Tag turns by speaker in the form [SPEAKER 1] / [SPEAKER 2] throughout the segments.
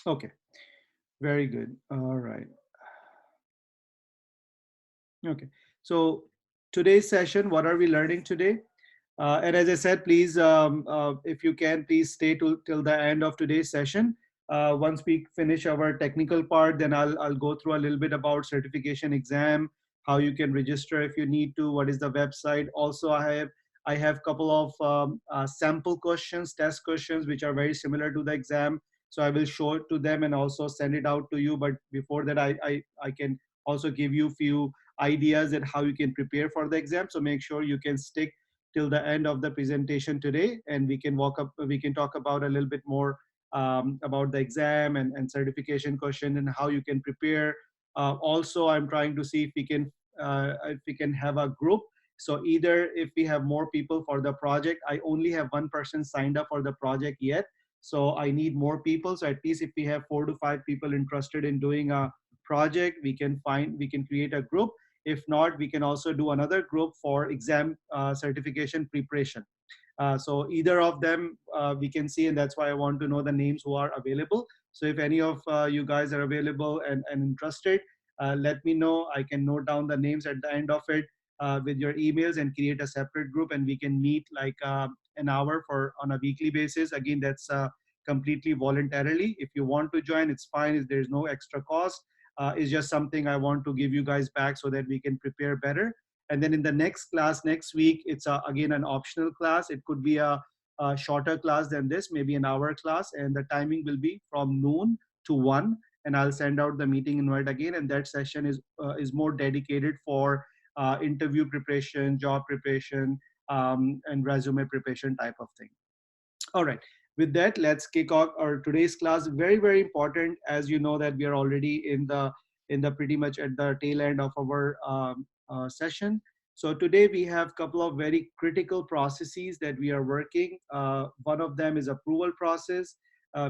[SPEAKER 1] Okay, very good. All right. Okay. So today's session, what are we learning today? And as I said, please, if you can, please stay till the end of today's session. Once we finish our technical part, then I'll go through a little bit about certification exam, how you can register if you need to, what is the website. Also, I have couple of sample questions, test questions, which are very similar to the exam. So I will show it to them and also send it out to you. But before that, I can also give you few ideas and how you can prepare for the exam. So make sure you can stick till the end of the presentation today, and we can talk about a little bit more about the exam and certification question and how you can prepare. Also, I'm trying to see if we can have a group. So either if we have more people for the project, I only have one person signed up for the project yet. So I need more people. So at least if we have 4 to 5 people interested in doing a project, we can create a group. If not, we can also do another group for exam certification preparation. So either of them we can see, and that's why I want to know the names who are available. So if any of you guys are available and interested, let me know. I can note down the names at the end of it with your emails and create a separate group, and we can meet like an hour for on a weekly basis. Again, that's completely voluntarily. If you want to join, it's fine. There's no extra cost. Is just something I want to give you guys back so that we can prepare better. And then in the next class next week, it's again an optional class. It could be a shorter class than this, maybe an hour class, and the timing will be from noon to 1. And I'll send out the meeting invite again. And that session is more dedicated for interview preparation, job preparation, and resume preparation type of thing. All right. With that, let's kick off our today's class. Very, very important, as you know that we are already in the pretty much at the tail end of our session. So today we have a couple of very critical processes that we are working. One of them is approval process.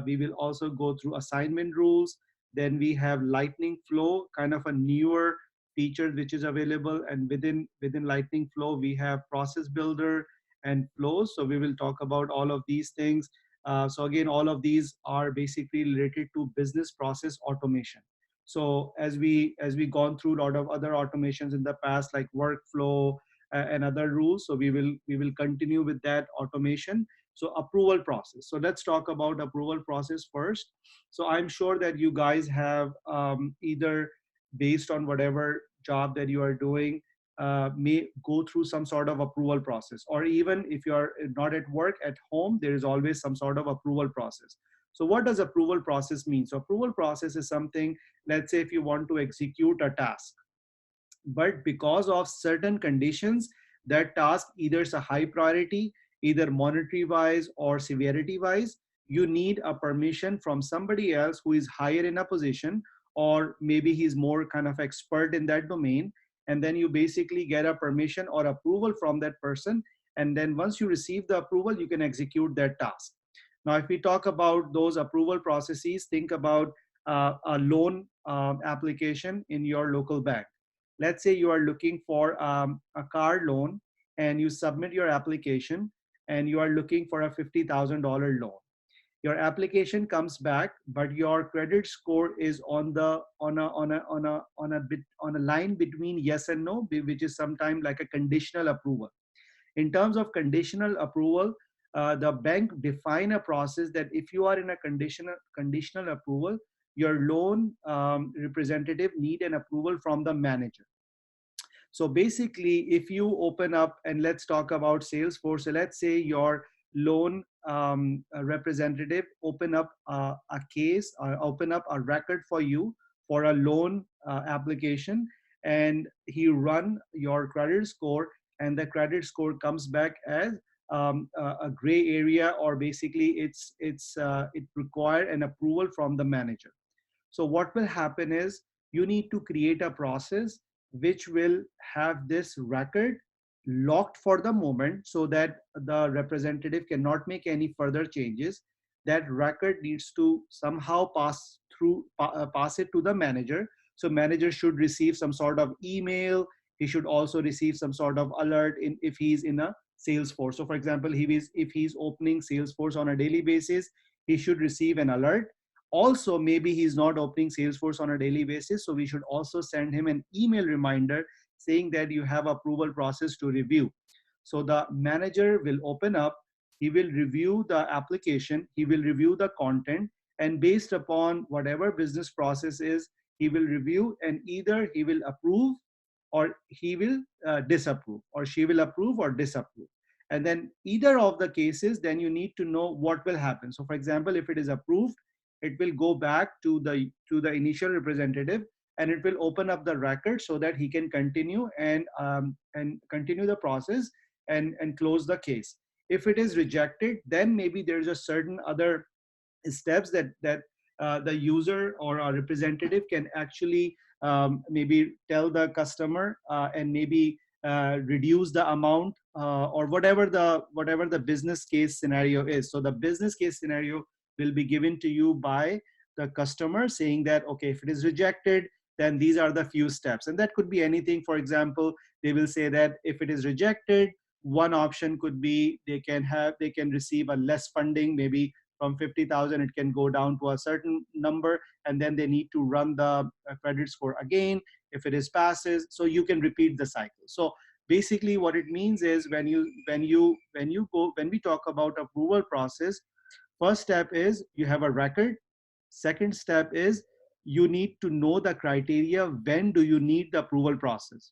[SPEAKER 1] We will also go through assignment rules. Then we have lightning flow, kind of a newer feature which is available. And within lightning flow, we have process builder and flows. So we will talk about all of these things. So again, all of these are basically related to business process automation. So as we gone through a lot of other automations in the past, like workflow and other rules, so we will continue with that automation. So approval process. So let's talk about approval process first. So I'm sure that you guys have either based on whatever job that you are doing, may go through some sort of approval process, or even if you are not at work, at home, there is always some sort of approval process. So what does approval process mean? So approval process is something, let's say if you want to execute a task, but because of certain conditions, that task either is a high priority, either monetary wise or severity wise, you need a permission from somebody else who is higher in a position, or maybe he's more kind of expert in that domain. And then you basically get a permission or approval from that person. And then once you receive the approval, you can execute that task. Now, if we talk about those approval processes, think about a loan application in your local bank. Let's say you are looking for a car loan, and you submit your application, and you are looking for a $50,000 loan. Your application comes back, but your credit score is on a line between yes and no, which is sometimes like a conditional approval. In terms of conditional approval, the bank define a process that if you are in a conditional approval, your loan representative need an approval from the manager. So basically, if you open up, and let's talk about Salesforce. So let's say your loan representative open up a case, or open up a record for you for a loan application, and he run your credit score, and the credit score comes back as a gray area, or basically it require an approval from the manager. So what will happen is you need to create a process which will have this record locked for the moment, so that the representative cannot make any further changes. That record needs to somehow pass it to the manager. So manager should receive some sort of email. He should also receive some sort of alert if he's in a Salesforce. So for example, if he's opening Salesforce on a daily basis, he should receive an alert. Also, maybe he's not opening Salesforce on a daily basis, so we should also send him an email reminder saying that you have approval process to review. So the manager will open up, he will review the application, he will review the content, and based upon whatever business process is, he will review, and either he will approve or he will disapprove, or she will approve or disapprove. And then either of the cases, then you need to know what will happen. So for example, if it is approved, it will go back to the initial representative, and it will open up the record so that he can continue and continue the process and close the case. If it is rejected, then maybe there's a certain other steps that the user or a representative can actually maybe tell the customer and maybe reduce the amount or whatever the business case scenario is. So the business case scenario will be given to you by the customer, saying that okay, if it is rejected, then these are the few steps, and that could be anything. For example, they will say that if it is rejected, one option could be they can receive a less funding, maybe from 50,000 it can go down to a certain number, and then they need to run the credit score again if it is passes, so you can repeat the cycle. So basically what it means is when we talk about approval process, first step is you have a record. Second step is you need to know the criteria, when do you need the approval process.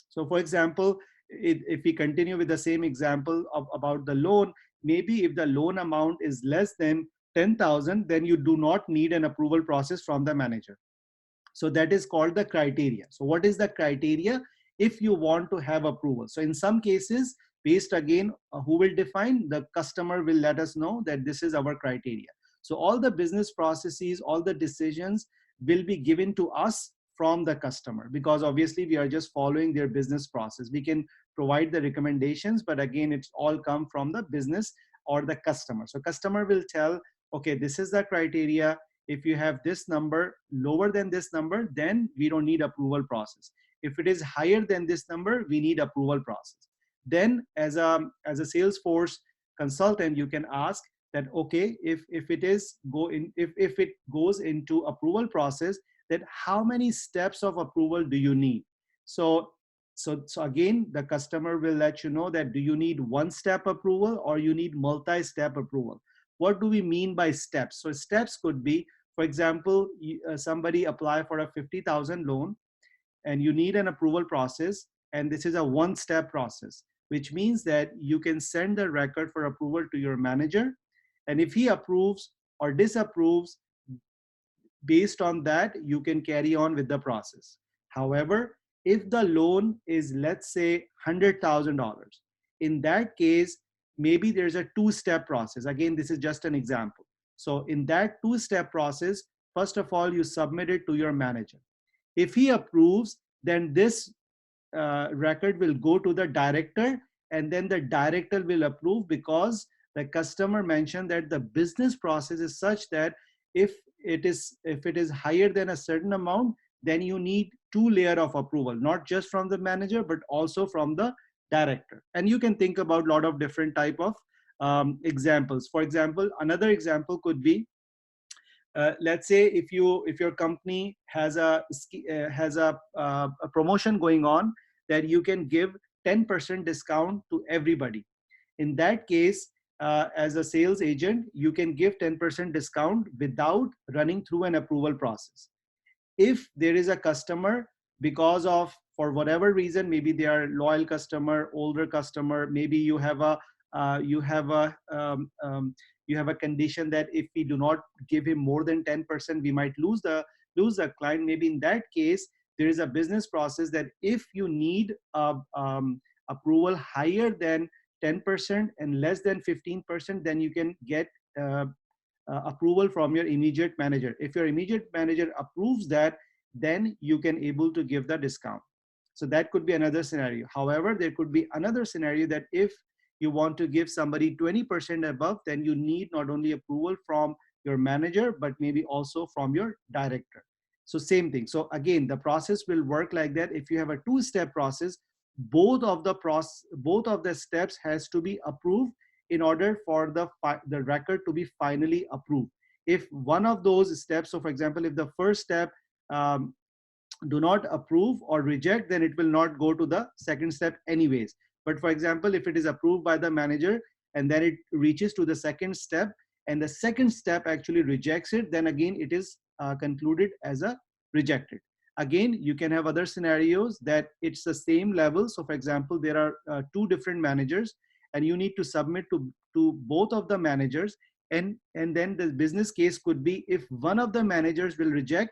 [SPEAKER 1] So for example, if we continue with the same example about the loan, maybe if the loan amount is less than 10,000, then you do not need an approval process from the manager. So that is called the criteria. So what is the criteria if you want to have approval? So in some cases, based again, who will define? The customer will let us know that this is our criteria. So all the business processes, all the decisions will be given to us from the customer, because obviously we are just following their business process. We can provide the recommendations, but again, it's all come from the business or the customer. So customer will tell, okay, this is the criteria. If you have this number lower than this number, then we don't need approval process. If it is higher than this number, we need approval process. Then as a Salesforce consultant, you can ask that, okay, if it goes into approval process, that how many steps of approval do you need? So again, the customer will let you know that do you need one step approval or you need multi-step approval. What do we mean by steps? So steps could be, for example, somebody apply for a 50,000 loan and you need an approval process, and this is a one-step process, which means that you can send the record for approval to your manager, and if he approves or disapproves, based on that, you can carry on with the process. However, if the loan is, let's say, $100,000, in that case, maybe there's a two-step process. Again, this is just an example. So in that two-step process, first of all, you submit it to your manager. If he approves, then this record will go to the director, and then the director will approve, because the customer mentioned that the business process is such that if it is higher than a certain amount, then you need two layer of approval, not just from the manager but also from the director. And you can think about a lot of different type of examples. For example, another example could be, let's say if your company has a promotion going on, that you can give 10% discount to everybody. In that case, as a sales agent, you can give 10% discount without running through an approval process. If there is a customer, because of, for whatever reason, maybe they are loyal customer, older customer, maybe you have a you have a you have a condition that if we do not give him more than 10%, we might lose the client. Maybe in that case, there is a business process that if you need approval higher than 10% and less than 15%, then you can get approval from your immediate manager. If your immediate manager approves that, then you can able to give the discount. So that could be another scenario. However, there could be another scenario that if you want to give somebody 20% above, then you need not only approval from your manager, but maybe also from your director. So same thing. So again, the process will work like that. If you have a two-step process, both of the steps has to be approved in order for the record to be finally approved. if one of those steps, so for example, if the first step um, do not approve or reject, then it will not go to the second step anyways. But for example, if it is approved by the manager and then it reaches to the second step and the second step actually rejects it, then again it is concluded as a rejected. Again, you can have other scenarios that it's the same level. So for example, there are two different managers and you need to submit to both of the managers, and then the business case could be, if one of the managers will reject,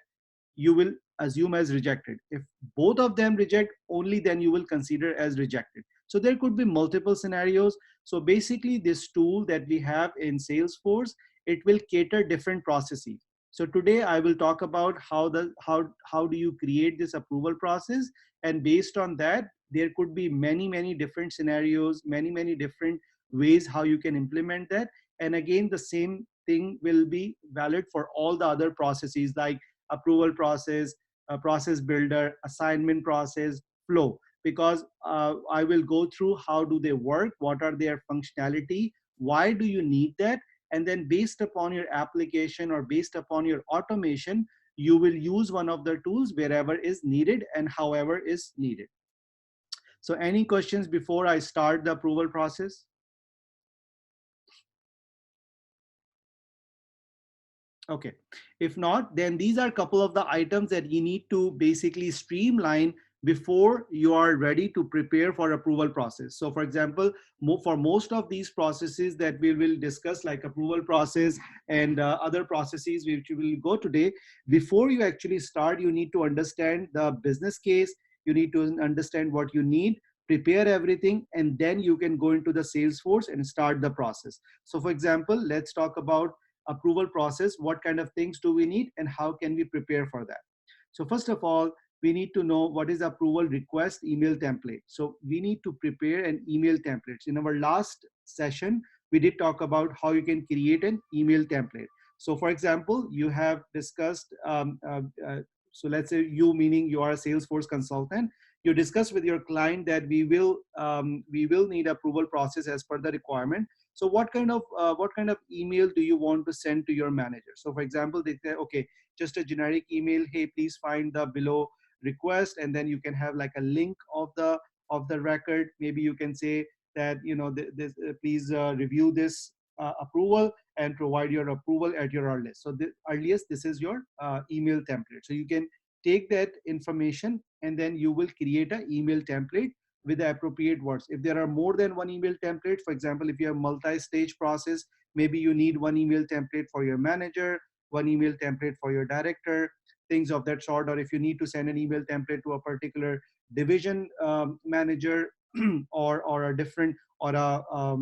[SPEAKER 1] you will assume as rejected. If both of them reject, only then you will consider as rejected. So there could be multiple scenarios. So basically this tool that we have in Salesforce, it will cater different processes. So today I will talk about how do you create this approval process, and based on that there could be many different scenarios, many different ways how you can implement that. And again, the same thing will be valid for all the other processes like approval process, process builder, assignment process, flow, because I will go through how do they work, what are their functionality, why do you need that, and then based upon your application or based upon your automation, you will use one of the tools wherever is needed and however is needed. So any questions before I start the approval process? Okay. If not, then these are a couple of the items that you need to basically streamline before you are ready to prepare for approval process. So for example, for most of these processes that we will discuss, like approval process and other processes which we will go today, before you actually start, you need to understand the business case, you need to understand what you need, prepare everything, and then you can go into the Salesforce and start the process. So for example, let's talk about approval process. What kind of things do we need and how can we prepare for that? So first of all, we need to know what is approval request email template. So we need to prepare an email template. In our last session, we did talk about how you can create an email template. So for example, you have discussed, so let's say you, meaning you are a Salesforce consultant, you discuss with your client that we will need approval process as per the requirement. So what kind of email do you want to send to your manager? So for example, they say, okay, just a generic email, hey, please find the below request, and then you can have like a link of the record. Maybe you can say that, you know, please review this approval and provide your approval at your earliest. So the earliest, this is your email template. So you can take that information and then you will create an email template with the appropriate words. If there are more than one email template, for example, if you have multi-stage process, maybe you need one email template for your manager, one email template for your director, things of that sort. Or if you need to send an email template to a particular division manager or a different or a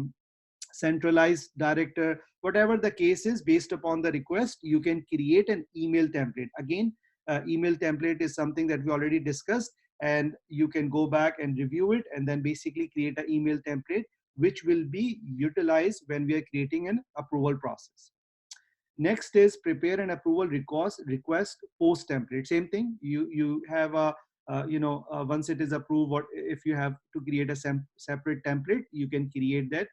[SPEAKER 1] centralized director, whatever the case is, based upon the request, you can create an email template. Again, email template is something that we already discussed, and you can go back and review it and then basically create an email template which will be utilized when we are creating an approval process. Next is prepare an approval request post template. Same thing. You have a once it is approved, or if you have to create a separate template, you can create that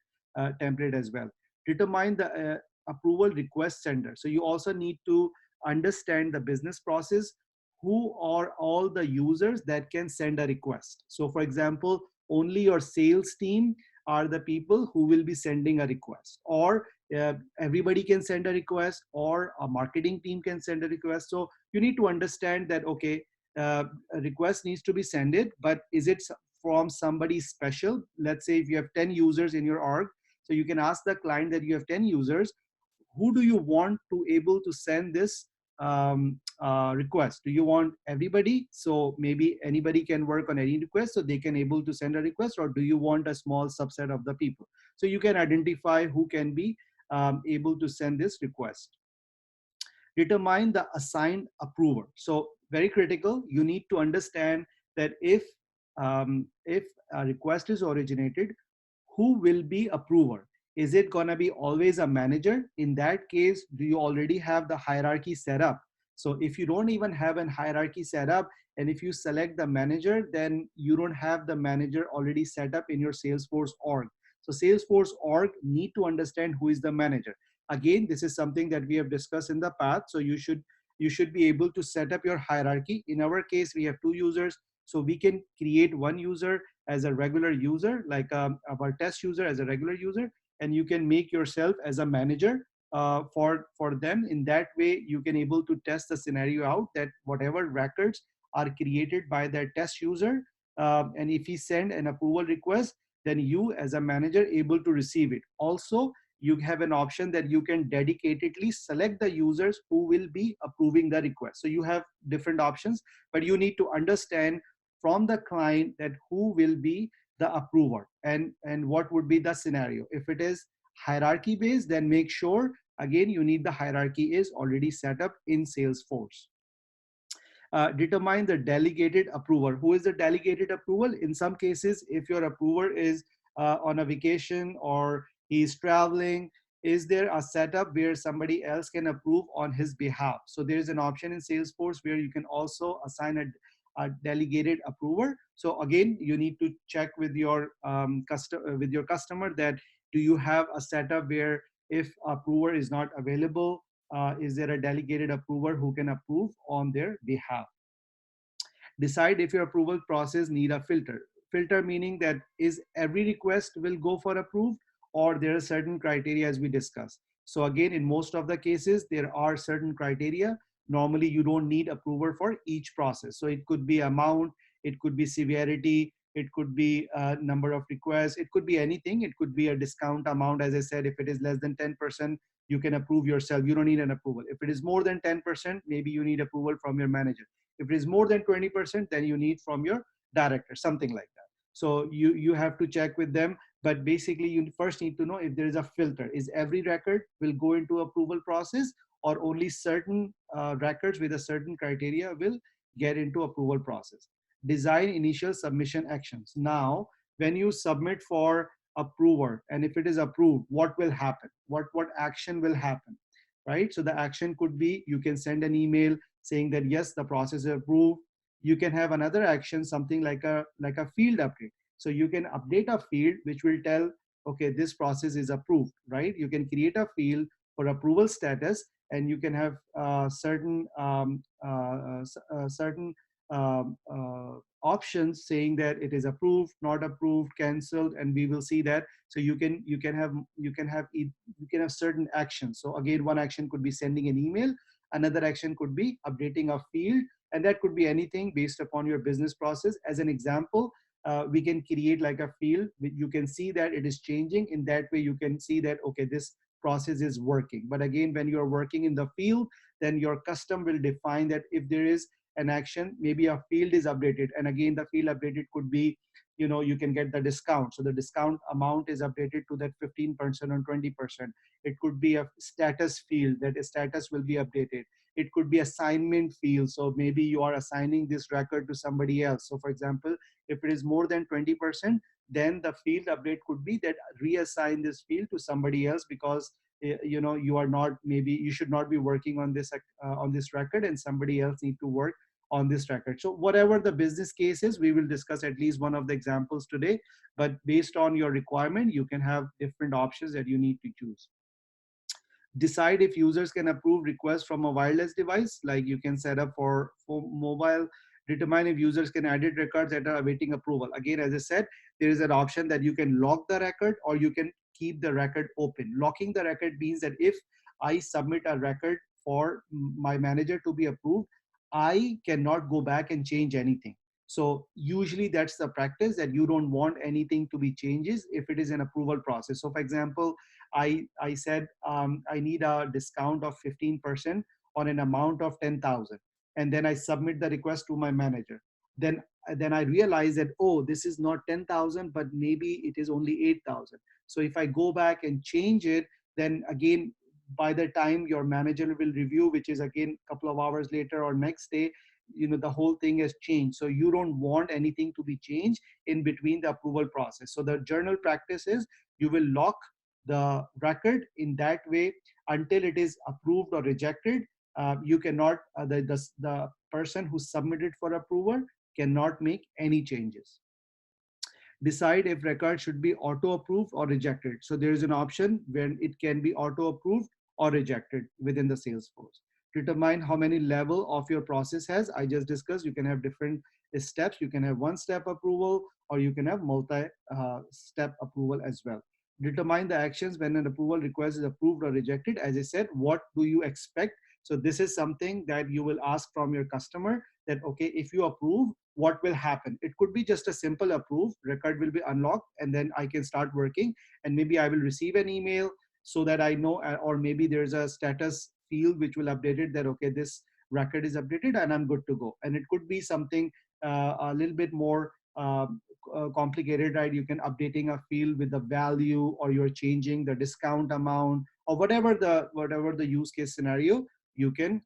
[SPEAKER 1] template as well. Determine the approval request sender. So you also need to understand the business process. Who are all the users that can send a request? So for example, only your sales team are the people who will be sending a request, or everybody can send a request, or a marketing team can send a request. So you need to understand that, okay, a request needs to be sent it, but is it from somebody special? Let's say if you have 10 users in your org, so you can ask the client that you have 10 users, who do you want to able to send this request? Do you want everybody? So maybe anybody can work on any request, so they can able to send a request, or do you want a small subset of the people? So you can identify who can be able to send this request. Determine the assigned approver. So very critical. You need to understand that if a request is originated, who will be approver? Is it going to be always a manager? In that case, do you already have the hierarchy set up? So if you don't even have an hierarchy set up, and if you select the manager, then you don't have the manager already set up in your Salesforce org. So Salesforce org need to understand who is the manager. Again, this is something that we have discussed in the past. So you should be able to set up your hierarchy. In our case, we have two users, so we can create one user as a regular user, like our test user as a regular user, and you can make yourself as a manager for them. In that way, you can able to test the scenario out, that whatever records are created by that test user, and if he send an approval request, then you as a manager able to receive it. Also, you have an option that you can dedicatedly select the users who will be approving the request. So you have different options, but you need to understand from the client that who will be the approver, and what would be the scenario. If it is hierarchy based, then make sure again you need the hierarchy is already set up in Salesforce. Determine the delegated approver. Who is the delegated approval? In some cases, if your approver is on a vacation or he's traveling, is there a setup where somebody else can approve on his behalf? So there's an option in Salesforce where you can also assign a delegated approver. So again, you need to check with your customer that do you have a setup where if approver is not available, is there a delegated approver who can approve on their behalf? Decide if your approval process need a filter. Filter meaning that is every request will go for approved, or there are certain criteria as we discussed. So again, in most of the cases, there are certain criteria. Normally, you don't need approval for each process. So it could be amount, it could be severity, it could be number of requests, it could be anything. It could be a discount amount. As I said, if it is less than 10%, you can approve yourself. You don't need an approval. If it is more than 10%, maybe you need approval from your manager. If it is more than 20%, then you need from your director, something like that. So you have to check with them. But basically, you first need to know if there is a filter. Is every record will go into approval process, or only certain records with a certain criteria will get into approval process? Design initial submission actions. Now, when you submit for approver, and if it is approved, what will happen? What action will happen? Right? So the action could be you can send an email saying that yes, the process is approved. You can have another action, something like a field update. So you can update a field which will tell, okay, this process is approved, right? You can create a field for approval status, and you can have certain options saying that it is approved, not approved, cancelled, and we will see that. So you can have certain actions. So again, one action could be sending an email, another action could be updating a field, and that could be anything based upon your business process. As an example, we can create like a field. You can see that it is changing. In that way, you can see that, okay, this process is working. But again, when you're working in the field, then your custom will define that if there is an action, maybe a field is updated. And again, the field updated could be, you can get the discount. So the discount amount is updated to that 15% or 20%. It could be a status field, that a status will be updated. It could be assignment field. So maybe you are assigning this record to somebody else. So for example, if it is more than 20%, then the field update could be that reassign this field to somebody else, because you are not, maybe you should not be working on this record, and somebody else need to work on this record. So whatever the business case is, we will discuss at least one of the examples today. But based on your requirement, you can have different options that you need to choose. Decide if users can approve requests from a wireless device, like you can set up for mobile. Determine if users can edit records that are awaiting approval. Again, as I said, there is an option that you can lock the record, or you can keep the record open. Locking the record means that if I submit a record for my manager to be approved, I cannot go back and change anything. So usually that's the practice, that you don't want anything to be changes if it is an approval process. So for example, I said I need a discount of 15% on an amount of 10,000, and then I submit the request to my manager. Then I realize that, oh, this is not 10,000, but maybe it is only 8,000. So if I go back and change it, then again, by the time your manager will review, which is again a couple of hours later or next day, the whole thing has changed. So you don't want anything to be changed in between the approval process. So the journal practice is you will lock the record in that way until it is approved or rejected. You cannot, the person who submitted for approval cannot make any changes. Decide if record should be auto approved or rejected. So there is an option when it can be auto approved or rejected within the Salesforce. Determine how many level of your process has. I just discussed you can have different steps. You can have one step approval, or you can have multi step approval as well. Determine the actions when an approval request is approved or rejected. As I said, what do you expect? So this is something that you will ask from your customer, that okay, if you approve, what will happen? It could be just a simple approve, record will be unlocked, and then I can start working, and maybe I will receive an email so that I know, or maybe there's a status field which will update it that okay, this record is updated and I'm good to go. And it could be something a little bit more complicated, right? You can updating a field with the value, or you're changing the discount amount, or whatever the use case scenario. You can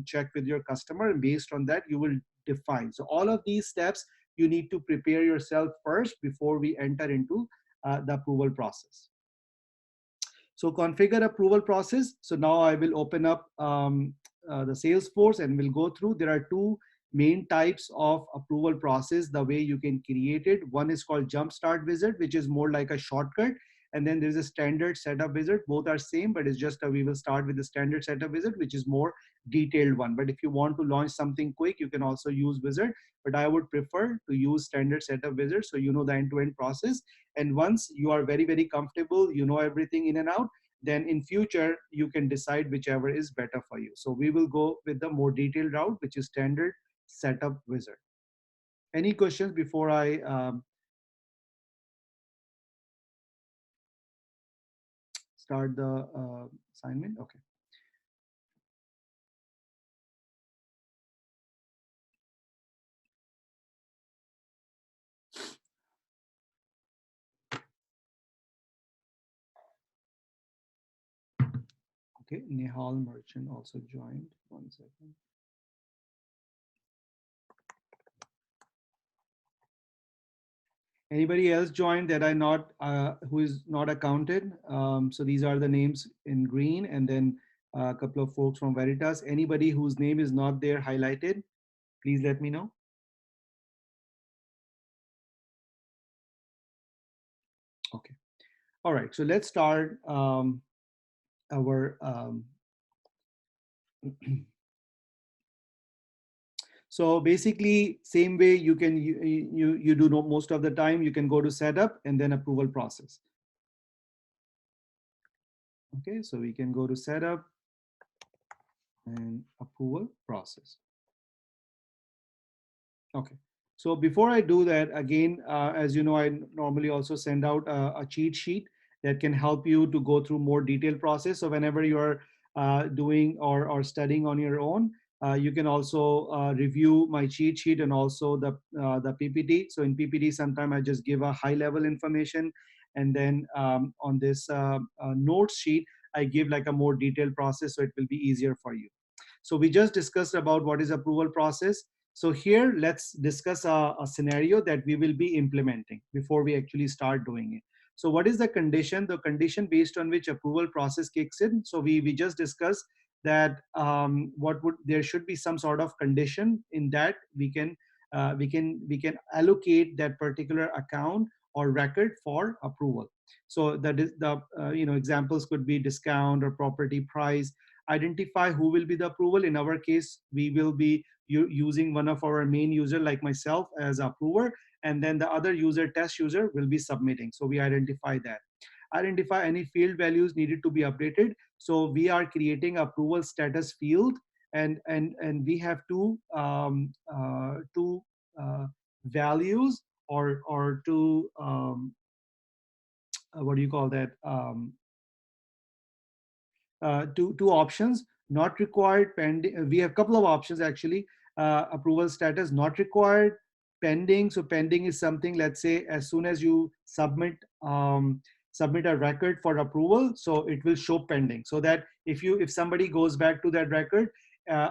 [SPEAKER 1] check with your customer, and based on that you will define. So all of these steps you need to prepare yourself first before we enter into the approval process. So configure approval process. So now I will open up the Salesforce and we'll go through. There are two main types of approval process, the way you can create it. One is called Jumpstart Wizard, which is more like a shortcut. And then there's a standard setup wizard. Both are same, but it's just we will start with the standard setup wizard, which is more detailed one. But if you want to launch something quick, you can also use wizard. But I would prefer to use standard setup wizard, so you know the end-to-end process. And once you are very, very comfortable, you know everything in and out, then in future you can decide whichever is better for you. So we will go with the more detailed route, which is standard setup wizard. Any questions before I start the assignment? Okay. Okay, Nihal Merchant also joined. 1 second. Anybody else joined that I not who is not accounted? So these are the names in green, and then a couple of folks from Veritas. Anybody whose name is not there highlighted, please let me know. Okay. All right. So let's start our so basically same way you can you do know most of the time, you can go to setup and then approval process. Okay, so we can go to setup and approval process. Okay, so before I do that, again, as you know, I normally also send out a cheat sheet that can help you to go through more detailed process. So whenever you're doing or studying on your own, you can also review my cheat sheet and also the PPT. So in PPT, sometimes I just give a high level information, and then on this notes sheet, I give like a more detailed process, so it will be easier for you. So we just discussed about what is approval process. So here, let's discuss a scenario that we will be implementing before we actually start doing it. So what is the condition? The condition based on which approval process kicks in. So we just discussed that there should be some sort of condition in that we can allocate that particular account or record for approval. So that is the examples could be discount or property price. Identify who will be the approval. In our case, we will be using one of our main user like myself as approver, and then the other user, test user, will be submitting. So we identify that. Identify any field values needed to be updated. So we are creating approval status field, and we have two values, or two what do you call that, two options: not required, pending. We have a couple of options actually. Approval status not required, pending. So pending is something, let's say, as soon as you submit a record for approval, so it will show pending, so that if somebody goes back to that record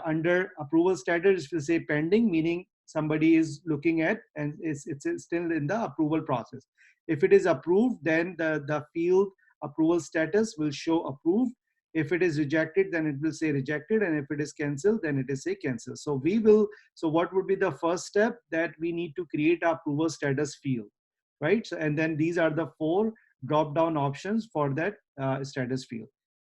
[SPEAKER 1] under approval status, it will say pending, meaning somebody is looking at, and it's still in the approval process. If it is approved, then the field approval status will show approved. If it is rejected, then it will say rejected, and if it is cancelled, then it is say cancel. So what would be the first step? That we need to create a approval status field, right? So, and then these are the four drop down options for that status field.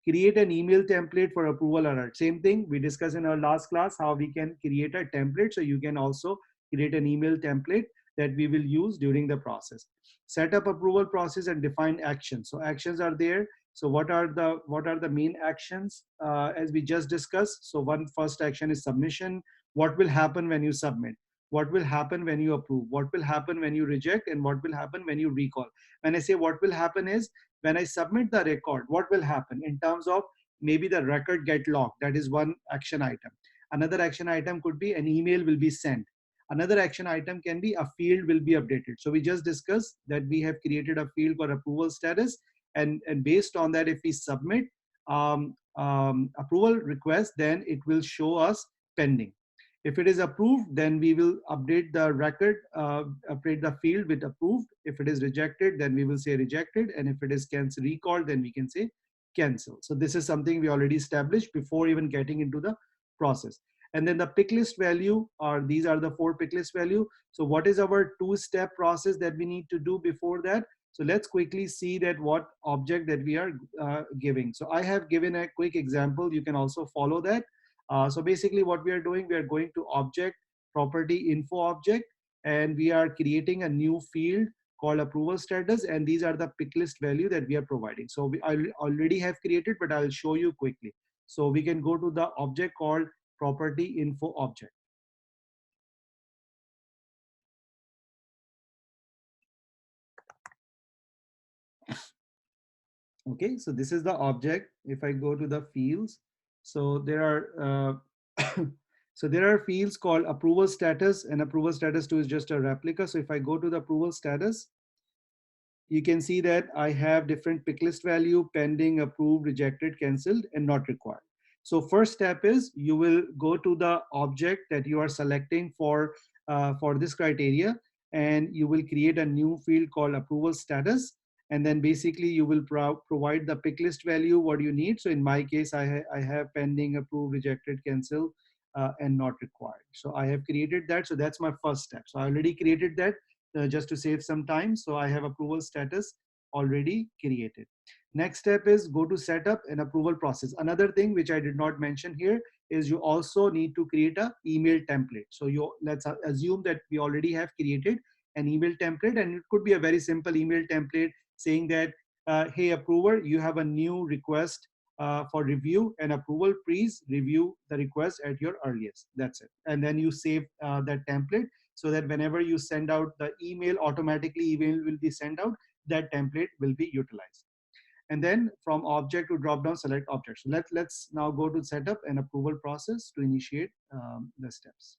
[SPEAKER 1] create an email template for approval alert. Same thing we discussed in our last class, how we can create a template. So you can also create an email template that we will use during the process. Set up approval process and define actions. So actions are there. So what are the main actions, as we just discussed? So one first action is submission. What will happen when you submit? What will happen when you approve? What will happen when you reject? And what will happen when you recall? When I say what will happen is, when I submit the record, what will happen in terms of, maybe the record get locked. That is one action item. Another action item could be an email will be sent. Another action item can be a field will be updated. So we just discussed that we have created a field for approval status, and based on that, if we submit approval request, then it will show us pending. If it is approved, then we will update the record, update the field with approved. If it is rejected, then we will say rejected. And if it is cancel recalled, then we can say cancel. So this is something we already established before even getting into the process. And then the pick list value, or these are the 4 pick list value. So what is our 2-step process that we need to do before that? So let's quickly see that what object that we are giving. So I have given a quick example. You can also follow that. So basically what we are doing, we are going to object, property info object, and we are creating a new field called approval status. And these are the pick list value that we are providing. So I already have created, but I'll show you quickly. So we can go to the object called property info object. Okay, so this is the object. If I go to the fields, so there are so there are fields called approval status, and approval status 2 is just a replica. So if I go to the approval status, you can see that I have different pick list value: pending, approved, rejected, canceled, and not required. So first step is, you will go to the object that you are selecting for this criteria, and you will create a new field called approval status. And then basically you will provide the pick list value what you need. So in my case, I have pending, approved, rejected, cancel, and not required. So I have created that. So that's my first step. So I already created that, just to save some time. So I have approval status already created. Next step is go to setup and approval process. Another thing which I did not mention here is, you also need to create a email template. So let's assume that we already have created an email template, and it could be a very simple email template saying that, hey approver, you have a new request for review and approval. Please review the request at your earliest. That's it. And then you save that template, so that whenever you send out the email, automatically email will be sent out, that template will be utilized. And then from object to drop down, select object. So let's now go to setup and approval process to initiate the steps.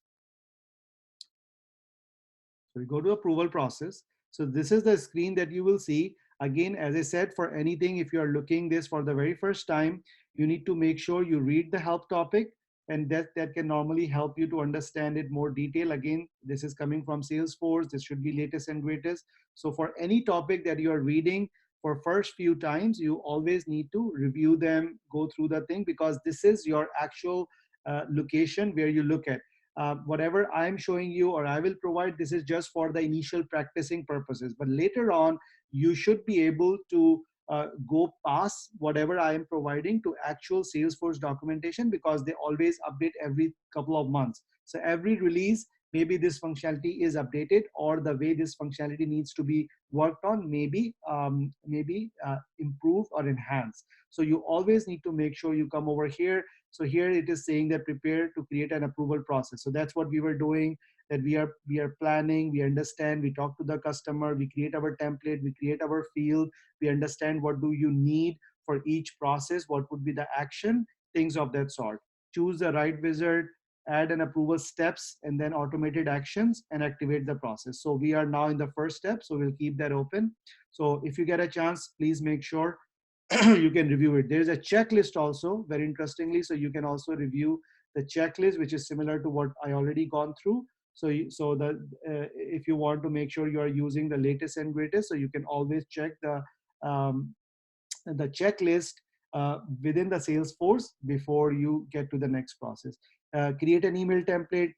[SPEAKER 1] So we go to approval process. So this is the screen that you will see. Again, as I said, for anything, if you are looking this for the very first time, you need to make sure you read the help topic, and that can normally help you to understand it more detail. Again, this is coming from Salesforce. This should be latest and greatest. So for any topic that you are reading for first few times, you always need to review them, go through the thing, because this is your actual location where you look at. Whatever I'm showing you or I will provide, this is just for the initial practicing purposes. But later on, you should be able to go past whatever I am providing to actual Salesforce documentation, because they always update every couple of months. So every release, maybe this functionality is updated, or the way this functionality needs to be worked on, maybe improved or enhanced. So you always need to make sure you come over here. So here it is saying that prepare to create an approval process. So that's what we were doing, that we are planning, we understand, we talk to the customer, we create our template, we create our field, we understand what do you need for each process, what would be the action, things of that sort. Choose the right wizard, add an approval steps, and then automated actions, and activate the process. So we are now in the first step, so we'll keep that open. So if you get a chance, please make sure you can review it. There's a checklist also, very interestingly. So you can also review the checklist, which is similar to what I already gone through. So if you want to make sure you are using the latest and greatest, so you can always check the checklist within the Salesforce before you get to the next process. Create an email template.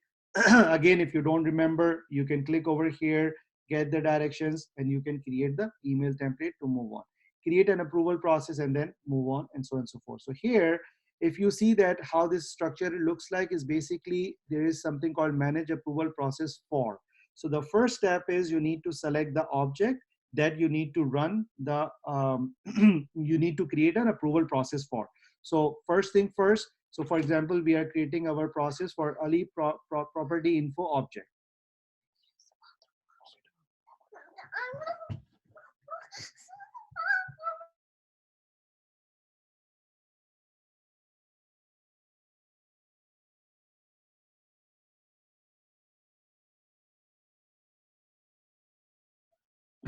[SPEAKER 1] Again, if you don't remember, you can click over here, get the directions, and you can create the email template to move on. create an approval process, and then move on, and so on and so forth. So here, if you see that how this structure looks like is basically there is something called manage approval process for. So the first step is you need to select the object that you need to run the you need to create an approval process for. So first thing first, so for example, we are creating our process for Ali property info object.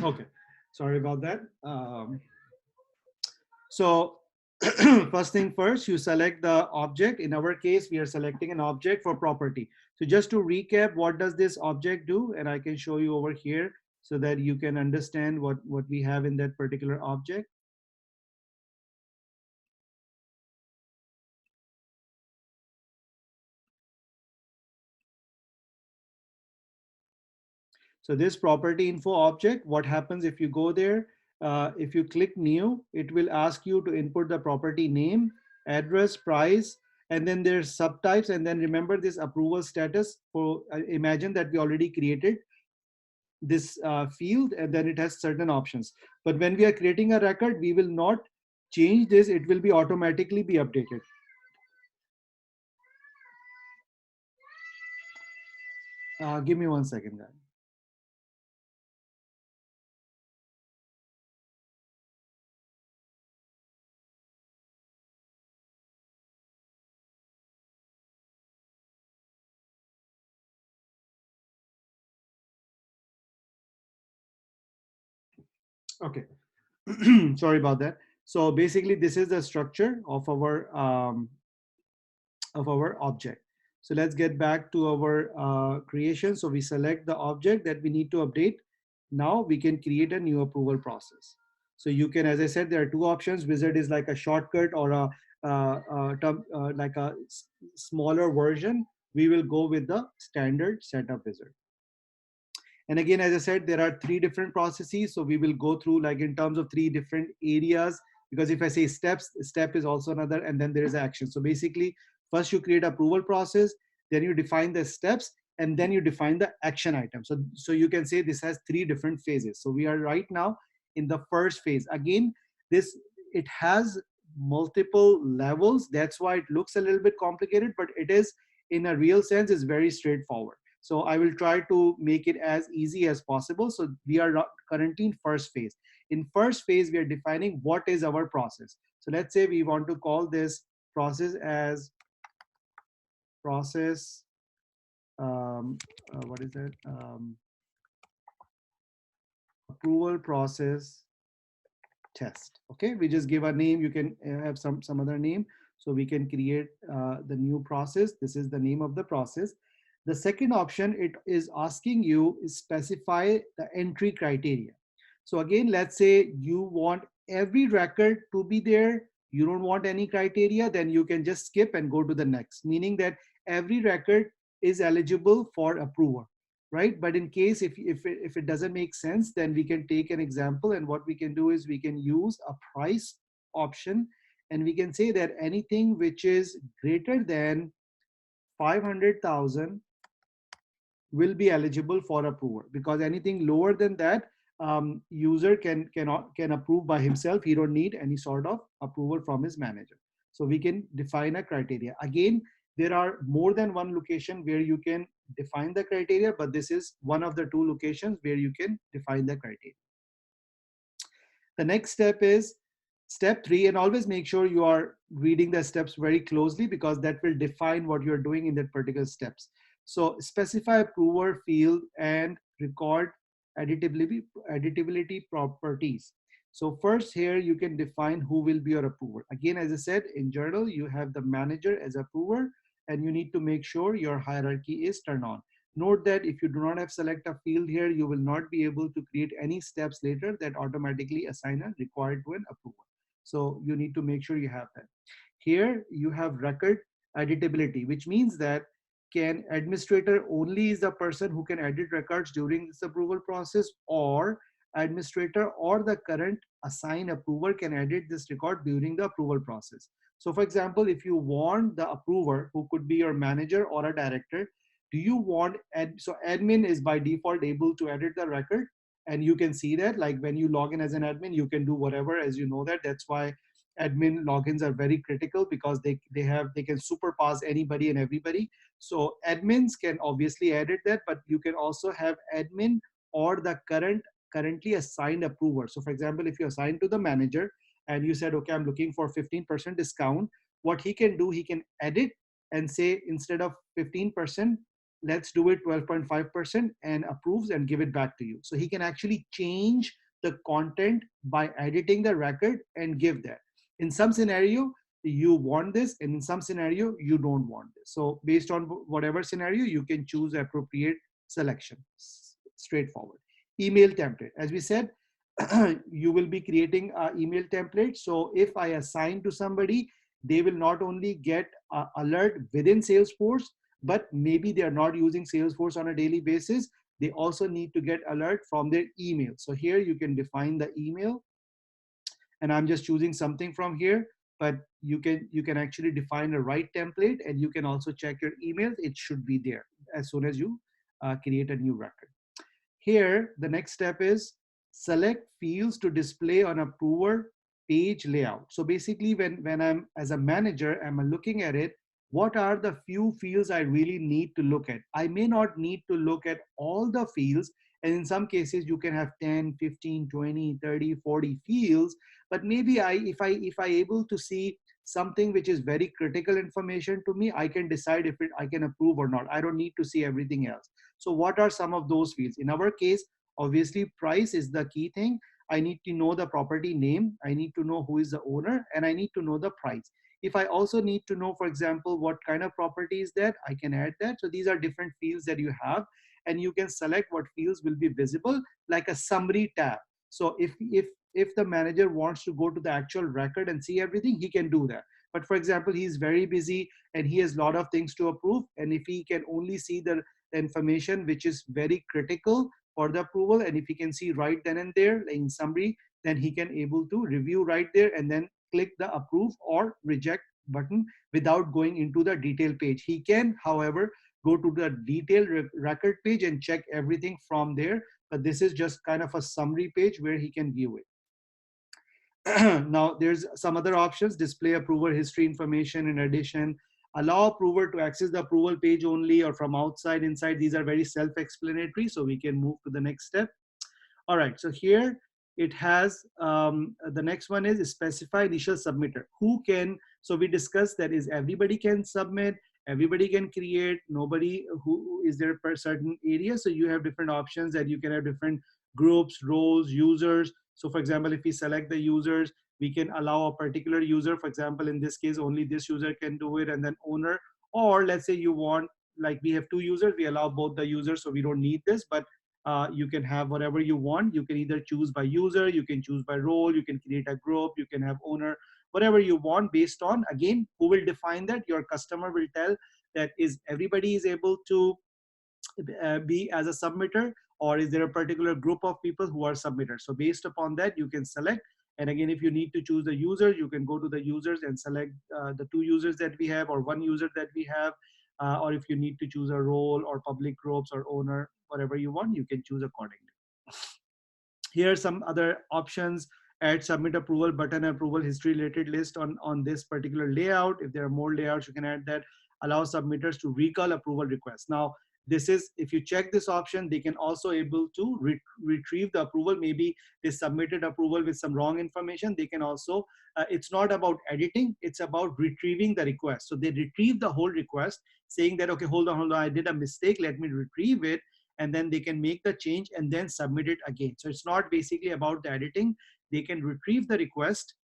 [SPEAKER 1] Okay, sorry about that. So first thing first, you select the object. In our case, we are selecting an object for property. So just to recap, what does this object do? And I can show you over here so that you can understand what we have in that particular object. So this property info object, what happens if you go there? If you click new, it will ask you to input the property name, address, price, and then there's subtypes. And then remember this approval status. For imagine that we already created this field, and then it has certain options. But when we are creating a record, we will not change this. It will be automatically be updated. Give me 1 second, guys. Okay. Sorry about that. So basically, this is the structure of our object. So let's get back to our creation. So we select the object that we need to update. Now we can create a new approval process. So you can, as I said, there are two options. Wizard is like a shortcut or a like a smaller version. We will go with the standard setup wizard. And again, as I said, there are three different processes. So we will go through like in terms of three different areas, because if I say steps, step is also another, and then there is action. So basically, first you create approval process, then you define the steps, and then you define the action item. So you can say this has three different phases. So we are right now in the first phase. Again, it has multiple levels. That's why it looks a little bit complicated, but it is in a real sense is very straightforward. So I will try to make it as easy as possible. So we are currently in first phase. In first phase, we are defining what is our process. So let's say we want to call this process as process, what is that? Approval process test. Okay, we just give a name. You can have some other name. So we can create the new process. This is the name of the process. The second option, it is asking you is specify the entry criteria. So again, let's say you want every record to be there. You don't want any criteria, then you can just skip and go to the next, meaning that every record is eligible for approval, right? But in case if it doesn't make sense, then we can take an example, and what we can do is we can use a price option, and we can say that anything which is greater than 500,000 will be eligible for approval, because anything lower than that, user can approve by himself. He don't need any sort of approval from his manager. So we can define a criteria. Again, there are more than one location where you can define the criteria, but this is one of the two locations where you can define the criteria. The next step is step 3, and always make sure you are reading the steps very closely, because that will define what you're doing in that particular steps. So specify approver field and record editability properties. So first here you can define who will be your approver. Again, as I said, in journal, you have the manager as approver, and you need to make sure your hierarchy is turned on. Note that if you do not have select a field here, you will not be able to create any steps later that automatically assign a required to an approver. So you need to make sure you have that. Here you have record editability, which means that can administrator only is the person who can edit records during this approval process, or administrator or the current assign approver can edit this record during the approval process. So for example, if you want the approver, who could be your manager or a director, do you want so admin is by default able to edit the record, and you can see that, like when you log in as an admin, you can do whatever, as you know that. That's why admin logins are very critical, because they can superpass anybody and everybody. So admins can obviously edit that, but you can also have admin or the currently assigned approver. So for example, if you assign to the manager and you said, okay, I'm looking for 15% discount, what he can do, he can edit and say, instead of 15%, let's do it 12.5%, and approves and give it back to you. So he can actually change the content by editing the record and give that. In some scenario, you want this, and in some scenario, you don't want this. So based on whatever scenario, you can choose the appropriate selection. Straightforward. Email template. As we said, you will be creating an email template. So if I assign to somebody, they will not only get an alert within Salesforce, but maybe they are not using Salesforce on a daily basis. They also need to get alert from their email. So here you can define the email, and I'm just choosing something from here, but you can actually define the right template, and you can also check your emails. It should be there as soon as you create a new record. Here, the next step is select fields to display on approver page layout. So basically, when I'm as a manager, I'm looking at it, what are the few fields I really need to look at? I may not need to look at all the fields. And in some cases, you can have 10, 15, 20, 30, 40 fields. But maybe if I able to see something which is very critical information to me, I can decide if I can approve or not. I don't need to see everything else. So what are some of those fields? In our case, obviously price is the key thing. I need to know the property name. I need to know who is the owner, and I need to know the price. If I also need to know, for example, what kind of property is that, I can add that. So these are different fields that you have, and you can select what fields will be visible, like a summary tab. So if the manager wants to go to the actual record and see everything, he can do that. But for example, he's very busy and he has a lot of things to approve, and if he can only see the information which is very critical for the approval, and if he can see right then and there in summary, then he can able to review right there and then click the approve or reject button without going into the detail page. He can, however, go to the detailed record page and check everything from there, but this is just kind of a summary page where he can view it. Now there's some other options: display approver history information. In addition, allow approver to access the approval page only or from outside, inside. These are very self-explanatory, so we can move to the next step. All right, so here it has, the next one is specify initial submitter. Who can, so we discussed that is everybody can submit, everybody can create, nobody who is there per certain area. So you have different options that you can have different groups, roles, users. So for example, if we select the users, we can allow a particular user, for example, in this case, only this user can do it, and then owner. Or let's say you want, like we have two users, we allow both the users, so we don't need this, but you can have whatever you want. You can either choose by user, you can choose by role, you can create a group, you can have owner, whatever you want, based on, again, who will define that? Your customer will tell that is everybody is able to be as a submitter, or is there a particular group of people who are submitters? So based upon that, you can select. And again, if you need to choose the user, you can go to the users and select the two users that we have or one user that we have. Or if you need to choose a role or public groups or owner, whatever you want, you can choose accordingly. Here are some other options: add submit approval button, approval history related list on this particular layout. If there are more layouts, you can add that. Allow submitters to recall approval requests. Now, this is, if you check this option, they can also able to retrieve the approval. Maybe they submitted approval with some wrong information. They can also, it's not about editing, it's about retrieving the request. So they retrieve the whole request, saying that, okay, hold on, I did a mistake, let me retrieve it, and then they can make the change and then submit it again. So it's not basically about the editing. They can retrieve the request,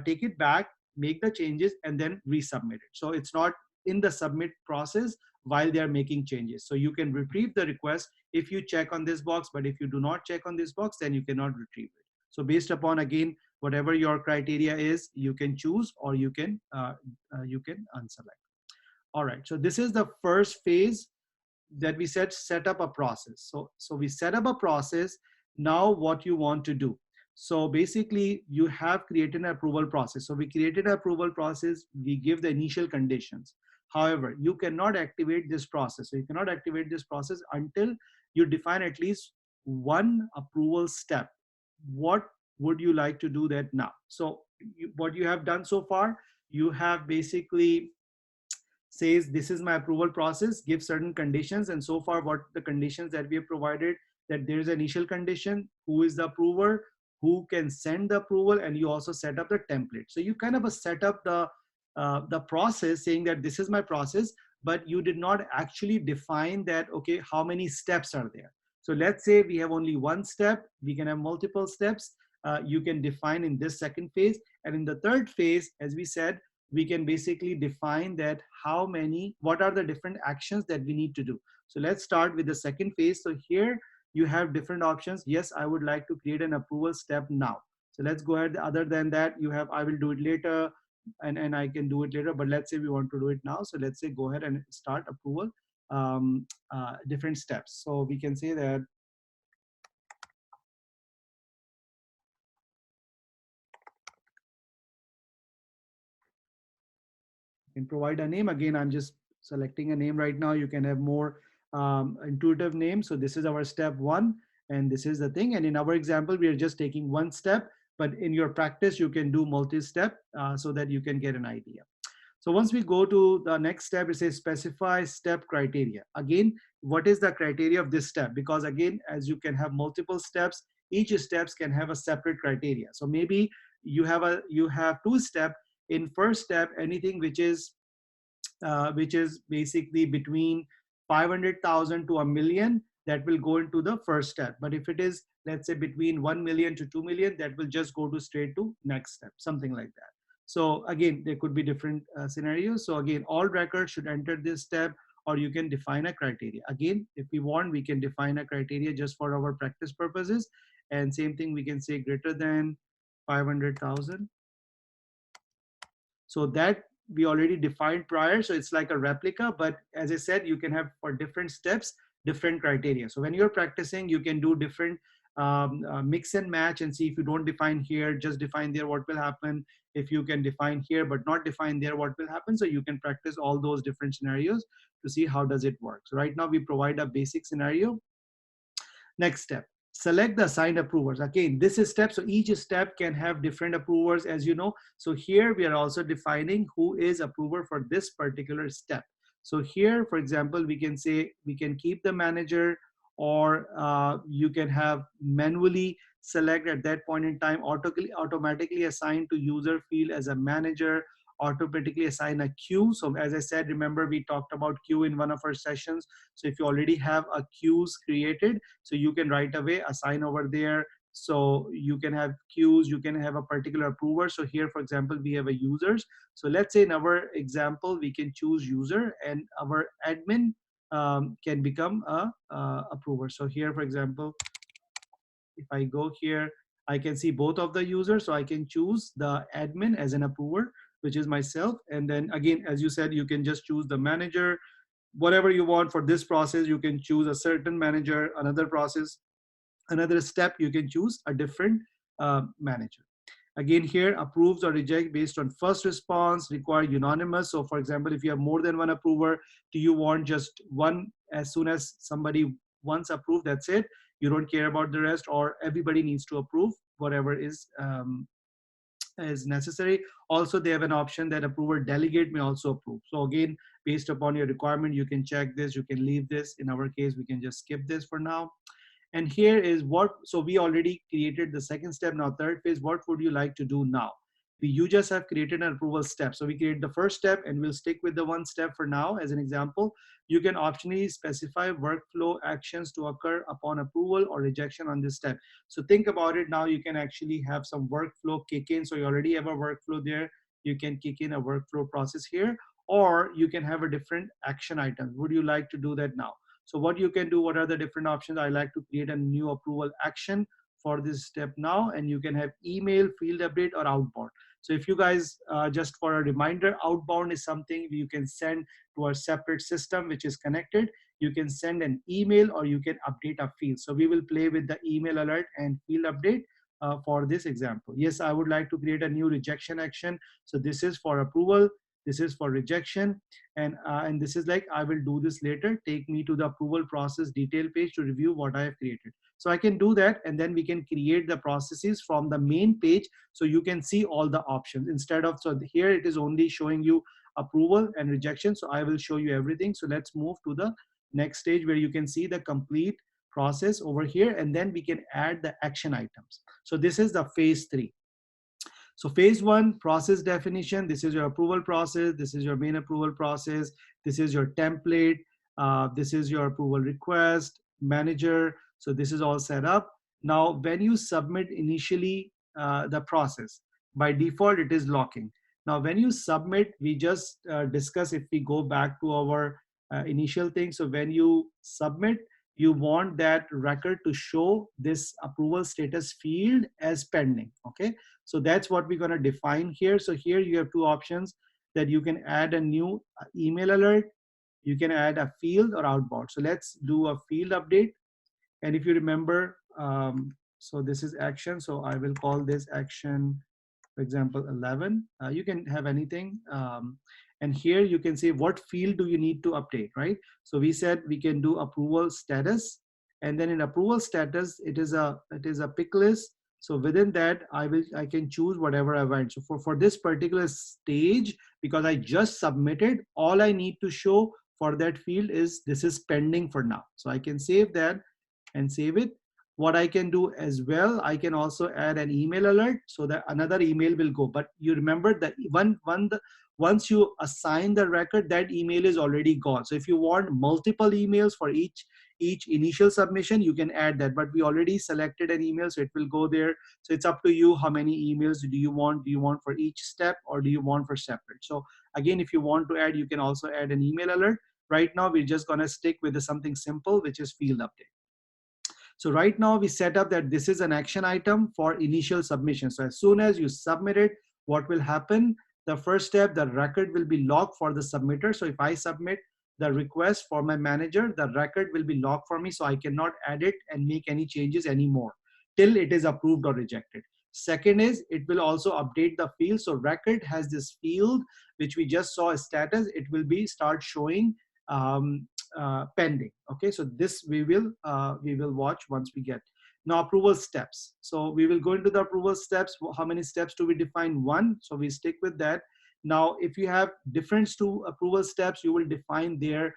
[SPEAKER 1] take it back, make the changes, and then resubmit it. So it's not in the submit process while they are making changes. So you can retrieve the request if you check on this box, but if you do not check on this box, then you cannot retrieve it. So based upon, again, whatever your criteria is, you can choose, or you can unselect. All right, so this is the first phase that we said, set up a process. So we set up a process. Now what you want to do? So basically, you have created an approval process. So we created an approval process, we give the initial conditions. However, you cannot activate this process. So you cannot activate this process until you define at least one approval step. What would you like to do that now? So what you have done so far, you have basically says this is my approval process, give certain conditions, and so far what the conditions that we have provided, that there is an initial condition, who is the approver, who can send the approval, and you also set up the template. So you kind of set up the process, saying that this is my process, but you did not actually define that, okay, how many steps are there. So let's say we have only one step, we can have multiple steps. You can define in this second phase, and in the third phase, as we said, we can basically define that what are the different actions that we need to do. So let's start with the second phase. So here you have different options. Yes, I would like to create an approval step now. So let's go ahead. Other than that, you have, I will do it later, and I can do it later, but let's say we want to do it now. So let's say go ahead and start approval, different steps. So we can say that can provide a name. Again, I'm just selecting a name right now. You can have more intuitive names. So this is our step one, and this is the thing. And in our example, we are just taking one step, but in your practice, you can do multi-step so that you can get an idea. So once we go to the next step, it says specify step criteria. Again, what is the criteria of this step? Because again, as you can have multiple steps, each steps can have a separate criteria. So maybe you have two step. In first step, anything which is basically between 500,000 to a million, that will go into the first step. But if it is, let's say, between 1 million to 2 million, that will just go to straight to next step, something like that. So again, there could be different scenarios. So again, all records should enter this step, or you can define a criteria. Again, if we want, we can define a criteria just for our practice purposes. And same thing, we can say greater than 500,000. So that we already defined prior. So it's like a replica, but as I said, you can have for different steps, different criteria. So when you're practicing, you can do different mix and match and see if you don't define here, just define there, what will happen. If you can define here, but not define there, what will happen. So you can practice all those different scenarios to see how does it work. So right now we provide a basic scenario. Next step, select the assigned approvers. Again, this is step, so each step can have different approvers, as you know. So here we are also defining who is approver for this particular step. So here, for example, we can say we can keep the manager, or you can have manually select at that point in time, automatically assign to user field as a manager, automatically assign a queue. So as I said, remember we talked about queue in one of our sessions. So if you already have a queues created, so you can right away assign over there. So you can have queues, you can have a particular approver. So here, for example, we have a users. So let's say in our example, we can choose user, and our admin can become a approver. So here, for example, if I go here, I can see both of the users. So I can choose the admin as an approver, which is myself. And then again, as you said, you can just choose the manager, whatever you want for this process. You can choose a certain manager, another process, another step, you can choose a different manager. Again, here approves or reject based on first response, require unanimous. So for example, if you have more than one approver, do you want just one? As soon as somebody once approved, that's it, you don't care about the rest, or everybody needs to approve whatever is necessary. Also, they have an option that approver delegate may also approve. So again, based upon your requirement, you can check this, you can leave this. In our case, we can just skip this for now. And here is what, so we already created the second step. Now third phase, what would you like to do now? You just have created an approval step. So we create the first step, and we'll stick with the one step for now as an example. You can optionally specify workflow actions to occur upon approval or rejection on this step. So think about it now, you can actually have some workflow kick in. So you already have a workflow there. You can kick in a workflow process here, or you can have a different action item. Would you like to do that now? So what you can do, what are the different options? I like to create a new approval action for this step now, and you can have email, field update, or outbound. So if you guys, just for a reminder, outbound is something you can send to a separate system which is connected. You can send an email, or you can update a field. So we will play with the email alert and field update for this example. Yes, I would like to create a new rejection action. So this is for approval, this is for rejection, and this is like, I will do this later. Take me to the approval process detail page to review what I have created. So I can do that, and then we can create the processes from the main page, so you can see all the options instead of, so here it is only showing you approval and rejection. So I will show you everything. So let's move to the next stage where you can see the complete process over here, and then we can add the action items. So this is the phase 3. So phase 1, process definition. This is your approval process. This is your main approval process. This is your template. This is your approval request manager. So this is all set up. Now, when you submit initially the process, by default, it is locking. Now, when you submit, we just discuss, if we go back to our initial thing. So when you submit, you want that record to show this approval status field as pending. Okay. So that's what we're going to define here. So here you have two options, that you can add a new email alert. You can add a field or outbound. So let's do a field update. And if you remember, so this is action. So I will call this action, for example, 11. You can have anything. And here you can say what field do you need to update, right? So we said we can do approval status. And then in approval status, it is a pick list. So within that, I can choose whatever I want. So for this particular stage, because I just submitted, all I need to show for that field is this is pending for now. So I can save that and save it. What I can do as well, I can also add an email alert so that another email will go. But you remember that once you assign the record, that email is already gone. So if you want multiple emails for each initial submission, you can add that. But we already selected an email, so it will go there. So it's up to you, how many emails do you want? Do you want for each step, or do you want for separate? So again, if you want to add, you can also add an email alert. Right now, we're just gonna stick with something simple, which is field update. So right now we set up that this is an action item for initial submission. So as soon as you submit it, what will happen? The first step, the record will be locked for the submitter. So if I submit the request for my manager, the record will be locked for me. So I cannot add it and make any changes anymore till it is approved or rejected. Second is, it will also update the field. So record has this field, which we just saw as status. It will be start showing pending. Okay, so this we will watch once we get. Now approval steps. So we will go into the approval steps. How many steps do we define? 1. So we stick with that. Now if you have difference to approval steps, you will define their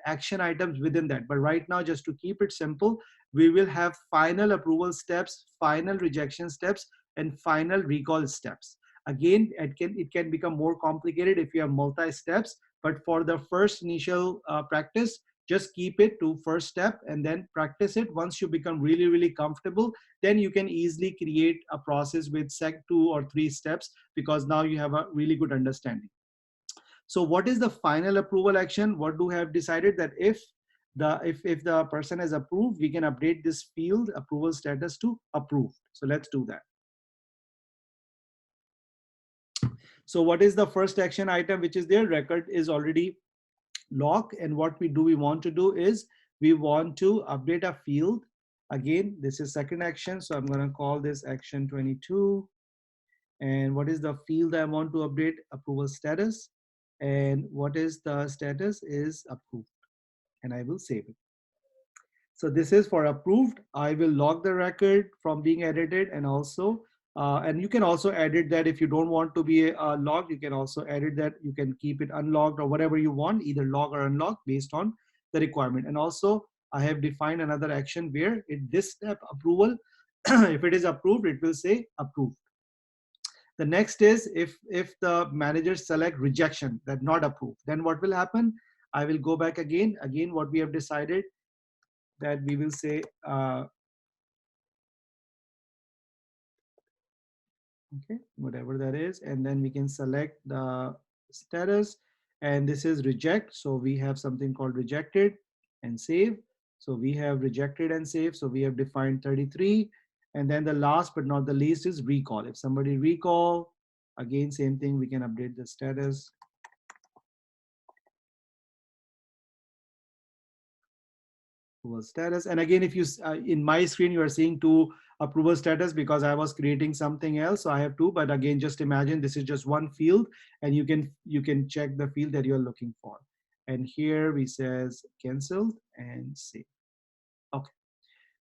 [SPEAKER 1] action items within that. But right now, just to keep it simple, we will have final approval steps, final rejection steps, and final recall steps. Again, it can become more complicated if you have multi steps. But for the first initial practice, just keep it to first step and then practice it. Once you become really, really comfortable, then you can easily create a process with 2 or 3 steps, because now you have a really good understanding. So what is the final approval action? What do we have decided? That if the person has approved, we can update this field approval status to approved. So let's do that. So what is the first action item, which is their record is already locked? And what we want to do is we want to update a field. Again, this is second action. So I'm going to call this action 22. And what is the field I want to update? Approval status. And what is the status? Is approved. And I will save it. So this is for approved. I will log the record from being edited, and also, and you can also edit that if you don't want to be logged. You can also edit that. You can keep it unlogged or whatever you want, either log or unlog based on the requirement. And also, I have defined another action where this step approval, if it is approved, it will say approved. The next is if the manager select rejection, that not approved, then what will happen? I will go back again. Again, what we have decided, that we will say okay, whatever that is, and then we can select the status, and this is reject. So we have something called rejected and save. So we have rejected and save. So we have defined 33. And then the last but not the least is recall. If somebody recall, again, same thing, we can update the status. Status. And again, if you in my screen, you are seeing 2 approval status because I was creating something else. So I have two, but again, just imagine this is just one field, and you can check the field that you're looking for. And here we says canceled and save. Okay.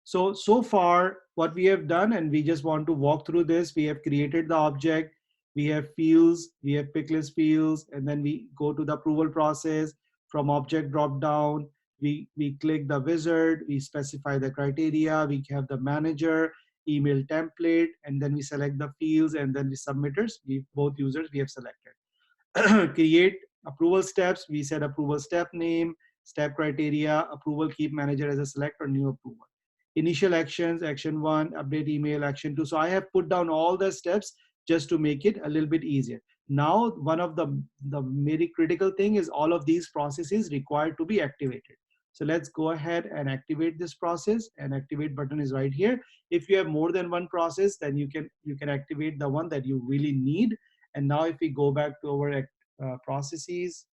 [SPEAKER 1] So far, what we have done, and we just want to walk through this, we have created the object, we have fields, we have picklist fields, and then we go to the approval process. From object drop down, we click the wizard, we specify the criteria, we have the manager, email template, and then we select the fields, and then the submitters, we both users we have selected. Create approval steps, we set approval step name, step criteria, approval keep manager as a select or new approval. Initial actions, action 1, update email, action 2. So I have put down all the steps just to make it a little bit easier. Now, one of the very critical thing is all of these processes required to be activated. So let's go ahead and activate this process, and activate button is right here. If you have more than one process, then you can activate the one that you really need. And now if we go back to our processes,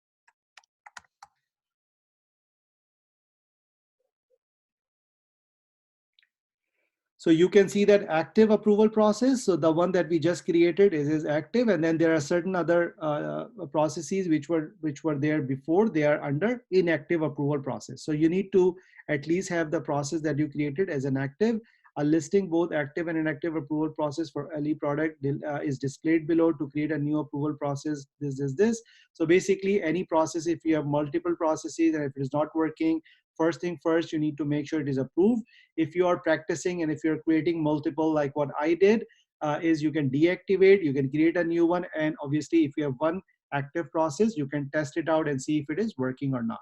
[SPEAKER 1] so you can see that active approval process. So the one that we just created is active, and then there are certain other processes which were there before. They are under inactive approval process. So you need to at least have the process that you created as an active. A listing both active and inactive approval process for LE product is displayed below. To create a new approval process, this is this. So basically, any process, if you have multiple processes and if it is not working, first thing first, you need to make sure it is approved. If you are practicing and if you're creating multiple, like what I did, is you can deactivate, you can create a new one, and obviously if you have one active process, you can test it out and see if it is working or not.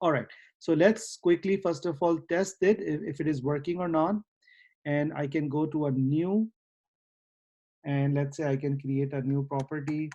[SPEAKER 1] All right, so let's quickly first of all test it if it is working or not. And I can go to a new, and let's say I can create a new property.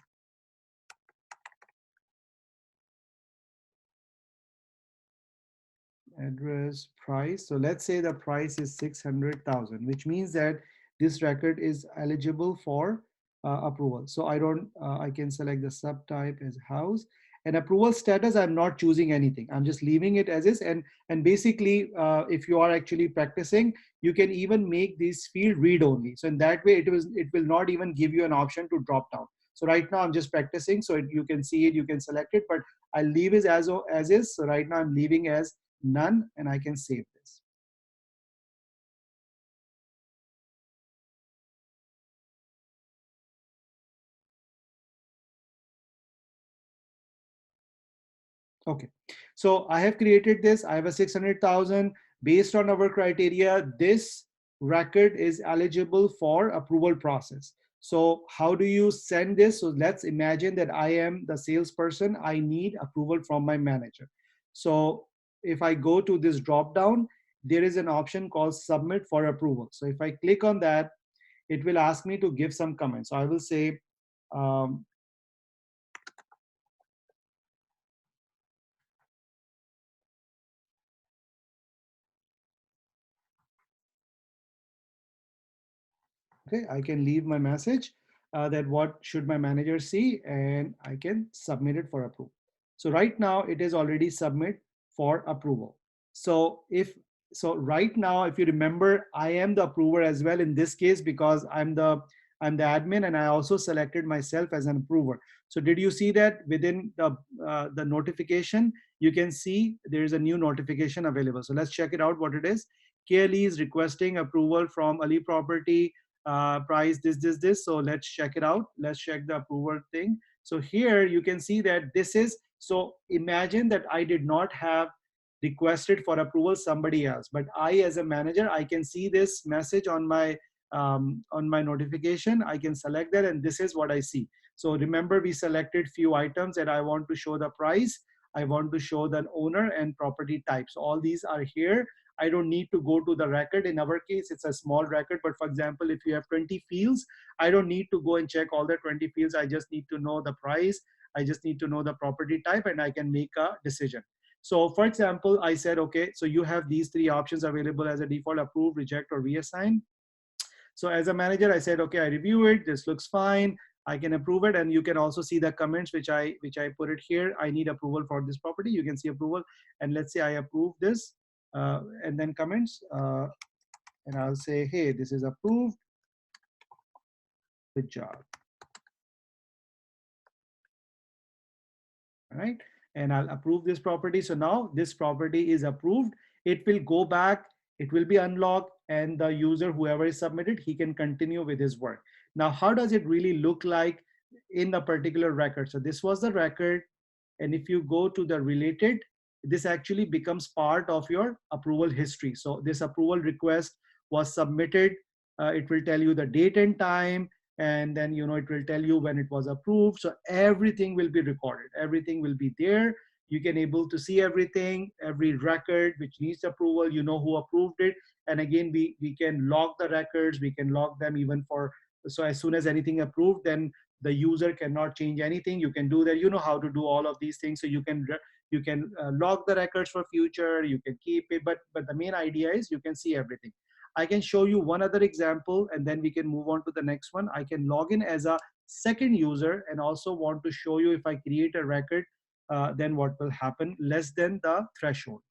[SPEAKER 1] Address, price. So let's say the price is 600,000, which means that this record is eligible for approval. So I can select the subtype as house, and approval status. I'm not choosing anything. I'm just leaving it as is. And basically, if you are actually practicing, you can even make this field read only. So in that way, it will not even give you an option to drop down. So right now I'm just practicing, so you can see it, you can select it, but I'll leave it as is. So right now I'm leaving as none, and I can save this. Okay, so I have created this. I have a 600,000. Based on our criteria, this record is eligible for approval process. So how do you send this? So let's imagine that I am the salesperson. I need approval from my manager. So if I go to this drop down, there is an option called submit for approval. So if I click on that, it will ask me to give some comments. So I will say, um, okay, I can leave my message that what should my manager see, and I can submit it for approval. So right now it is already submit for approval. So right now, if you remember, I am the approver as well in this case, because I'm the admin, and I also selected myself as an approver. So did you see that within the notification, you can see there is a new notification available. So let's check it out what it is. KLE is requesting approval from Ali Property, price this. So let's check it out. Let's check the approval thing. So here you can see that this is, so imagine that I did not have requested for approval somebody else, but I as a manager, I can see this message on my notification. I can select that, and this is what I see. So remember, we selected few items that I want to show the price, I want to show the owner and property type. So all these are here. I don't need to go to the record. In our case, it's a small record, but for example, if you have 20 fields, I don't need to go and check all the 20 fields. I just need to know the price. I just need to know the property type, and I can make a decision. So for example, I said, okay, so you have these three options available as a default: approve, reject, or reassign. So as a manager, I said, okay, I review it. This looks fine. I can approve it. And you can also see the comments which I put it here. I need approval for this property. You can see approval. And let's say I approve this, and then comments. and I'll say, hey, this is approved. Good job. All right, and I'll approve this property. So now this property is approved. It will go back, it will be unlocked, and the user, whoever is submitted, he can continue with his work. Now, how does it really look like in the particular record? So this was the record, and if you go to the related, this actually becomes part of your approval history. So this approval request was submitted. It will tell you the date and time, and then it will tell you when it was approved. So everything will be recorded, everything will be there. You can able to see everything, every record which needs approval, who approved it. And again, we can log the records, we can log them even for, so as soon as anything approved, then the user cannot change anything. You can do that, how to do all of these things. So you can log the records for future, you can keep it, but the main idea is you can see everything. I can show you one other example, and then we can move on to the next one. I can log in as a second user and also want to show you if I create a record, then what will happen less than the threshold.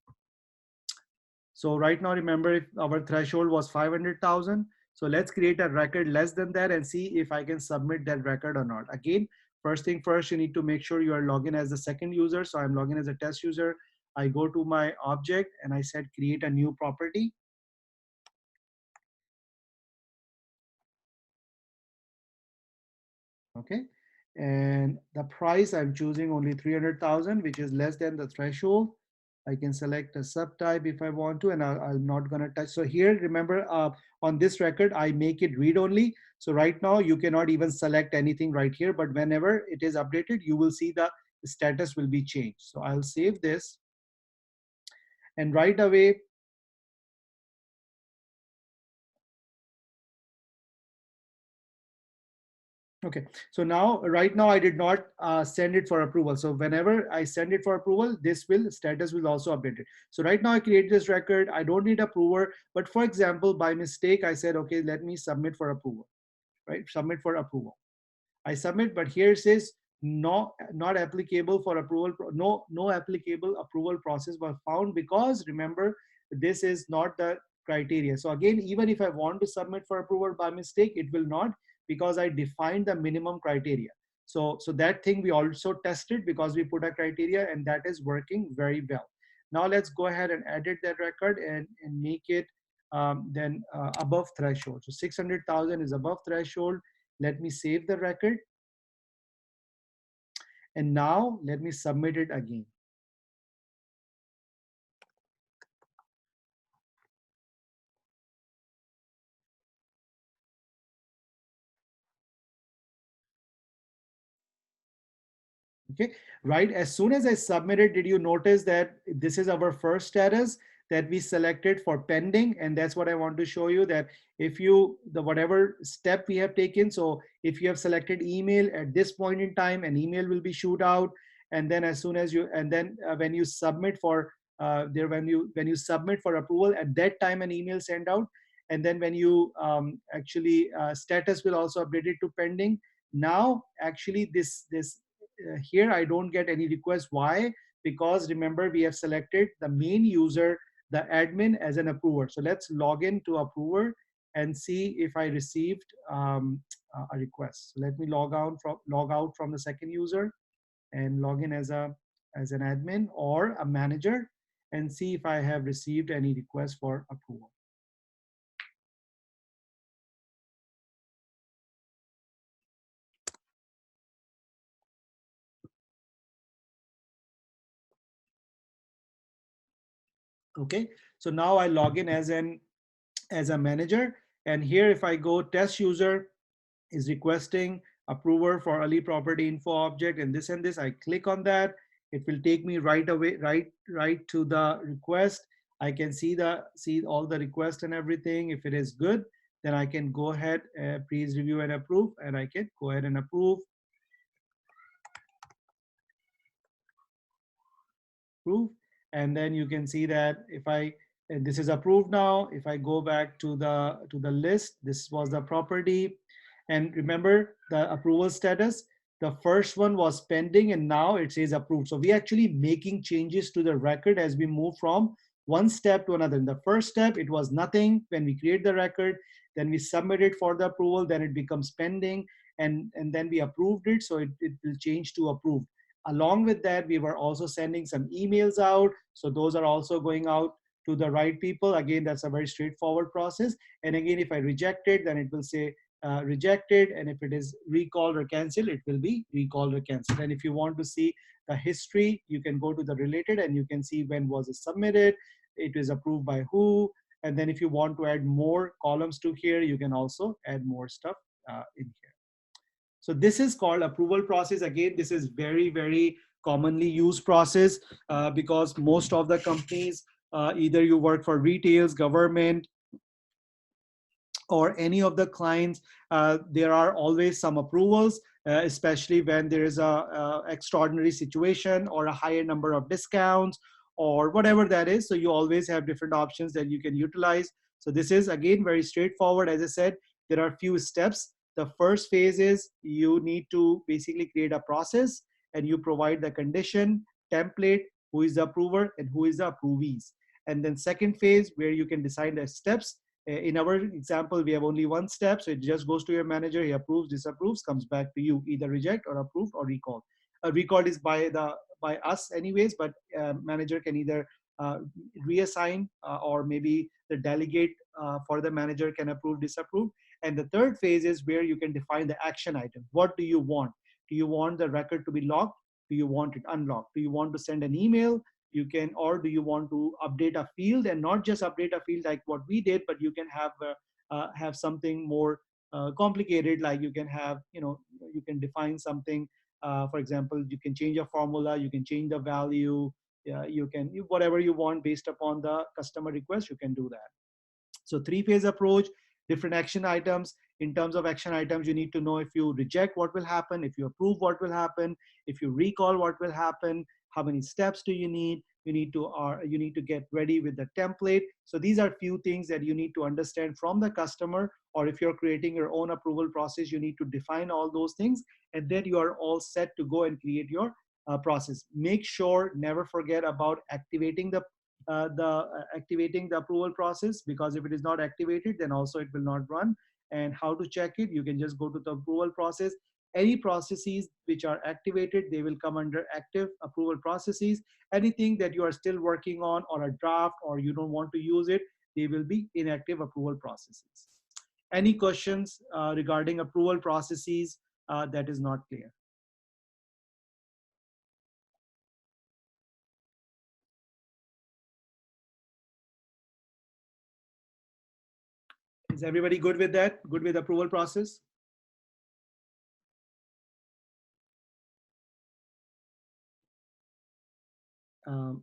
[SPEAKER 1] So right now, remember, if our threshold was 500,000, so let's create a record less than that and see if I can submit that record or not. Again, first thing first, you need to make sure you are logged in as the second user. So I'm logged in as a test user. I go to my object and I said create a new property. Okay, and the price I'm choosing only 300,000, which is less than the threshold. I can select a subtype if I want to, and I'm not going to touch. So here, remember, on this record, I make it read only. So right now, you cannot even select anything right here, but whenever it is updated, you will see the status will be changed. So I'll save this, and right away, okay, so now, right now, I did not send it for approval. So whenever I send it for approval, status will also update it. So right now I create this record. I don't need approver, but for example, by mistake, I said, okay, let me submit for approval, right? Submit for approval. I submit, but here it says not applicable for approval. No applicable approval process was found, because remember, this is not the criteria. So again, even if I want to submit for approval by mistake, it will not, because I defined the minimum criteria. So that thing we also tested, because we put a criteria, and that is working very well. Now let's go ahead and edit that record and make it then above threshold. So 600,000 is above threshold. Let me save the record. And now let me submit it again. Okay, right, as soon as I submitted, did you notice that this is our first status that we selected for pending? And that's what I want to show you, that if you, the whatever step we have taken, so if you have selected email at this point in time, an email will be shoot out. And then as soon as you, and then when you submit for when you submit for approval, at that time an email sent out. And then when you actually status will also update it to pending. Now actually this here I don't get any request. Why? Because remember, we have selected the main user, the admin, as an approver. So let's log in to approver and see if I received a request. So let me log out from the second user and log in as an admin or a manager, and see if I have received any request for approval. Okay, so now I log in as a manager, and here if I go test user is requesting approver for early property info object and this, I click on that. It will take me right away, right to the request. I can see all the request and everything. If it is good, then I can go ahead, please review and approve, and I can go ahead and approve. And then you can see that if I, and this is approved now. If I go back to the list, this was the property. And remember the approval status, the first one was pending and now it says approved. So we actually making changes to the record as we move from one step to another. In the first step, it was nothing when we create the record, then we submit it for the approval, then it becomes pending, and then we approved it, so it will change to approved. Along with that, we were also sending some emails out, so those are also going out to the right people. Again, that's a very straightforward process. And again, if I reject it, then it will say rejected, and if it is recalled or canceled, it will be recalled or canceled. And if you want to see the history, you can go to the related and you can see when was it submitted, it is approved by who, and then if you want to add more columns to here, you can also add more stuff in here. So this is called approval process. Again, this is very, very commonly used process because most of the companies, either you work for retails, government, or any of the clients, there are always some approvals, especially when there is a extraordinary situation or a higher number of discounts or whatever that is. So you always have different options that you can utilize. So this is again very straightforward. As I said, there are a few steps. The first phase is you need to basically create a process and you provide the condition, template, who is the approver and who is the approvees. And then second phase where you can decide the steps. In our example, we have only one step, so it just goes to your manager, he approves, disapproves, comes back to you, either reject or approved or recall. Recalled is by us anyways, but manager can either reassign or maybe the delegate for the manager can approve, disapprove. And the third phase is where you can define the action item. What do you want? Do you want the record to be locked? Do you want it unlocked? Do you want to send an email? You can, or do you want to update a field, and not just update a field like what we did, but you can have something more complicated, like you can have, you can define something, for example, you can change a formula, you can change the value, you can, whatever you want based upon the customer request, you can do that. So three-phase approach, different action items. In terms of action items, you need to know if you reject, what will happen, if you approve, what will happen, if you recall, what will happen, how many steps do you need. You need to get ready with the template. So these are few things that you need to understand from the customer, or if you're creating your own approval process, you need to define all those things, and then you are all set to go and create your process. Make sure, never forget about activating the approval process, because if it is not activated, then also it will not run. And how to check it? You can just go to the approval process. Any processes which are activated, they will come under active approval processes. Anything that you are still working on, or a draft, or you don't want to use it, they will be inactive approval processes. Any questions regarding approval processes that is not clear? Is everybody good with that? Good with approval process? Um,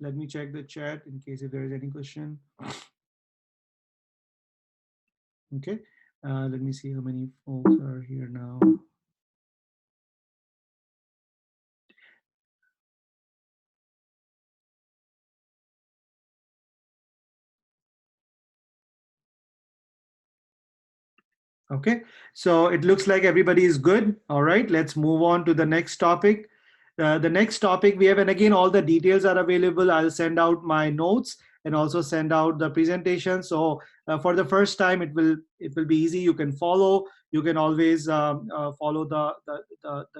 [SPEAKER 1] let me check the chat in case if there is any question. Okay, let me see how many folks are here now. Okay, so it looks like everybody is good. All right, let's move on to the next topic. The next topic we have, and again, all the details are available. I'll send out my notes and also send out the presentation. So for the first time, it will be easy. You can follow. You can always follow the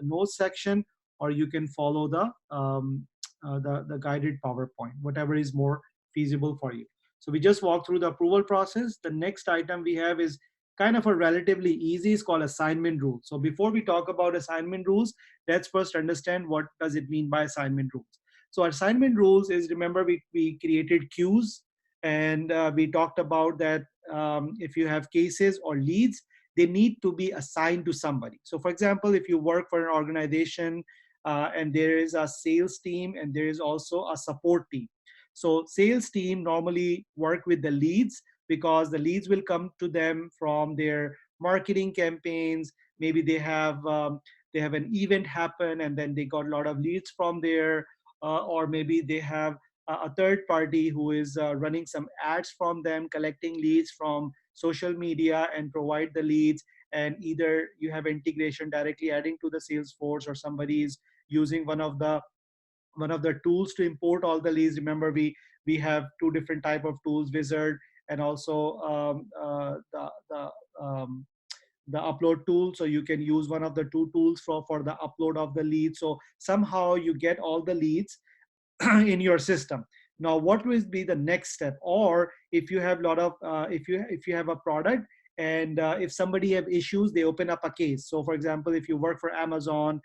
[SPEAKER 1] notes section, or you can follow the guided PowerPoint, whatever is more feasible for you. So we just walked through the approval process. The next item we have is kind of a relatively easy. It's called assignment rules. So before we talk about assignment rules, let's first understand what does it mean by assignment rules. So assignment rules is, remember, we created queues, and we talked about that if you have cases or leads, they need to be assigned to somebody. So for example, if you work for an organization and there is a sales team and there is also a support team. So sales team normally work with the leads, because the leads will come to them from their marketing campaigns. Maybe they have an event happen and then they got a lot of leads from there, or maybe they have a third party who is running some ads from them, collecting leads from social media and provide the leads. And either you have integration directly adding to the Salesforce, or somebody is using one of the tools to import all the leads. Remember, we have two different type of tools, Wizard, and also um, the upload tool. So you can use one of the two tools for the upload of the leads. So somehow you get all the leads in your system. Now what will be the next step? Or if you have a lot of if you have a product, and if somebody have issues, they open up a case. So for example, if you work for Amazon,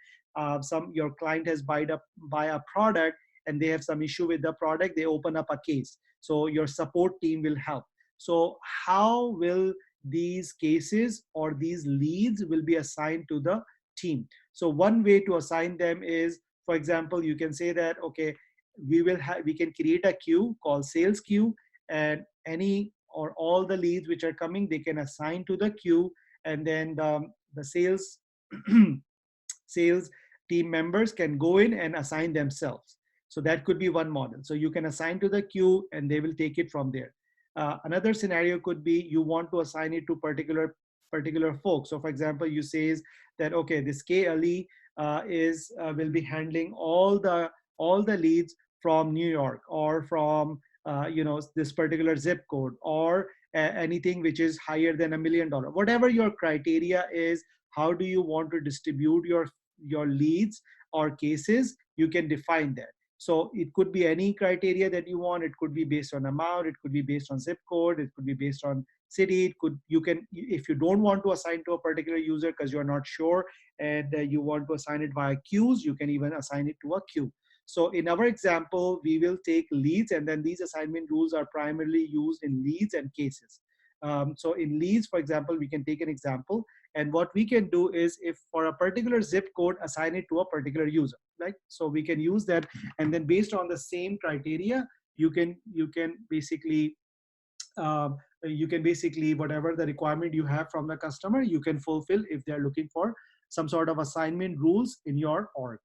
[SPEAKER 1] some your client has buy a product, and they have some issue with the product, they open up a case. So your support team will help. So how will these cases or these leads will be assigned to the team? So one way to assign them is, for example, you can say that, okay, we can create a queue called sales queue, and any or all the leads which are coming, they can assign to the queue, and then the sales sales team members can go in and assign themselves. So that could be one model. So you can assign to the queue and they will take it from there. Another scenario could be you want to assign it to particular folks. So for example, you says that, okay, this KLE is will be handling all the leads from New York, or from this particular zip code, or anything which is higher than $1 million. Whatever your criteria is, how do you want to distribute your leads or cases, you can define that. So it could be any criteria that you want. It could be based on amount, it could be based on zip code, it could be based on city. It could, you can, if you don't want to assign to a particular user because you're not sure, and you want to assign it via queues, you can even assign it to a queue. So in our example, we will take leads, and then these assignment rules are primarily used in leads and cases. So in leads, for example, we can take an example, and what we can do is, if for a particular zip code, assign it to a particular user, right? So we can use that, and then based on the same criteria, you can basically whatever the requirement you have from the customer, you can fulfill if they're looking for some sort of assignment rules in your org.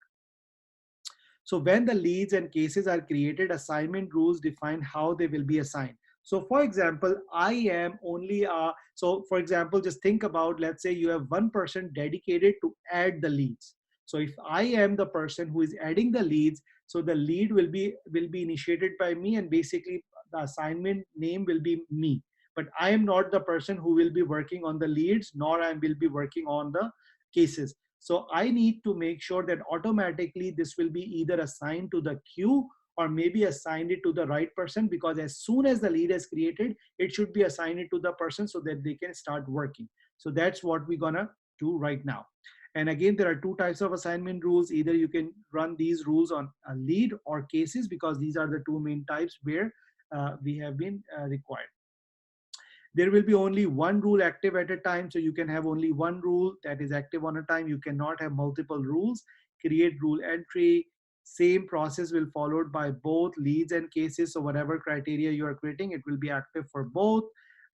[SPEAKER 1] So when the leads and cases are created, assignment rules define how they will be assigned. So for example, I am only, so for example, just think about, let's say you have one person dedicated to add the leads. So if I am the person who is adding the leads, so the lead will be initiated by me, and basically the assignment name will be me. But I am not the person who will be working on the leads, nor I will be working on the cases. So I need to make sure that automatically this will be either assigned to the queue, or maybe assigned it to the right person, because as soon as the lead is created, it should be assigned it to the person so that they can start working. So that's what we're gonna do right now. And again, there are two types of assignment rules. Either you can run these rules on a lead or cases, because these are the two main types where we have been required. There will be only one rule active at a time. So you can have only one rule that is active on a time. You cannot have multiple rules. Create rule entry. Same process will followed by both leads and cases. So whatever criteria you are creating, it will be active for both.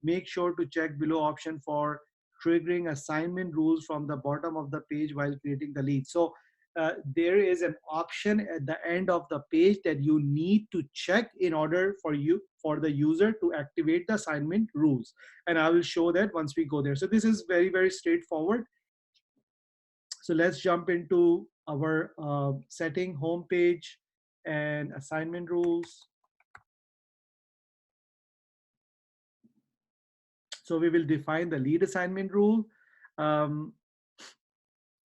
[SPEAKER 1] Make sure to check below option for triggering assignment rules from the bottom of the page while creating the lead. So there is an option at the end of the page that you need to check in order for the user to activate the assignment rules, and I will show that once we go there. So this is very, very straightforward. So let's jump into our setting home page and assignment rules. So we will define the lead assignment rule. um,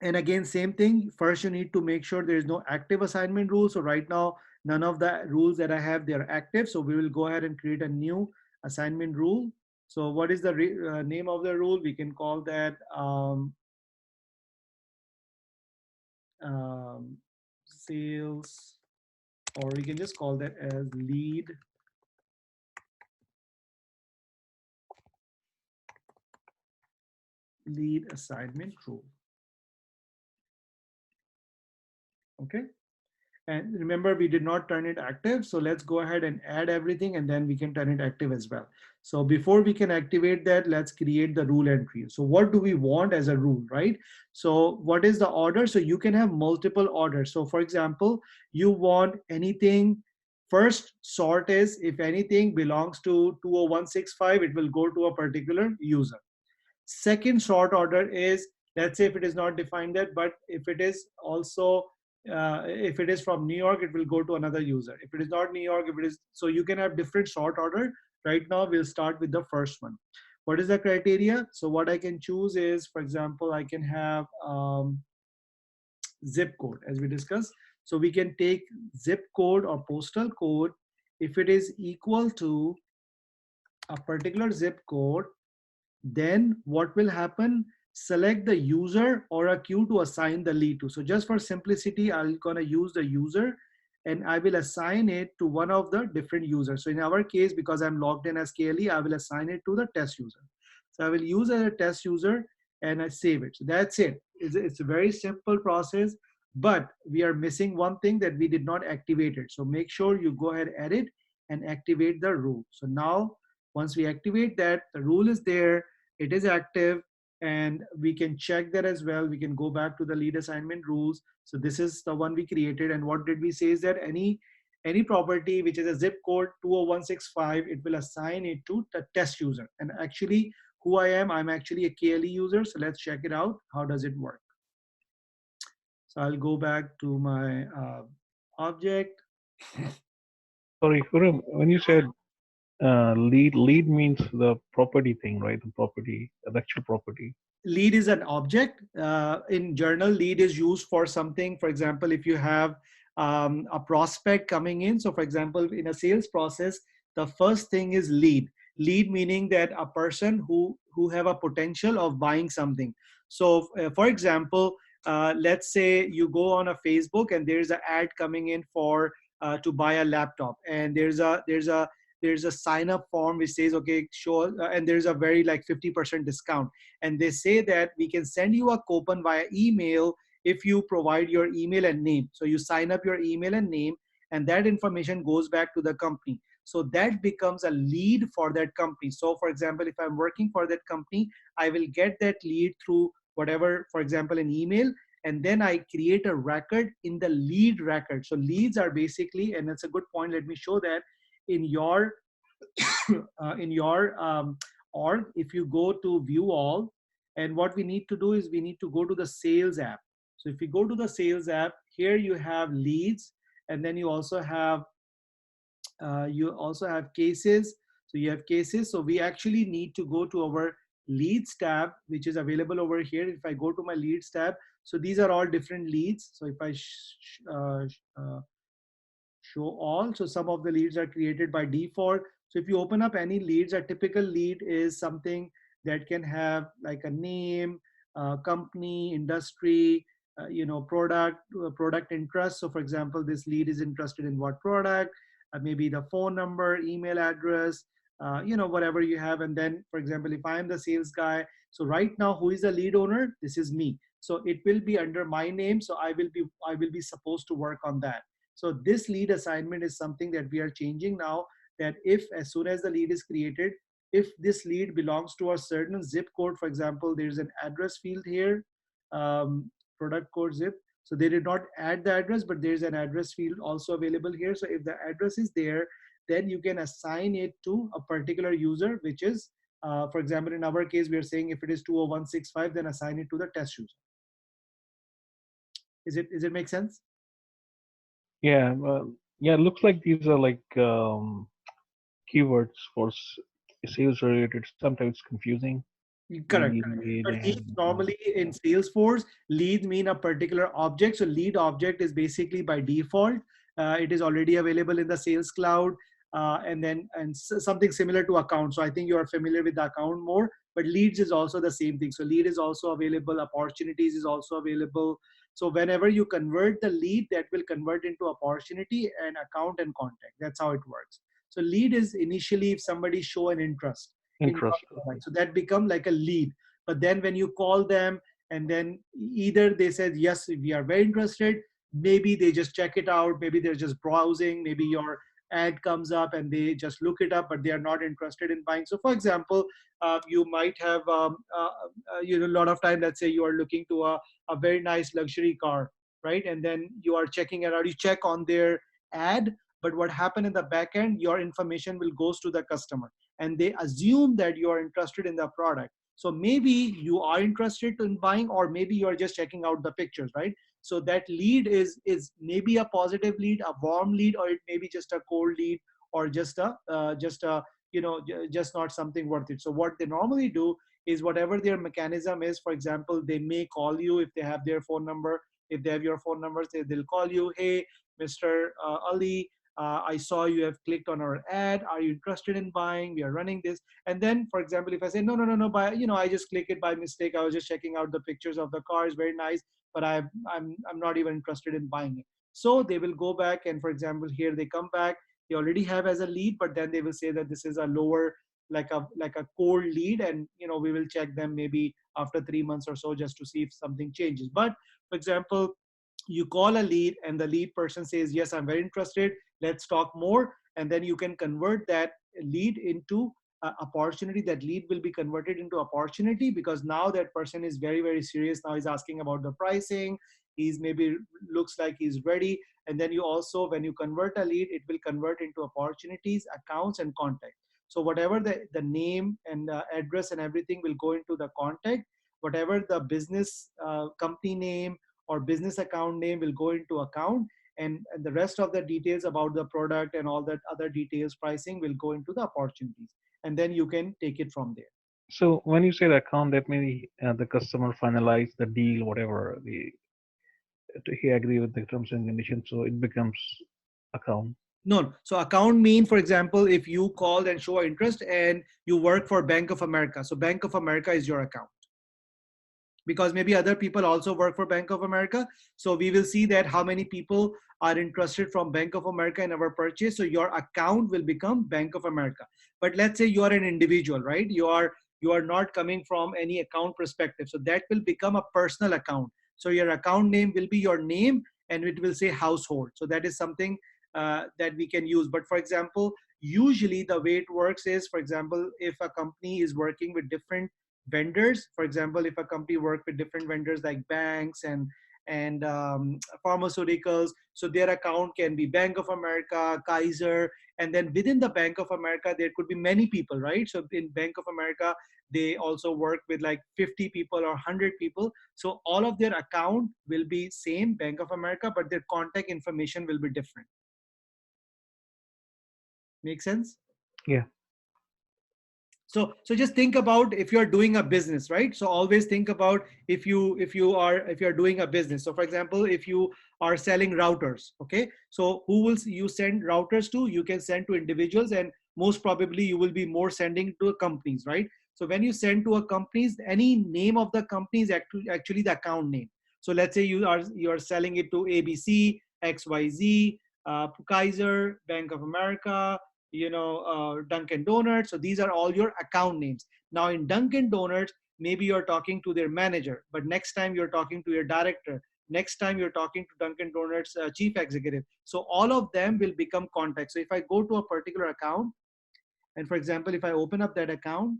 [SPEAKER 1] And again, same thing. First, you need to make sure there is no active assignment rule. So right now, none of the rules that I have, they're active. So we will go ahead and create a new assignment rule. So what is the name of the rule? We can call that sales, or we can just call that as lead assignment rule. Okay. And remember, we did not turn it active. So let's go ahead and add everything, and then we can turn it active as well. So before we can activate that, let's create the rule entry. So what do we want as a rule, right? So what is the order? So you can have multiple orders. So for example, you want anything. First sort is, if anything belongs to 20165, it will go to a particular user. Second sort order is, let's say if it is not defined that, but if it is also If it is from New York, it will go to another user. If it is not New York, if it is, so you can have different sort order. Right now, we'll start with the first one. What is the criteria? So what I can choose is, for example, I can have zip code as we discussed. So we can take zip code or postal code. If it is equal to a particular zip code, then what will happen? Select the user or a queue to assign the lead to. So just for simplicity, I'm gonna use the user and I will assign it to one of the different users. So in our case, because I'm logged in as KLE, I will assign it to the test user. So I will use as a test user and I save it. So that's it. It's a very simple process, but we are missing one thing, that we did not activate it. So make sure you go ahead, edit and activate the rule. So now once we activate that, the rule is there, it is active, and we can check that as well. We can go back to the lead assignment rules. So this is the one we created, and what did we say is that any property which is a zip code 20165, it will assign it to the test user. And actually who I am, I'm actually a KLE user. So let's check it out. How does it work? So I'll go back to my object.
[SPEAKER 2] Sorry, Khurram, when you said lead means the property thing, right? The property, the actual property.
[SPEAKER 1] Lead is an object. In journal, lead is used for something. For example, if you have a prospect coming in. So for example, in a sales process, the first thing is lead. Lead meaning that a person who have a potential of buying something. So for example, let's say you go on a Facebook and there's an ad coming in for to buy a laptop, and there's a sign up form which says, okay, show, and there's a very like 50% discount, and they say that we can send you a coupon via email if you provide your email and name. So you sign up your email and name, and that information goes back to the company. So that becomes a lead for that company. So for example, if I'm working for that company, I will get that lead through whatever, for example, an email, and then I create a record in the lead record. So leads are basically, and that's a good point, let me show that in your org, if you go to view all, and what we need to do is we need to go to the sales app. So if you go to the sales app, here you have leads, and then you also have cases. So you have cases. So we actually need to go to our leads tab, which is available over here. If I go to my leads tab, so these are all different leads. So if I show all, so some of the leads are created by default. So if you open up any leads, a typical lead is something that can have like a name, company, industry, product interest. So for example, this lead is interested in what product, maybe the phone number, email address, whatever you have. And then for example, if I am the sales guy, so right now who is the lead owner? This is me. So it will be under my name, so I will be supposed to work on that. So this lead assignment is something that we are changing now, that if as soon as the lead is created, if this lead belongs to a certain zip code, for example, there's an address field here, product code zip. So they did not add the address, but there's an address field also available here. So if the address is there, then you can assign it to a particular user, which is, for example, in our case, we are saying if it is 20165, then assign it to the test user. Is it make sense?
[SPEAKER 2] Yeah, yeah. It looks like these are like keywords for sales related. Sometimes confusing.
[SPEAKER 1] Correct.
[SPEAKER 2] Lead
[SPEAKER 1] So leads
[SPEAKER 2] and
[SPEAKER 1] normally in Salesforce, lead mean a particular object. So lead object is basically by default. It is already available in the Sales Cloud, and something similar to account. So I think you are familiar with the account more, but leads is also the same thing. So lead is also available. Opportunities is also available. So whenever you convert the lead, that will convert into opportunity and account and contact. That's how it works. So lead is initially if somebody show an interest in your
[SPEAKER 2] interest.
[SPEAKER 1] product. So that become like a lead. But then when you call them, and then either they said, yes, we are very interested, maybe they just check it out, maybe they're just browsing, maybe your ad comes up and they just look it up, but they are not interested in buying. So for example, you might have, a lot of time, let's say you are looking to a very nice luxury car, right? And then you are checking it out, you check on their ad, but what happened in the back end, your information will goes to the customer, and they assume that you are interested in the product. So maybe you are interested in buying, or maybe you are just checking out the pictures, right? So that lead is maybe a positive lead, a warm lead, or it may be just a cold lead, or just a just not something worth it. So what they normally do is, whatever their mechanism is, for example, they may call you if they have their phone number. If they have your phone numbers, they'll call you. Hey, Mr. Ali, I saw you have clicked on our ad. Are you interested in buying? We are running this. And then, for example, if I say, no, no, no, no, by, I just click it by mistake. I was just checking out the pictures of the car. It's very nice, but I'm not even interested in buying it. So they will go back, and for example, here they come back. They already have as a lead, but then they will say that this is a lower, like a cold lead, and we will check them maybe after 3 months or so, just to see if something changes. But for example, you call a lead and the lead person says, yes, I'm very interested, let's talk more. And then you can convert that lead into opportunity. That lead will be converted into opportunity, because now that person is very, very serious. Now he's asking about the pricing. He's maybe looks like he's ready. And then you also, when you convert a lead, it will convert into opportunities, accounts, and contact. So whatever the name and address and everything will go into the contact. Whatever the business company name or business account name will go into account, and the rest of the details about the product and all that other details, pricing, will go into the opportunities, and then you can take it from there.
[SPEAKER 2] So when you say the account, that means the customer finalize the deal, whatever he agree with the terms and conditions, so it becomes account.
[SPEAKER 1] No, so account mean, for example, if you called and show interest and you work for Bank of America, so Bank of America is your account, because maybe other people also work for Bank of America. So we will see that how many people are interested from Bank of America in our purchase. So your account will become Bank of America. But let's say you are an individual, right? You are not coming from any account perspective. So that will become a personal account. So your account name will be your name, and it will say household. So that is something that we can use. But for example, usually the way it works is, for example, if a company is working with different vendors. For example, if a company work with different vendors like banks and pharmaceuticals, so their account can be Bank of America, Kaiser, and then within the Bank of America there could be many people, right? So in Bank of America they also work with like 50 people or 100 people. So all of their account will be same Bank of America, but their contact information will be different. Make sense?
[SPEAKER 2] Yeah.
[SPEAKER 1] So just think about, if you're doing a business, right? So always think about, if you're doing a business. So for example, if you are selling routers, okay, so who will you send routers to? You can send to individuals, and most probably you will be more sending to companies, right? So when you send to a companies, any name of the company is actually the account name. So let's say you are selling it to ABC, XYZ, Kaiser, Bank of America, Dunkin' Donuts. So these are all your account names. Now in Dunkin' Donuts, maybe you're talking to their manager, but next time you're talking to your director. Next time you're talking to Dunkin' Donuts chief executive. So all of them will become contacts. So if I go to a particular account, and for example, if I open up that account,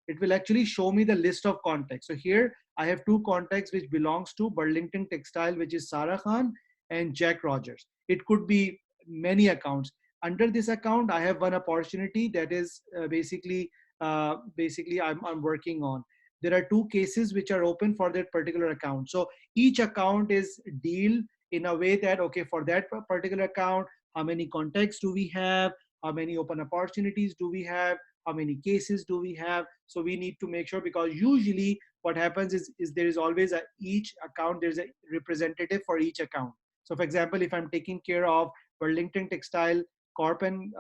[SPEAKER 1] it will actually show me the list of contacts. So here I have two contacts which belongs to Burlington Textile, which is Sarah Khan and Jack Rogers. It could be many accounts. Under this account, I have one opportunity that is basically I'm working on. There are two cases which are open for that particular account. So each account is deal in a way that, okay, for that particular account, how many contacts do we have? How many open opportunities do we have? How many cases do we have? So we need to make sure, because usually what happens is there is always each account, there's a representative for each account. So for example, if I'm taking care of Burlington Textile Corp and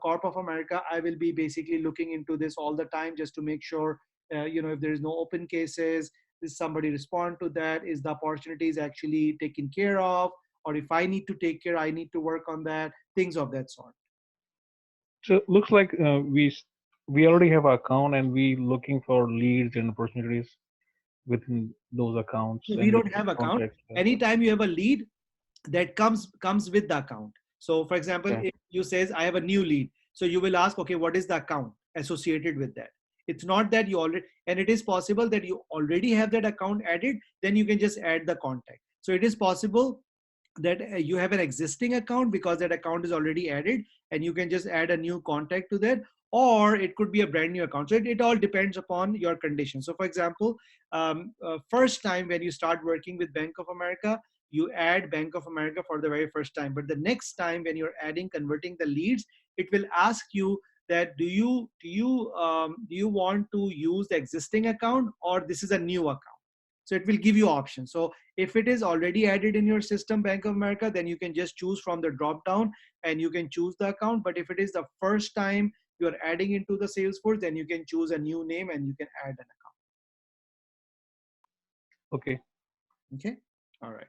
[SPEAKER 1] Corp of America, I will be basically looking into this all the time, just to make sure, if there is no open cases, is somebody respond to that, is the opportunities actually taken care of, or if I need to take care, I need to work on that, things of that sort.
[SPEAKER 2] So it looks like we already have an account and we looking for leads and opportunities within those accounts
[SPEAKER 1] So we
[SPEAKER 2] and
[SPEAKER 1] don't
[SPEAKER 2] different
[SPEAKER 1] have account.
[SPEAKER 2] contacts.
[SPEAKER 1] Anytime you have a lead, that comes with the account. So for example,
[SPEAKER 2] Okay.
[SPEAKER 1] if you says I have a new lead, so you will ask, okay, what is the account associated with that? It's not that you already, and it is possible that you already have that account added, then you can just add the contact. So it is possible that you have an existing account because that account is already added, and you can just add a new contact to that. or it could be a brand new account. So it all depends upon your condition. So for example, first time when you start working with Bank of America, you add Bank of America for the very first time. But the next time when you're adding, converting the leads, it will ask you that do you want to use the existing account, or this is a new account. So it will give you options. So if it is already added in your system, Bank of America, then you can just choose from the drop down and you can choose the account. But if it is the first time you're adding into the Salesforce, then you can choose a new name and you can add an
[SPEAKER 2] Okay.
[SPEAKER 1] account. Okay. All right.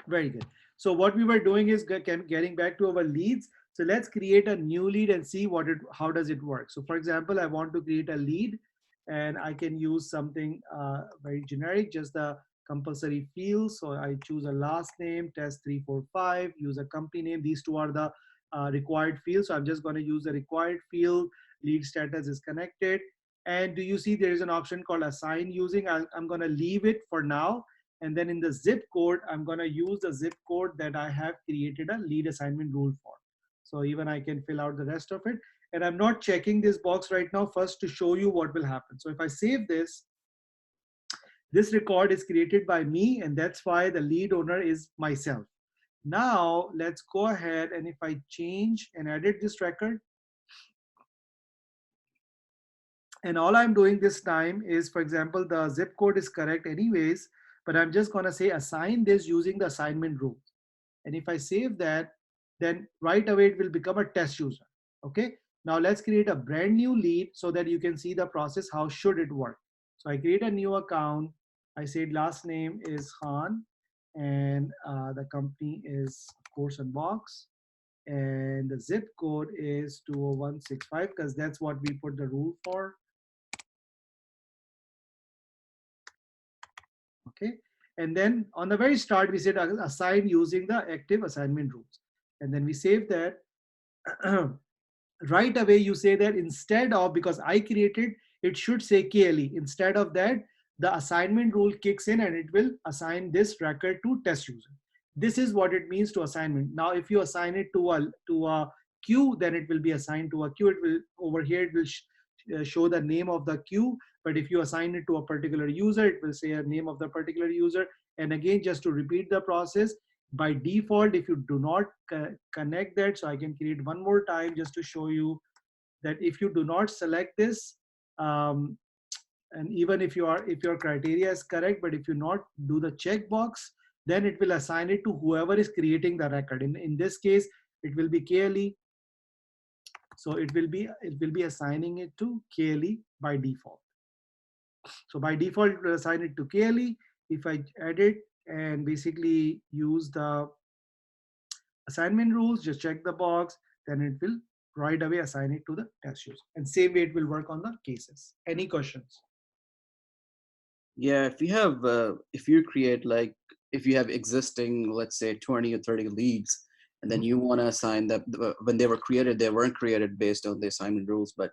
[SPEAKER 1] Very good. So what we were doing is getting back to our leads. So let's create a new lead and see how does it work. So for example, I want to create a lead, and I can use something very generic, just the compulsory fields. So I choose a last name, test 345, use a company name. These two are the required fields. So I'm just going to use the required field. Lead status is connected. And do you see there is an option called assign using? I'm going to leave it for now, and then in the zip code, I'm going to use the zip code that I have created a lead assignment rule for. So even I can fill out the rest of it. And I'm not checking this box right now, first to show you what will happen. So if I save this record is created by me, and that's why the lead owner is myself. Now let's go ahead, and if I change and edit this record, and all I'm doing this time is, for example, the zip code is correct anyways, but I'm just going to say assign this using the assignment rule. And if I save that, then right away it will become a test user. Okay. Now let's create a brand new lead so that you can see the process. How should it work? So I create a new account. I said last name is Han, and the company is of course Unbox, and the zip code is 20165 because that's what we put the rule for. Okay. And then on the very start, we said assign using the active assignment rules. And then we save that. Right away you say that instead of, because I created, it should say KLE. Instead of that, the assignment rule kicks in and it will assign this record to test user. This is what it means to assignment. Now if you assign it to a queue, then it will be assigned to a queue. It will, over here it will show the name of the queue. But if you assign it to a particular user, it will say a name of the particular user. And again, just to repeat the process, by default, if you do not connect that, so I can create one more time just to show you that if you do not select this, um, and even if your criteria is correct, but if you not do the checkbox, then it will assign it to whoever is creating the record. In this case, it will be KLE. So it will be assigning it to KLE by default. So by default, it will assign it to KLE. If I edit and basically use the assignment rules, just check the box, then it will right away assign it to the test user. And same way it will work on the cases. Any questions?
[SPEAKER 3] Yeah, if you create like, if you have existing, let's say 20 or 30 leads, and then
[SPEAKER 1] Mhm.
[SPEAKER 3] you want to assign that when they were created, they weren't created based on the assignment rules, but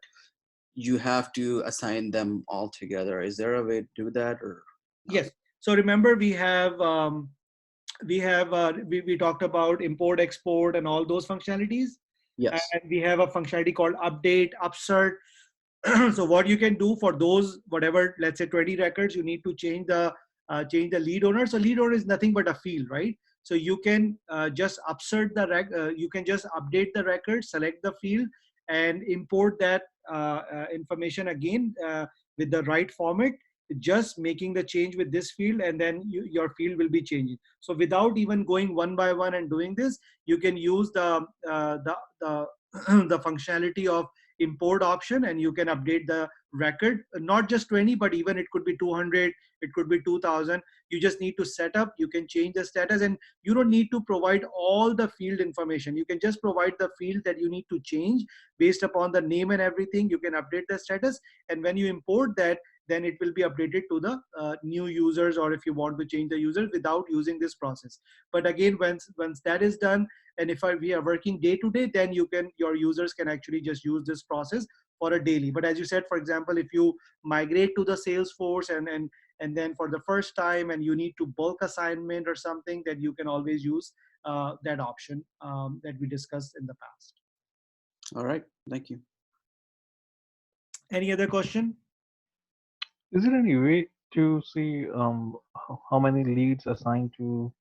[SPEAKER 3] you have to assign them all together. Is there a way to do that or not?
[SPEAKER 1] Yes. So remember we talked about import, export, and all those functionalities.
[SPEAKER 3] Yes.
[SPEAKER 1] And we have a functionality called update, upsert. So what you can do for those, whatever, let's say 20 records, you need to change the lead owner. So lead owner is nothing but a field, right? So you can just upsert you can just update the record, select the field, and import that information again with the right format, just making the change with this field, and then your field will be changing. So without even going one by one and doing this, you can use the the functionality of import option, and you can update the record, not just 20, but even it could be 200, it could be 2000. You just need to set up, you can change the status, and you don't need to provide all the field information. You can just provide the field that you need to change based upon the name and everything. You can update the status, and when you import that, then it will be updated to the new users, or if you want to change the users without using this process. But again, once that is done, and if we are working day to day, then your users can actually just use this process for a daily. But as you said, for example, if you migrate to the Salesforce, and then for the first time, and you need to bulk assignment or something, that you can always use that option that we discussed in the past.
[SPEAKER 3] All right. Thank you.
[SPEAKER 1] Any other question?
[SPEAKER 2] Is there any way to see how many leads assigned to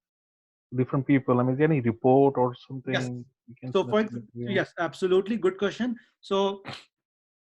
[SPEAKER 2] different people? I mean, is there any report or
[SPEAKER 1] Yes.
[SPEAKER 2] something you can
[SPEAKER 1] So
[SPEAKER 2] select
[SPEAKER 1] for
[SPEAKER 2] the view?
[SPEAKER 1] yes, absolutely good question. So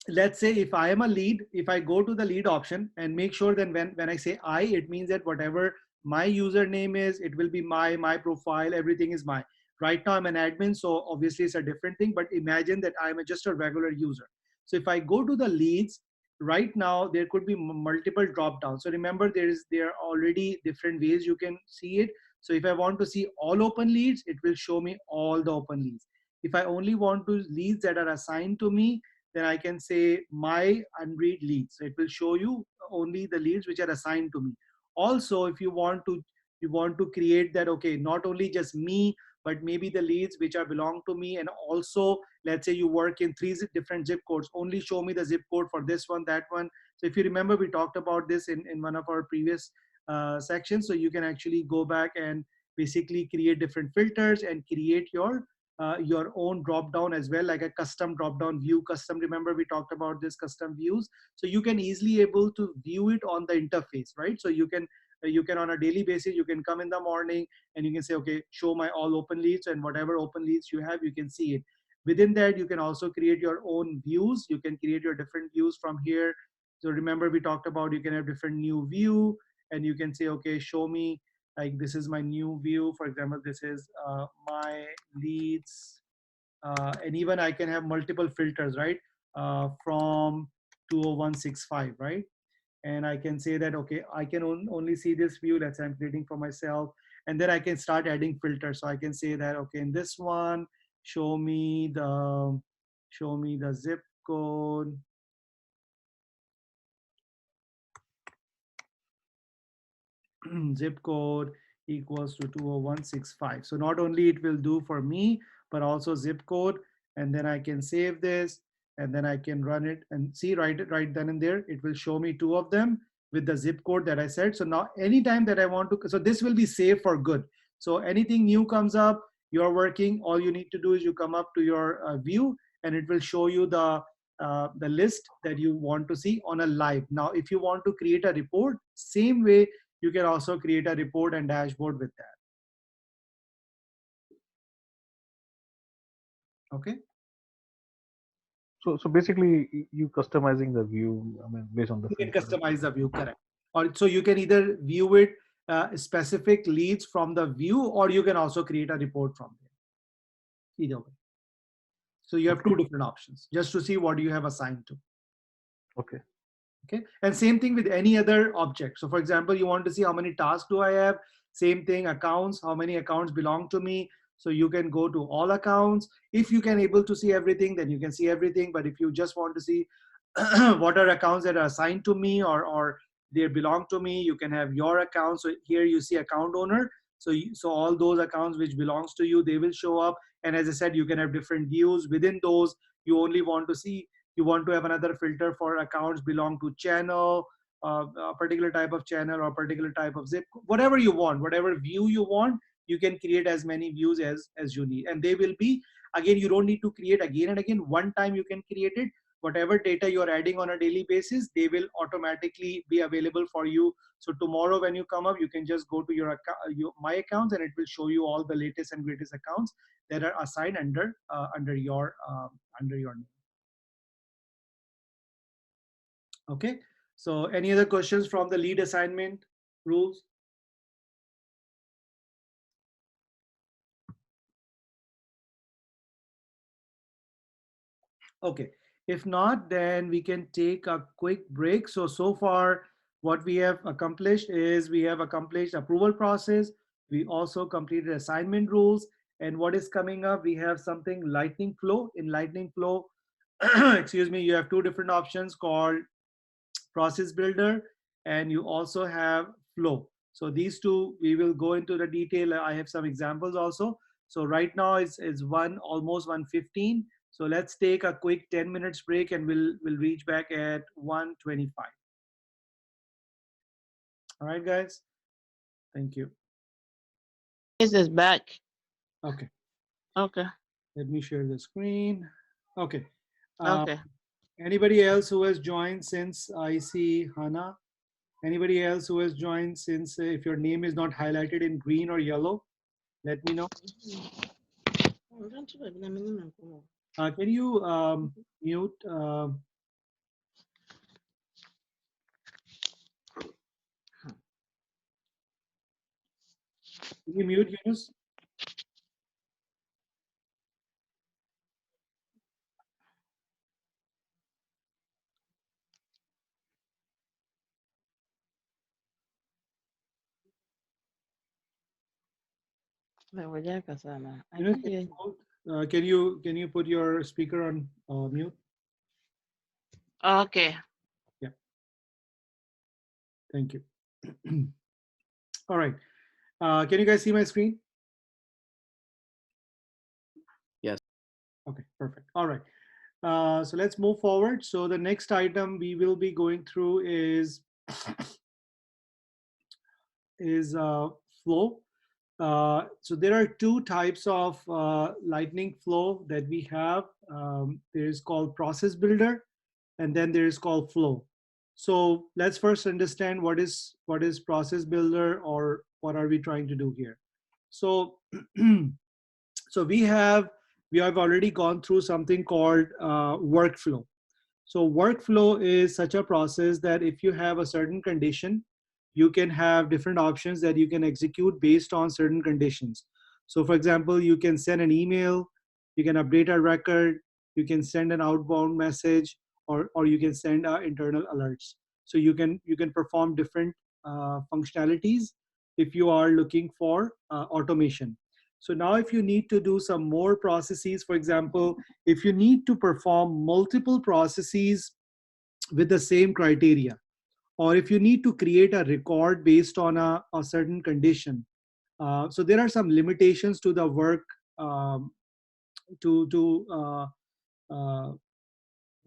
[SPEAKER 1] let's say if I am a lead, if I go to the lead option and make sure that when I say I, it means that whatever my username is, it will be my profile, everything is my. Right now I'm an admin, so obviously it's a different thing, but imagine that I'm just a regular user. So if I go to the leads, right now there could be multiple drop downs. So remember, there are already different ways you can see it. So if I want to see all open leads, it will show me all the open leads. If I only want to leads that are assigned to me, then I can say my unread leads. So it will show you only the leads which are assigned to me. Also, if you want to create that, okay, not only just me, but maybe the leads which are belong to me, and also let's say you work in different zip codes, only show me the zip code for this one, that one. So if you remember, we talked about this in one of our previous sections. So you can actually go back and basically create different filters and create your own drop down as well, like a custom drop down view custom. Remember we talked about this custom views. So you can easily able to view it on the interface, right? So you can on a daily basis, you can come in the morning and you can say, okay, show my all open leads, and whatever open leads you have, you can see it. Within that, you can also create your own views. You can create your different views from here. So remember we talked about you can have different new view, and you can say, okay, show me, like this is my new view, for example, this is my leads, and even I can have multiple filters, right? From 20165, right? And I can say that, okay, I can only see this view. Let's say I'm creating for myself, and then I can start adding filters. So I can say that, okay, in this one, show me the zip code, zip code equals to 20165. So not only it will do for me, but also zip code. And then I can save this, and then I can run it and see right then and there. It will show me two of them with the zip code that I said. So now anytime that I want to, so this will be saved for good. So anything new comes up, you're working, all you need to do is you come up to your view, and it will show you the list that you want to see on a live. Now, if you want to create a report, same way you can also create a report and dashboard with that. Okay.
[SPEAKER 2] So basically, you customizing the view. I mean, based on the
[SPEAKER 1] You can
[SPEAKER 2] filter.
[SPEAKER 1] customize the view, correct. Or so you can either view it specific leads from the view, or you can also create a report from there. Either way. So you have
[SPEAKER 2] Okay.
[SPEAKER 1] two different options just to see what you have assigned to.
[SPEAKER 2] Okay.
[SPEAKER 1] Okay, and same thing with any other object. So for example, you want to see how many tasks do I have. Same thing, accounts, how many accounts belong to me. So you can go to all accounts. If you can able to see everything, then you can see everything. But if you just want to see what are accounts that are assigned to me, or they belong to me, you can have your account. So here you see account owner. So so all those accounts which belongs to you, they will show up. And as I said, you can have different views within those. You only want to see, you want to have another filter for accounts belong to channel, a particular type of channel or particular type of zip, whatever you want, whatever view you want, you can create as many views as you need. And they will be, again, you don't need to create again and again. One time you can create it. Whatever data you're adding on a daily basis, they will automatically be available for you. So tomorrow when you come up, you can just go to your account, my accounts, and it will show you all the latest and greatest accounts that are assigned under your name. Okay. So any other questions from the lead assignment rules? Okay. If not, then we can take a quick break. So far, what we have accomplished is we have accomplished approval process. We also completed assignment rules. And what is coming up? We have something lightning flow. In lightning flow, excuse me, you have two different options called process builder, and you also have flow. So these two, we will go into the detail. I have some examples also. So right now it's almost 1:15. So let's take a quick 10 minutes break, and we'll reach back at 1:25. All right, guys. Thank you.
[SPEAKER 4] Is this back?
[SPEAKER 1] Okay.
[SPEAKER 4] Okay.
[SPEAKER 1] Let me share the screen. Okay. Um,
[SPEAKER 4] Okay.
[SPEAKER 1] Anybody else who has joined since I see Hannah? Anybody else who has joined since if your name is not highlighted in green or yellow, let me know. Can you mute? Can you mute, Yunus? Yunus, can you put your speaker on mute?
[SPEAKER 4] Okay.
[SPEAKER 1] Yeah, thank you. All right. Can you guys see my screen?
[SPEAKER 3] Yes.
[SPEAKER 1] Okay, perfect. All right. So let's move forward. So the next item we will be going through is flow. So there are two types of lightning flow that we have. There is called process builder, and then there is called flow. So let's first understand what is process builder, or what are we trying to do here. So so we have already gone through something called workflow. So workflow is such a process that if you have a certain condition, you can have different options that you can execute based on certain conditions. So for example, you can send an email, you can update a record, you can send an outbound message, or you can send internal alerts. So you can perform different functionalities if you are looking for automation. So now if you need to do some more processes, for example, if you need to perform multiple processes with the same criteria, or if you need to create a record based on a certain condition, so there are some limitations to the work, to uh,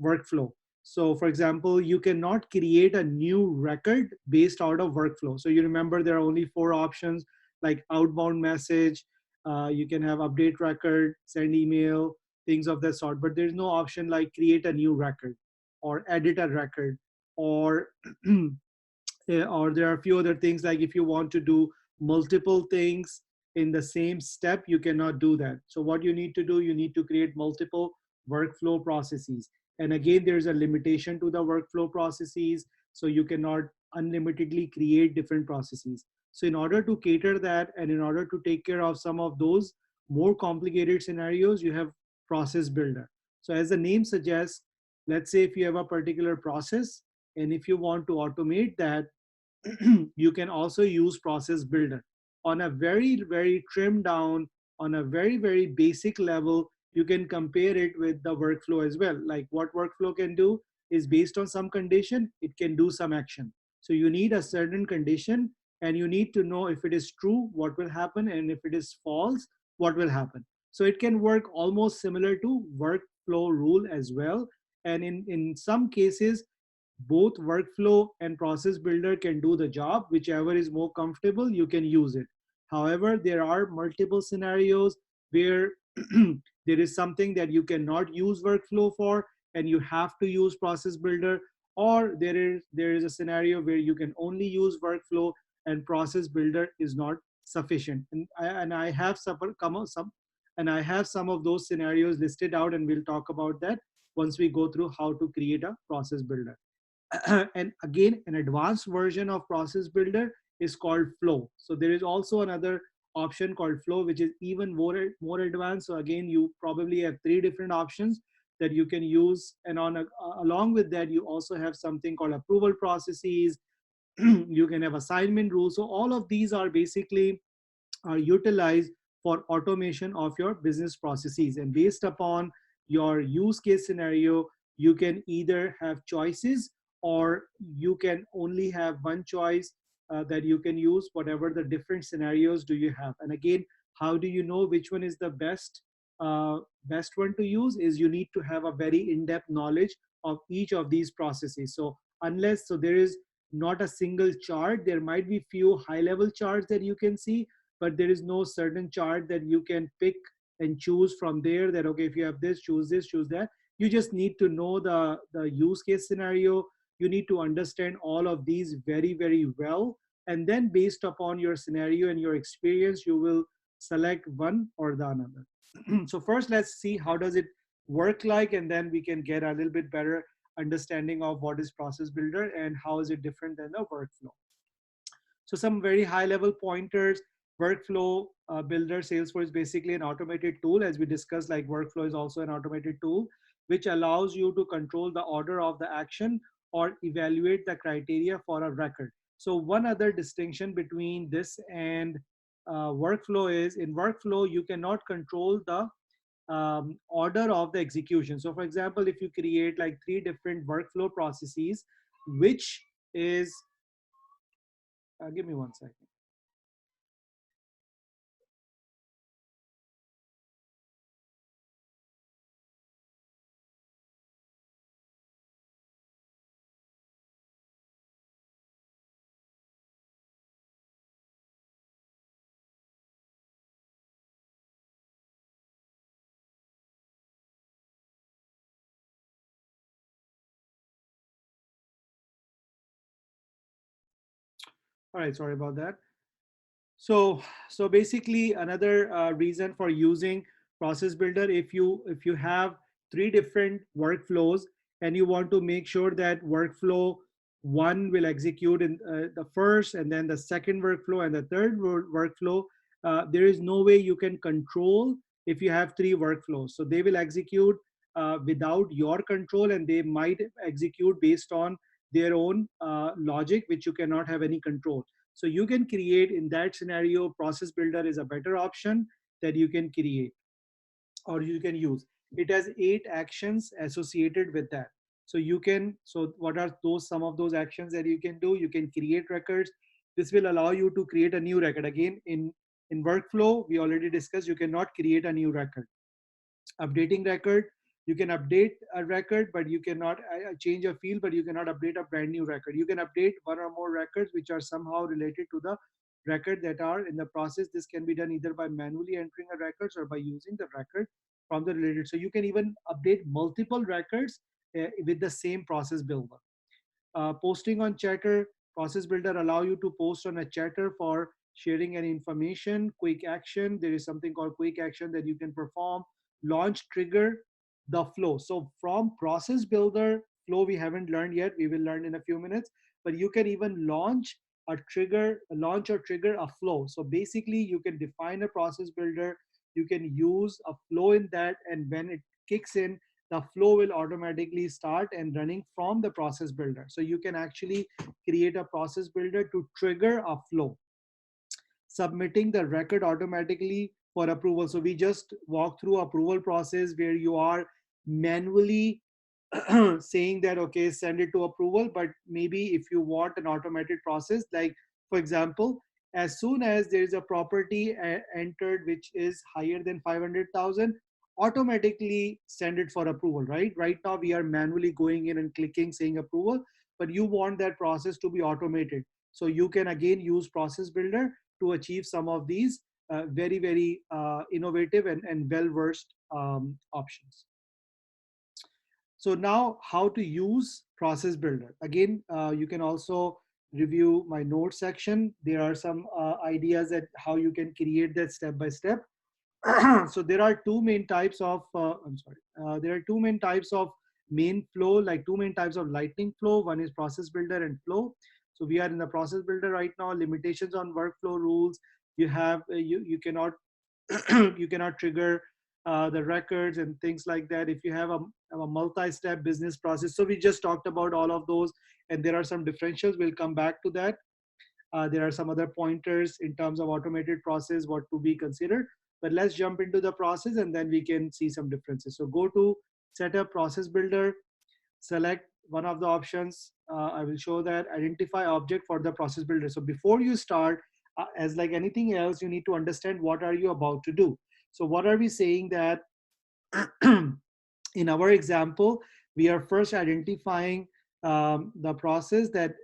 [SPEAKER 1] workflow. So for example, you cannot create a new record based out of workflow. So you remember there are only four options, like outbound message, you can have update record, send email, things of that sort, but there's no option like create a new record or edit a record, or or there are a few other things, like if you want to do multiple things in the same step, you cannot do that. So what you need to do, you need to create multiple workflow processes. And again, there's a limitation to the workflow processes, so you cannot unlimitedly create different processes. So in order to cater that, and in order to take care of some of those more complicated scenarios, you have process builder. So as the name suggests, let's say if you have a particular process, and if you want to automate that, you can also use process builder on a very trimmed down, on a very basic level. You can compare it with the workflow as well. Like what workflow can do is, based on some condition, it can do some action. So you need a certain condition, and you need to know if it is true, what will happen, and if it is false, what will happen. So it can work almost similar to workflow rule as well. And in some cases, both workflow and process builder can do the job. Whichever is more comfortable, you can use it. However, there are multiple scenarios where there is something that you cannot use workflow for, and you have to use process builder, or there is a scenario where you can only use workflow and process builder is not sufficient. And I have some of those scenarios listed out, and we'll talk about that once we go through how to create a process builder. And again, an advanced version of process builder is called flow. So there is also another option called flow, which is even more advanced. So again, you probably have three different options that you can use. And along with that, you also have something called approval processes. You can have assignment rules. So all of these are basically are utilized for automation of your business processes. And based upon your use case scenario, you can either have choices, or you can only have one choice that you can use, whatever the different scenarios do you have. And again, how do you know which one is the best one to use? Is you need to have a very in-depth knowledge of each of these processes. So there is not a single chart. There might be few high level charts that you can see, but there is no certain chart that you can pick and choose from there, that okay, if you have this, choose that. You just need to know the use case scenario. You need to understand all of these very, very well. And then based upon your scenario and your experience, you will select one or the another. So first, let's see how does it work like, and then we can get a little bit better understanding of what is process builder and how is it different than the workflow. So some very high level pointers. Workflow builder, Salesforce is basically an automated tool. As we discussed, like workflow is also an automated tool, which allows you to control the order of the action or evaluate the criteria for a record. So one other distinction between this and workflow is, in workflow, you cannot control the order of the execution. So for example, if you create like 3 different workflow processes, which is, give me 1 second. All right, sorry about that. So basically another reason for using process builder, if you have 3 different workflows and you want to make sure that workflow one will execute in the first, and then the second workflow and the third workflow, there is no way you can control if you have 3 workflows. So they will execute without your control, and they might execute based on their own logic, which you cannot have any control. So you can create, in that scenario, process builder is a better option that you can create or you can use. It has 8 actions associated with that. So you can, so what are those, some of those actions that you can do? You can create records. This will allow you to create a new record. Again, in workflow, we already discussed, you cannot create a new record. Updating record, you can update a record, but you cannot change a field, but you cannot update a brand new record. You can update 1 or more records which are somehow related to the record that are in the process. This can be done either by manually entering a records or by using the record from the related. So you can even update multiple records with the same process builder. Posting on chatter, process builder allow you to post on a chatter for sharing any information. Quick action, there is something called quick action that you can perform. Launch trigger, the flow. So from process builder, flow we haven't learned yet, we will learn in a few minutes, but you can even launch a trigger, launch or trigger a flow. So basically you can define a process builder, you can use a flow in that, and when it kicks in, the flow will automatically start and running from the process builder. So you can actually create a process builder to trigger a flow. Submitting the record automatically for approval. So we just walk through approval process where you are manually saying that, okay, send it to approval. But maybe if you want an automated process, like for example, as soon as there is a property entered which is higher than 500,000, automatically send it for approval, right? Right now we are manually going in and clicking saying approval, but you want that process to be automated. So you can again use process builder to achieve some of these very, very innovative and well-versed options. So now how to use process builder. Again, you can also review my notes section. There are some ideas that how you can create that step by step. So there are 2 main types of, there are 2 main types of main flow, like 2 main types of lightning flow. One is process builder and flow. So we are in the process builder right now. Limitations on workflow rules. You have, you cannot, you cannot trigger the records and things like that if you have a multi-step business process. So we just talked about all of those, and there are some differentials. We'll come back to that. There are some other pointers in terms of automated process, what to be considered. But let's jump into the process and then we can see some differences. So go to setup process builder, select one of the options. I will show that identify object for the process builder. So before you start, as like anything else, you need to understand what are you about to do. So what are we saying that in our example, we are first identifying the process that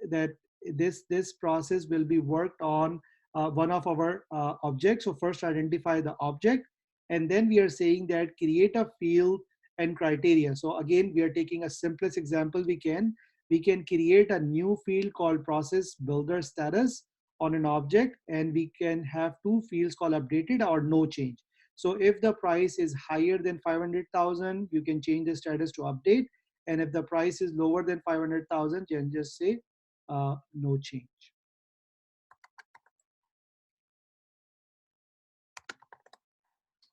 [SPEAKER 1] this process will be worked on one of our objects. So first identify the object, and then we are saying that create a field and criteria. So again, we are taking a simplest example we can. We can create a new field called process builder status on an object, and we can have two fields called updated or no change. So if the price is higher than 500,000, you can change the status to update. And if the price is lower than 500,000, you can just say no change.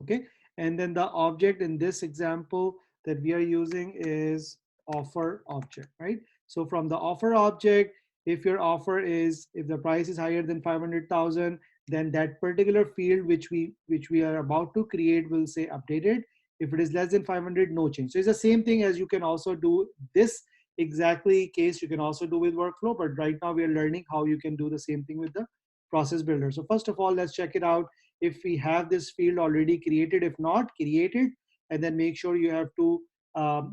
[SPEAKER 1] Okay, and then the object in this example that we are using is offer object, right? So from the offer object, if your offer is, if the price is higher than 500,000, then that particular field which we are about to create will say updated. If it is less than 500, no change. So it's the same thing as you can also do this exactly case you can also do with workflow, but right now we are learning how you can do the same thing with the process builder. So first of all, let's check it out if we have this field already created. If not, create it, and then make sure you have two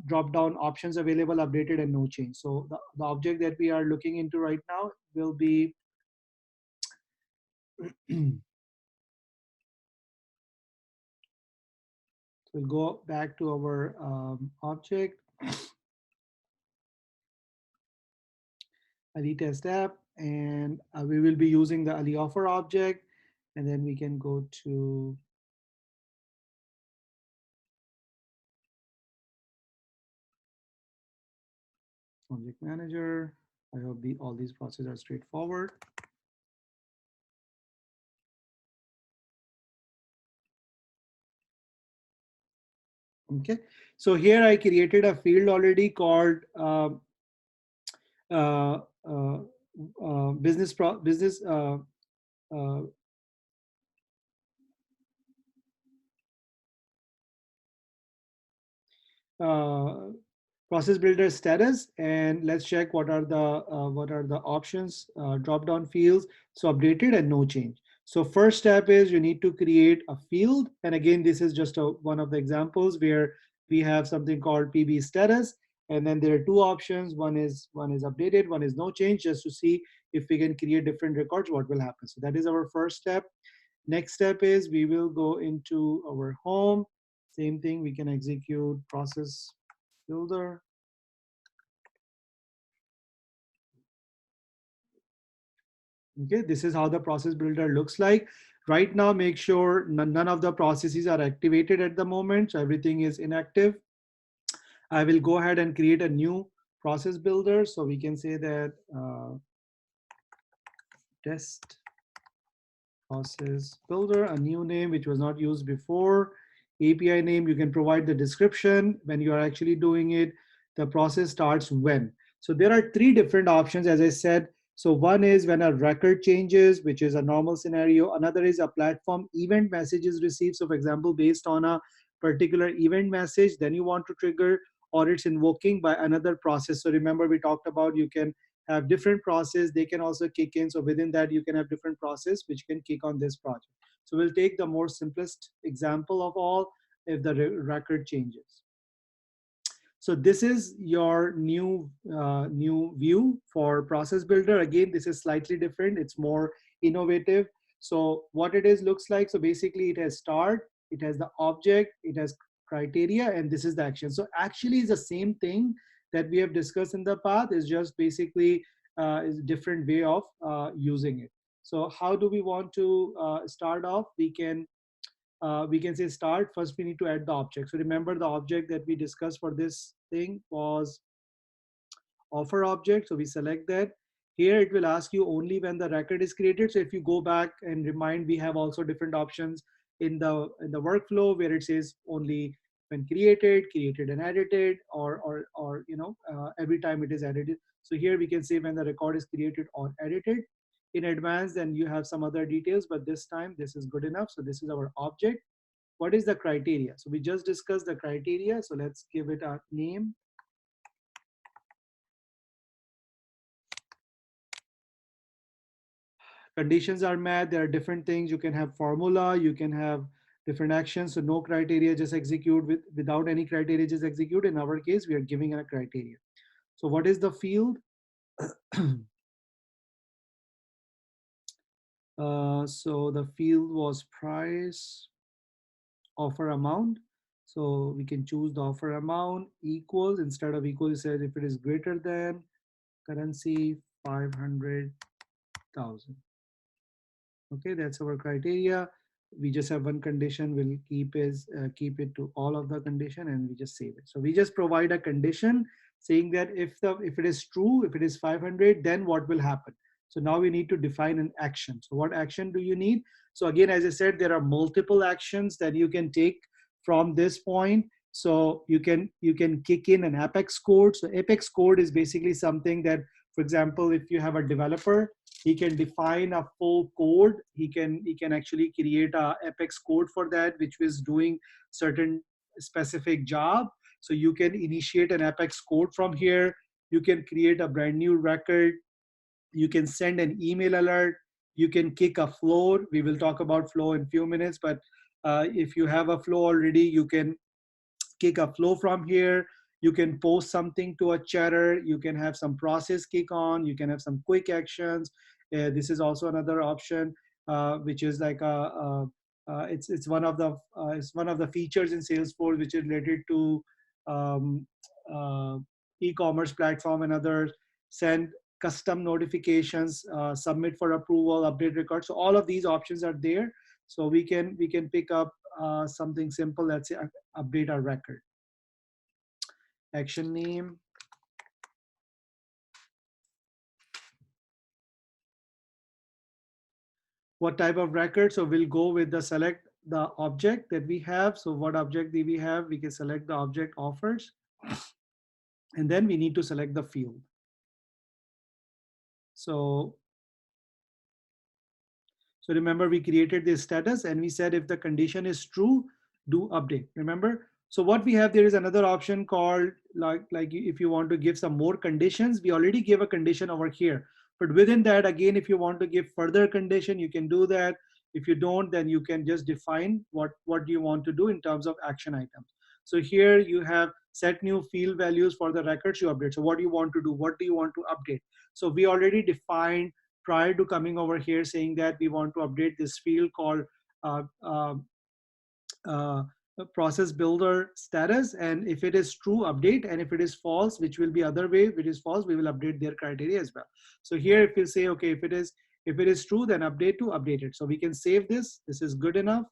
[SPEAKER 1] drop down options available, updated and no change. So the object that we are looking into right now will be we'll go back to our object, Ali test app, and we will be using the Ali offer object, and then we can go to object manager. I hope all these processes are straightforward. Okay, so here I created a field already called uh, uh, business uh, uh, process builder status, and let's check what are the options, drop down fields. So updated and no change. So first step is you need to create a field, and again this is just one of the examples where we have something called PB status, and then there are two options. One is updated, one is no change, just to see if we can create different records, what will happen. So that is our first step. Next step is we will go into our home. Same thing, we can execute process builder. Okay, this is how the process builder looks like. Right now, make sure none of the processes are activated at the moment, so everything is inactive. I will go ahead and create a new process builder. So we can say that test process builder, a new name which was not used before. API name, you can provide the description when you are actually doing it. The process starts when. So there are three different options, as I said. So one is when a record changes, which is a normal scenario. Another is a platform event message is received. So for example, based on a particular event message, then you want to trigger, or it's invoking by another process. So remember we talked about you can have different process, they can also kick in. So within that, you can have different process which can kick on this project. So we'll take the more simplest example of all if the record changes. So this is your new view for process builder. Again, this is slightly different. It's more innovative. So what it is looks like. So basically it has start, it has the object, it has criteria, and this is the action. So actually it's the same thing that we have discussed in the past. Is just basically is a different way of using it. So how do we want to start off? We can say start. First, we need to add the object. So remember the object that we discussed for this thing was offer object. So we select that. Here it will ask you only when the record is created. So if you go back and remind, we have also different options in the workflow where it says only when created and edited, or every time it is edited. So here we can say when the record is created or edited in advance. Then you have some other details, but this time this is good enough. So this is our object. What is the criteria? So we just discussed the criteria. So let's give it a name. Conditions are met. There are different things. You can have formula, you can have different actions. So no criteria, just execute. Without any criteria, just execute. In our case, we are giving a criteria. So what is the field? So the field was price, offer amount. So we can choose the offer amount equals, instead of equal, it says if it is greater than currency 500,000. Okay, that's our criteria. We just have one condition. We'll keep it to all of the condition, and we just save it. So we just provide a condition saying that if it is true, if it is 500, then what will happen? So now we need to define an action. So what action do you need? So again, as I said, there are multiple actions that you can take from this point. So you can kick in an apex code. So apex code is basically something that, for example, if you have a developer, he can define a full code. He can actually create a apex code for that, which is doing certain specific job. So you can initiate an apex code from here. You can create a brand new record. You can send an email alert. You can kick a flow. We will talk about flow in few minutes, but if you have a flow already, you can kick a flow from here. You can post something to a chatter. You can have some process kick on. You can have some quick actions. This is also another option, which is like it's one of the features in Salesforce which is related to um, uh, e-commerce platform and others. Send custom notifications, submit for approval, update records. So all of these options are there. So we can pick up something simple. Let's say update our record. Action name. What type of record? So we'll go with the select the object that we have. So what object do we have? We can select the object offers. And then we need to select the field. So remember, we created this status and we said if the condition is true, do update. Remember? So what we have there is another option called like if you want to give some more conditions, we already gave a condition over here. But within that, again, if you want to give further condition, you can do that. If you don't, then you can just define what do you want to do in terms of action items. So here you have set new field values for the records you update. So what do you want to do? What do you want to update? So we already defined prior to coming over here saying that we want to update this field called uh, uh, uh, process builder status, and if it is true, update, and if it is false, which will be other way, if it is false, we will update their criteria as well. So here if you say okay, if it is true, then update to update it. So we can save this is good enough,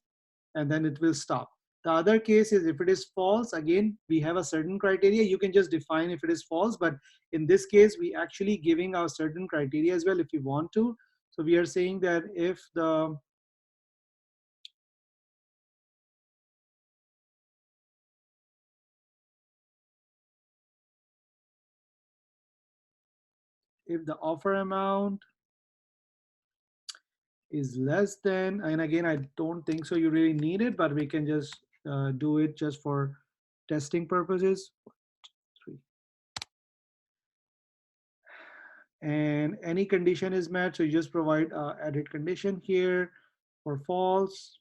[SPEAKER 1] and then it will stop. The other case is if it is false, again, we have a certain criteria. You can just define if it is false, but in this case, we actually giving our certain criteria as well if you want to. So we are saying that if the offer amount is less than, and again, I don't think so you really need it, but we can just do it just for testing purposes. 3. And any condition is met, so you just provide added condition here for false.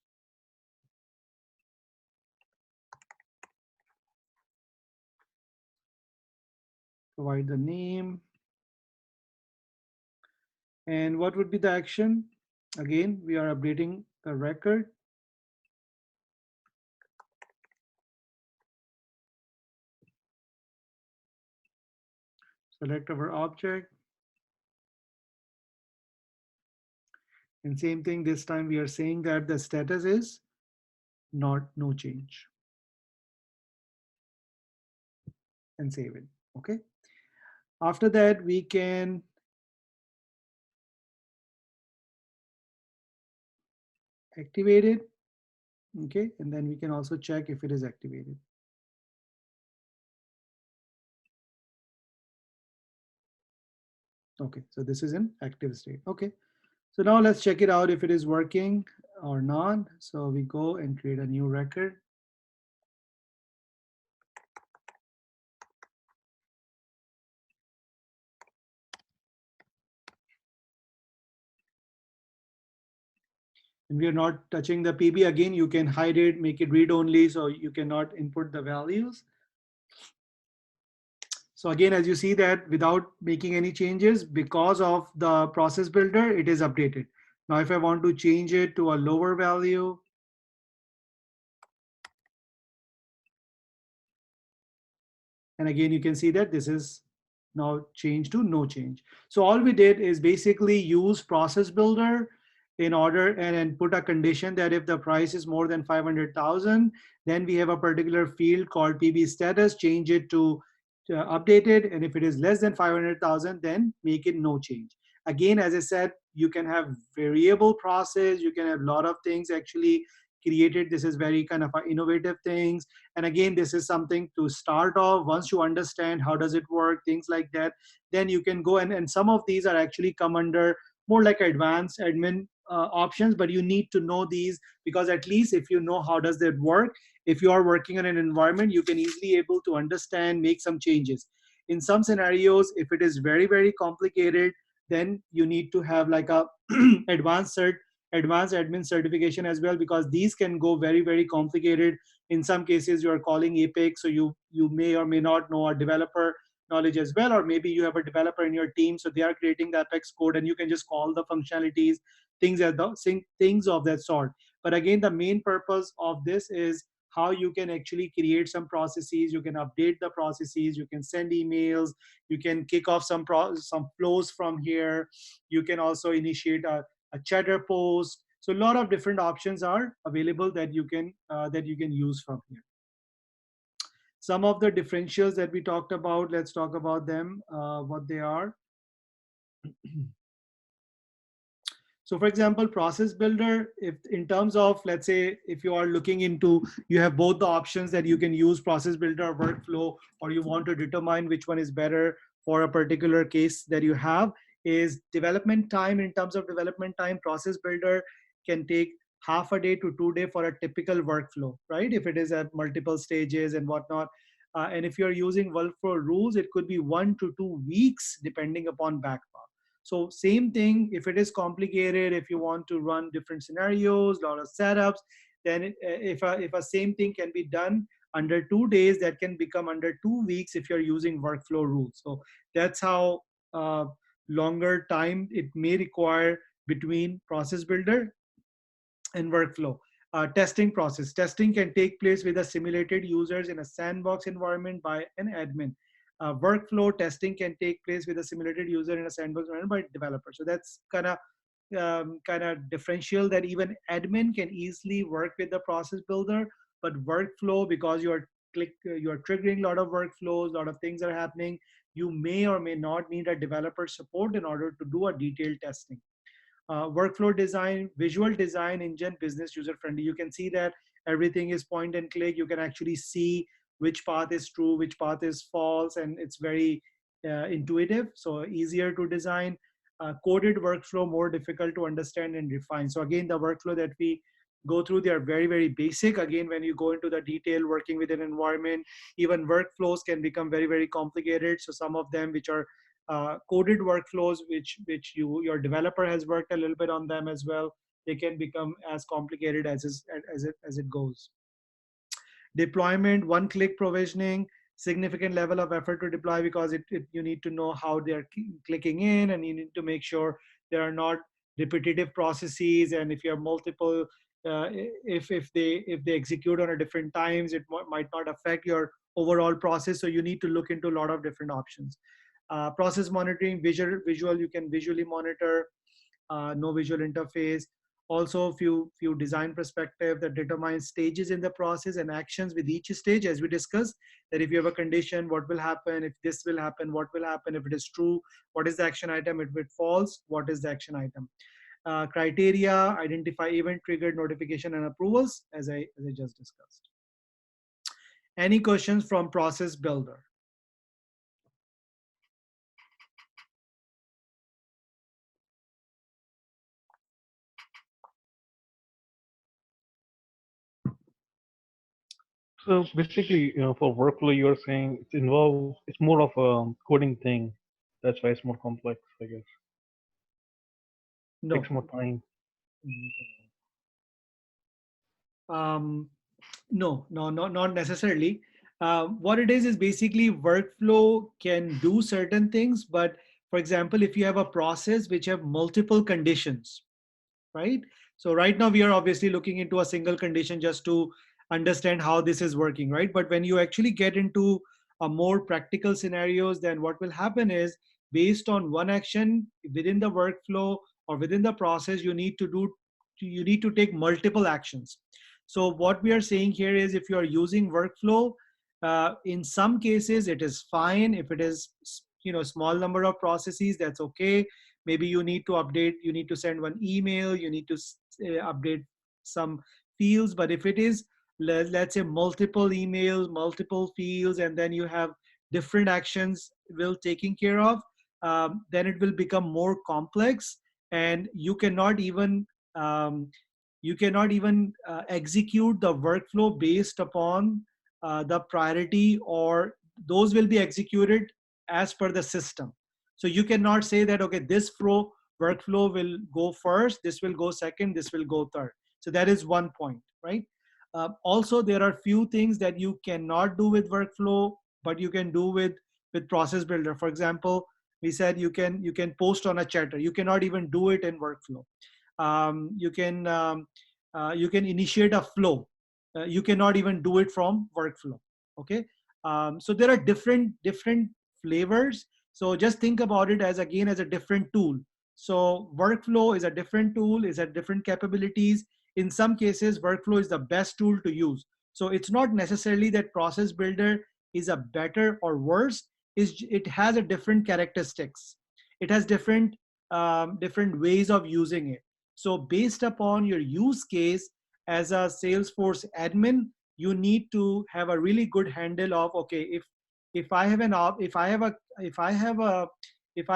[SPEAKER 1] Provide the name. And what would be the action? Again, we are updating the record. Select our object. And same thing, this time we are saying that the status is no change. And save it, okay? After that, we can activate it, okay? And then we can also check if it is activated. Okay, so this is in active state, okay? So now let's check it out if it is working or not. So we go and create a new record. And we are not touching the PB. Again, you can hide it, make it read only, so you cannot input the values. So again, as you see that without making any changes, because of the process builder, it is updated. Now, if I want to change it to a lower value, And again, you can see that this is now changed to no change. So all we did is basically use process builder in order and put a condition that if the price is more than 500,000, then we have a particular field called PB status, change it to updated. And if it is less than 500,000, then make it no change. Again, as I said, you can have variable process, you can have a lot of things actually created. This is very kind of innovative things. And again, this is something to start off. Once you understand how does it work, things like that, then you can go and some of these are actually come under more like advanced admin options, but you need to know these, because at least if you know how does that work, if you are working in an environment, you can easily able to understand, make some changes. In some scenarios, if it is very, very complicated, then you need to have like a advanced cert, advanced admin certification as well, because these can go very, very complicated. In some cases, you are calling Apex, so you may or may not know a developer knowledge as well, or maybe you have a developer in your team, so they are creating the Apex code, and you can just call the functionalities, things of that sort. But again, the main purpose of this is how you can actually create some processes, you can update the processes, you can send emails, you can kick off some flows from here, you can also initiate a chatter post. So a lot of different options are available that you can use from here. Some of the differentials that we talked about, let's talk about them, what they are. So for example, process builder, if in terms of, let's say, if you are looking into, you have both the options that you can use process builder or workflow, or you want to determine which one is better for a particular case that you have, is development time. In terms of development time, process builder can take half a day to 2 day for a typical workflow, right? If it is at multiple stages and whatnot. And if you're using workflow rules, it could be 1 to 2 weeks depending upon backlog. So same thing, if it is complicated, if you want to run different scenarios, a lot of setups, then if a same thing can be done under 2 days, that can become under 2 weeks if you're using workflow rules. So that's how longer time it may require between process builder and workflow. Testing process. Testing can take place with the simulated users in a sandbox environment by an admin. Workflow testing can take place with a simulated user in a sandbox environment by developer. So that's kind of differential, that even admin can easily work with the process builder, but workflow, because you're triggering a lot of workflows, a lot of things are happening, you may or may not need a developer support in order to do a detailed testing. Workflow design, visual design engine, business user friendly. You can see that everything is point and click. You can actually see which path is true, which path is false, and it's very intuitive, so easier to design. Coded workflow, more difficult to understand and refine. So again, the workflow that we go through, they are very, very basic. Again, when you go into the detail working with an environment, even workflows can become very, very complicated. So some of them which are coded workflows, which your developer has worked a little bit on them as well, they can become as complicated as it goes. Deployment, one-click provisioning, significant level of effort to deploy, because you need to know how they're clicking in, and you need to make sure there are not repetitive processes, and if you have multiple, if they execute on a different times, it might not affect your overall process. So you need to look into a lot of different options. Process monitoring, visual, you can visually monitor, no visual interface. Also, few design perspective that determines stages in the process and actions with each stage, as we discussed, that if you have a condition, what will happen, if this will happen, what will happen, if it is true, what is the action item, if it false, what is the action item. Criteria, identify event triggered notification and approvals, as I just discussed. Any questions from process builder?
[SPEAKER 2] So basically, for workflow, you're saying it's more of a coding thing. That's why it's more complex, I guess.
[SPEAKER 1] No.
[SPEAKER 2] Takes more time.
[SPEAKER 1] Um, no, not necessarily. What it is basically workflow can do certain things, but for example, if you have a process which have multiple conditions, right? So right now we are obviously looking into a single condition just to understand how this is working, right? But when you actually get into more practical scenarios, then what will happen is, based on one action within the workflow or within the process, you need to take multiple actions. So what we are saying here is, if you are using workflow, in some cases it is fine. If it is, small number of processes, that's okay. Maybe you need to update, you need to send one email, you need to update some fields. But if it is, let's say, multiple emails, multiple fields, and then you have different actions will taking care of, then it will become more complex, and um, you cannot even execute the workflow based upon the priority, or those will be executed as per the system. So you cannot say that, okay, this workflow will go first, this will go second, this will go third. So that is one point, right? Also, there are few things that you cannot do with workflow, but you can do with process builder. For example, we said you can post on a chatter. You cannot even do it in workflow. You can initiate a flow. You cannot even do it from workflow. Okay. So there are different flavors. So just think about it as, again, as a different tool. So workflow is a different tool, is at different capabilities. In some cases, workflow is the best tool to use. So it's not necessarily that process builder is a better or worse. It has a different characteristics. It has different ways of using it. So based upon your use case as a Salesforce admin, you need to have a really good handle of, okay, if I have an op, if I have a if I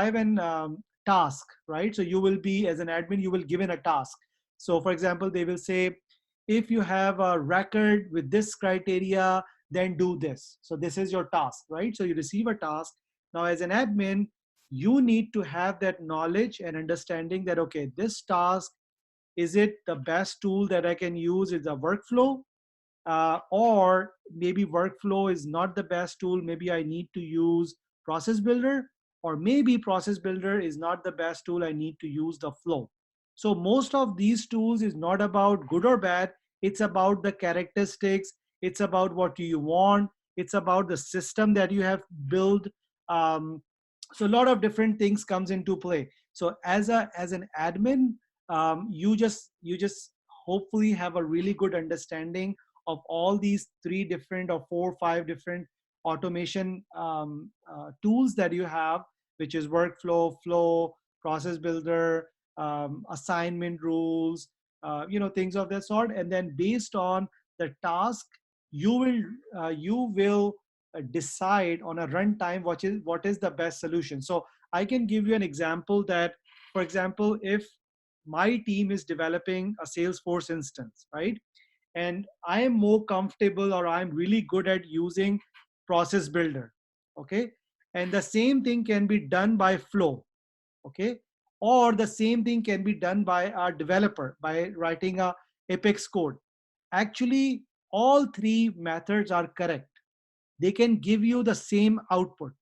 [SPEAKER 1] have an task, right? So you will be, as an admin, you will given a task. So for example, they will say, if you have a record with this criteria, then do this. So this is your task, right? So you receive a task. Now as an admin, you need to have that knowledge and understanding that, okay, this task, is it the best tool that I can use is a workflow, or maybe workflow is not the best tool. Maybe I need to use process builder, or maybe process builder is not the best tool. I need to use the flow. So most of these tools is not about good or bad. It's about the characteristics. It's about what do you want. It's about the system that you have built. Um, so a lot of different things comes into play. So as an admin, you just hopefully have a really good understanding of all these three different or four or five different automation tools that you have, which is workflow, flow, process builder, assignment rules, things of that sort. And then based on the task, you will decide on a runtime what is the best solution. So I can give you an example that, for example, if my team is developing a Salesforce instance, right? And I am more comfortable, or I'm really good at using process builder. Okay. And the same thing can be done by flow. Okay. Or the same thing can be done by our developer by writing a Apex code. Actually, all three methods are correct. They can give you the same output,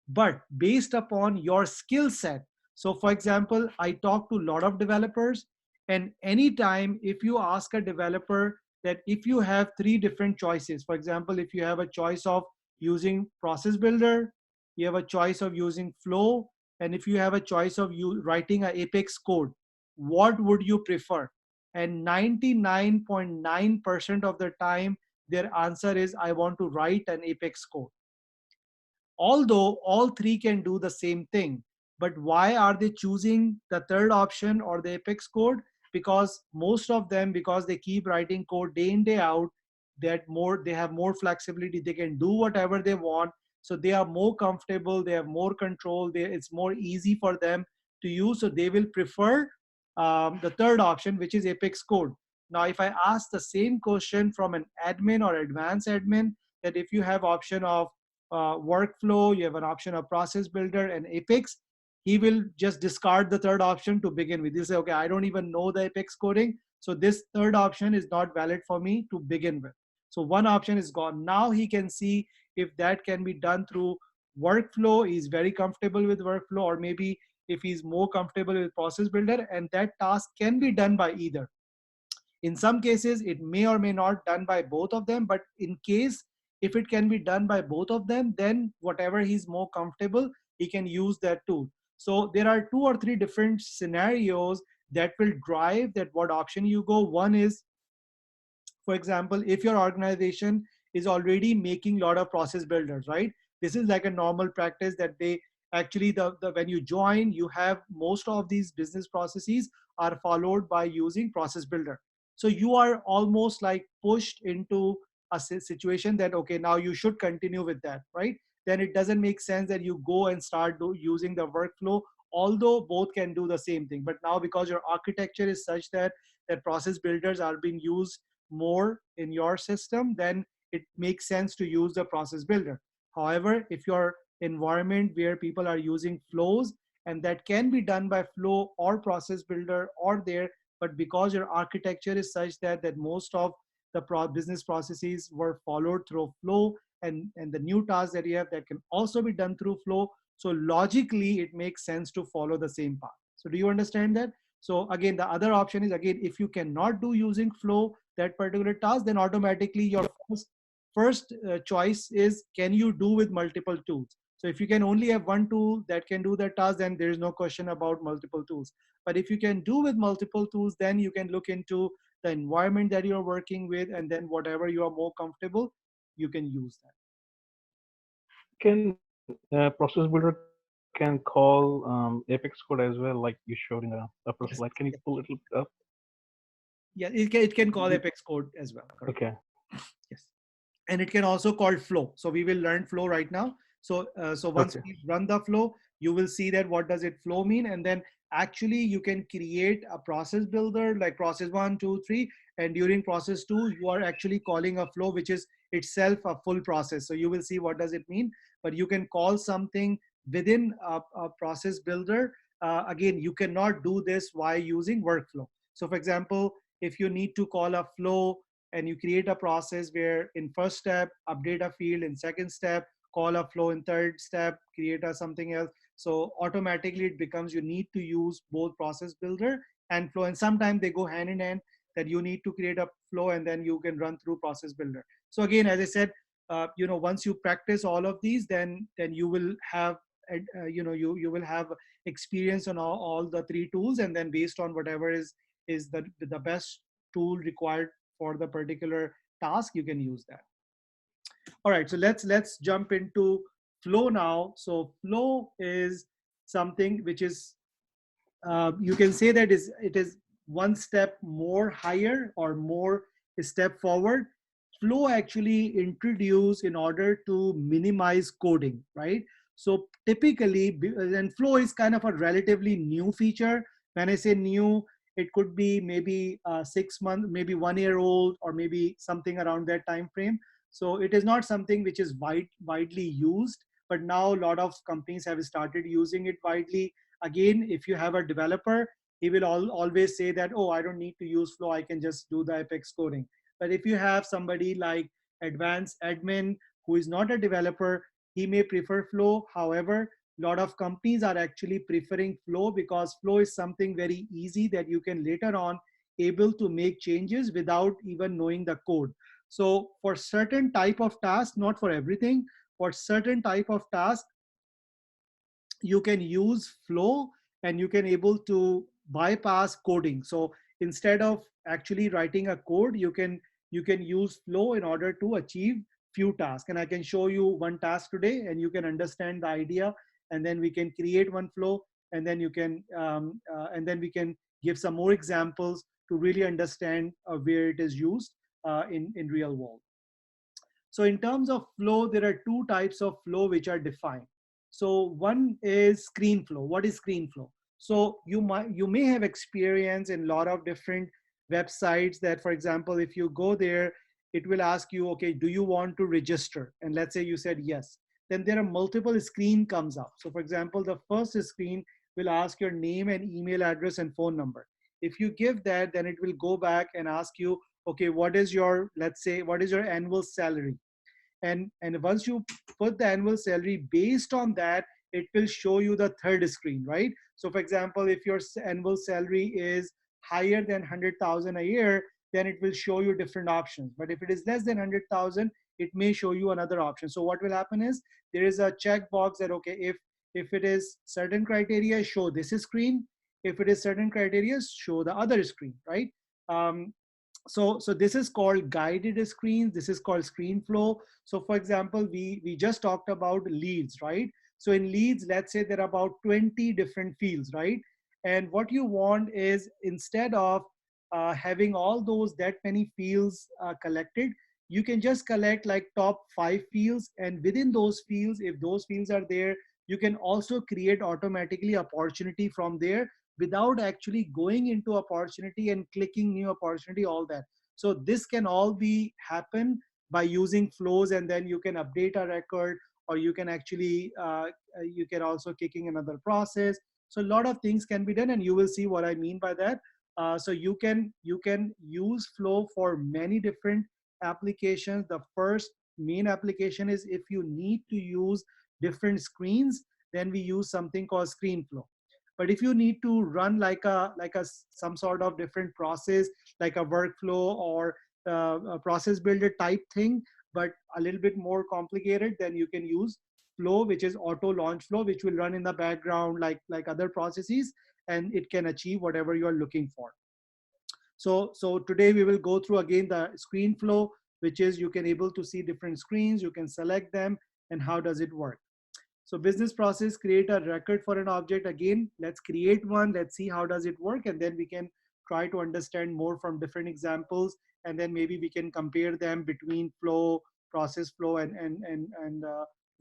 [SPEAKER 1] but based upon your skill set. So for example, I talk to a lot of developers, and anytime if you ask a developer that, if you have three different choices, for example, if you have a choice of using process builder, you have a choice of using flow, and if you have a choice of you writing a Apex code, what would you prefer? And 99.9% of the time their answer is, I want to write an Apex code. Although all three can do the same thing. But why are they choosing the third option or the Apex code? Because most of them, because they keep writing code day in, day out, they have more flexibility, they can do whatever they want. So they are more comfortable, they have more control, it's more easy for them to use. So they will prefer the third option, which is Apex code. Now, if I ask the same question from an admin or advanced admin, that if you have option of workflow, you have an option of process builder and Apex, he will just discard the third option to begin with. He'll say, okay, I don't even know the Apex coding, so this third option is not valid for me to begin with. So one option is gone. Now he can see if that can be done through workflow. He's very comfortable with workflow, or maybe if he's more comfortable with process builder, and that task can be done by either. In some cases, it may or may not done by both of them, but in case If it can be done by both of them, then whatever he's more comfortable, he can use that tool. So there are 2 or 3 different scenarios that will drive that what option you go. One is, for example, if your organization is already making a lot of process builders, right? This is like a normal practice that they actually, the when you join, you have most of these business processes are followed by using process builder. So you are almost like pushed into a situation that, okay, now you should continue with that, right? Then it doesn't make sense that you go and start using the workflow, although both can do the same thing. But now, because your architecture is such that process builders are being used more in your system, then it makes sense to use the process builder. However, if your environment where people are using flows, and that can be done by flow or process builder or there, but because your architecture is such that most of the business processes were followed through flow, and the new tasks that you have that can also be done through flow, so logically it makes sense to follow the same path. So do you understand that? So again, the other option is, again, if you cannot do using flow that particular task, then automatically your first choice is, can you do with multiple tools? So if you can only have one tool that can do that task, then there is no question about multiple tools. But if you can do with multiple tools, then you can look into the environment that you're working with, and then whatever you are more comfortable, you can use that.
[SPEAKER 2] Can process builder can call Apex code as well, like you showed in the upper slide?
[SPEAKER 1] Yes,
[SPEAKER 2] Can you pull
[SPEAKER 1] yes.
[SPEAKER 2] it up?
[SPEAKER 1] Yeah, it can call
[SPEAKER 2] Y-
[SPEAKER 1] Apex code as well. Correct.
[SPEAKER 2] Okay.
[SPEAKER 1] Yes. And it can also call flow. So we will learn flow right now. So once
[SPEAKER 2] Okay.
[SPEAKER 1] we run the flow, you will see that what does it flow mean, and then actually you can create a process builder like process 1, 2, 3, and during process 2 you are actually calling a flow which is itself a full process. So you will see what does it mean. But you can call something within a process builder. Again, you cannot do this while using workflow. So for example, if you need to call a flow and you create a process where in first step update a field, in second step call a flow, in third step create a something else, so automatically it becomes you need to use both process builder and flow, and sometimes they go hand in hand, that you need to create a flow and then you can run through process builder. So again, as I said, once you practice all of these, then you will have you will have experience on all the 3 tools, and then based on whatever is the best tool required for the particular task, you can use that. All right, so let's jump into flow now. So flow is something which is, you can say that it is one step more higher or more a step forward. Flow actually introduced in order to minimize coding, right? So typically, and flow is kind of a relatively new feature. When I say new, it could be maybe 6 months, maybe 1 year old, or maybe something around that time frame. So it is not something which is widely used, but now a lot of companies have started using it widely. Again, if you have a developer, he will always say that, oh, I don't need to use flow, I can just do the Apex coding. But if you have somebody like advanced admin who is not a developer, he may prefer flow. However, a lot of companies are actually preferring flow because flow is something very easy that you can later on able to make changes without even knowing the code. So for certain type of task, not for everything, for certain type of task, you can use flow and you can able to bypass coding. So instead of actually writing a code, you can use flow in order to achieve few tasks. And I can show you one task today and you can understand the idea, and then we can create one flow, and then you can and then we can give some more examples to really understand where it is used in real world. So in terms of flow, there are 2 types of flow which are defined. So one is screen flow. What is screen flow? So you may have experience in a lot of different websites that, for example, if you go there, it will ask you, okay, do you want to register? And let's say you said yes. Then there are multiple screen comes up. So for example, the first screen will ask your name and email address and phone number. If you give that, then it will go back and ask you, okay, what is your, let's say, what is your annual salary? And once you put the annual salary, based on that it will show you the third screen, right? So for example, if your annual salary is higher than 100,000 a year, then it will show you different options. But if it is less than 100,000, it may show you another option. So what will happen is there is a checkbox that, okay, if it is certain criteria, show this screen. If it is certain criteria, show the other screen, right? um, so this is called guided screens. This is called screen flow. So for example, we just talked about leads, right? So in leads, let's say there are about 20 different fields, right? And what you want is, instead of having all those that many fields collected, you can just collect like top 5 fields, and within those fields, if those fields are there, you can also create automatically opportunity from there without actually going into opportunity and clicking new opportunity, all that. So this can all be happen by using flows, and then you can update a record, or you can actually you can also kicking another process. So a lot of things can be done, and you will see what I mean by that. So you can use flow for many different applications. The first main application is if you need to use different screens, then we use something called screen flow. But if you need to run like a some sort of different process, like a workflow or a process builder type thing, but a little bit more complicated, then you can use flow, which is auto launch flow, which will run in the background like other processes, and it can achieve whatever you are looking for. So today we will go through again the screen flow, which is you can able to see different screens, you can select them, and how does it work. So business process, create a record for an object. Again, let's create one. Let's see how does it work. And then we can try to understand more from different examples. And then maybe we can compare them between flow, process flow, and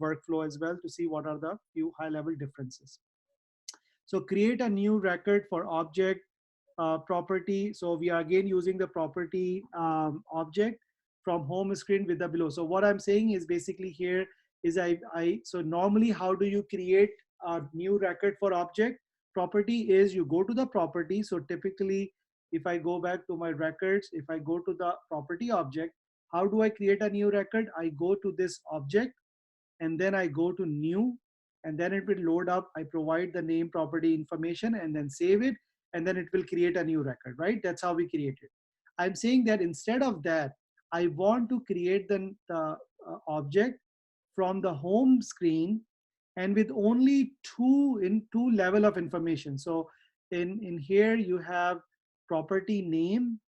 [SPEAKER 1] workflow as well, to see what are the few high level differences. So create a new record for object property. So we are again using the property object from home screen with the below. So what I'm saying is basically here is so normally how do you create a new record for object property is you go to the property. So typically if I go back to my records, if I go to the property object, how do I create a new record? I go to this object, and then I go to new, and then it will load up. I provide the name, property information, and then save it, and then it will create a new record, right? That's how we create it. I'm saying that instead of that, I want to create the object from the home screen, and with only two level of information. So in here you have property name,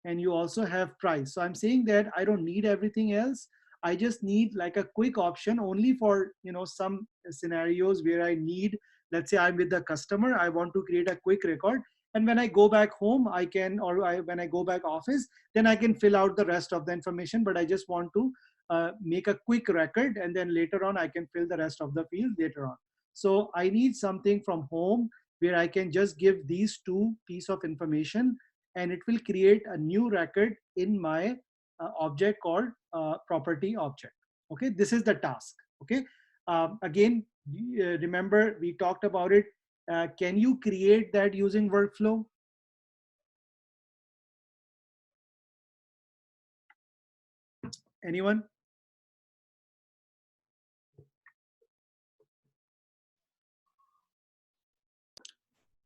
[SPEAKER 1] and you also have price. So I'm saying that I don't need everything else. I just need like a quick option only for some scenarios where I need, let's say I'm with the customer, I want to create a quick record, and when I go back home I can, or when I go back office, then I can fill out the rest of the information. But I just want to make a quick record, and then later on I can fill the rest of the field later on. So I need something from home where I can just give these two piece of information, and it will create a new record in my object called property object. Okay, this is the task. Okay, again, remember we talked about it. Can you create that using workflow? Anyone?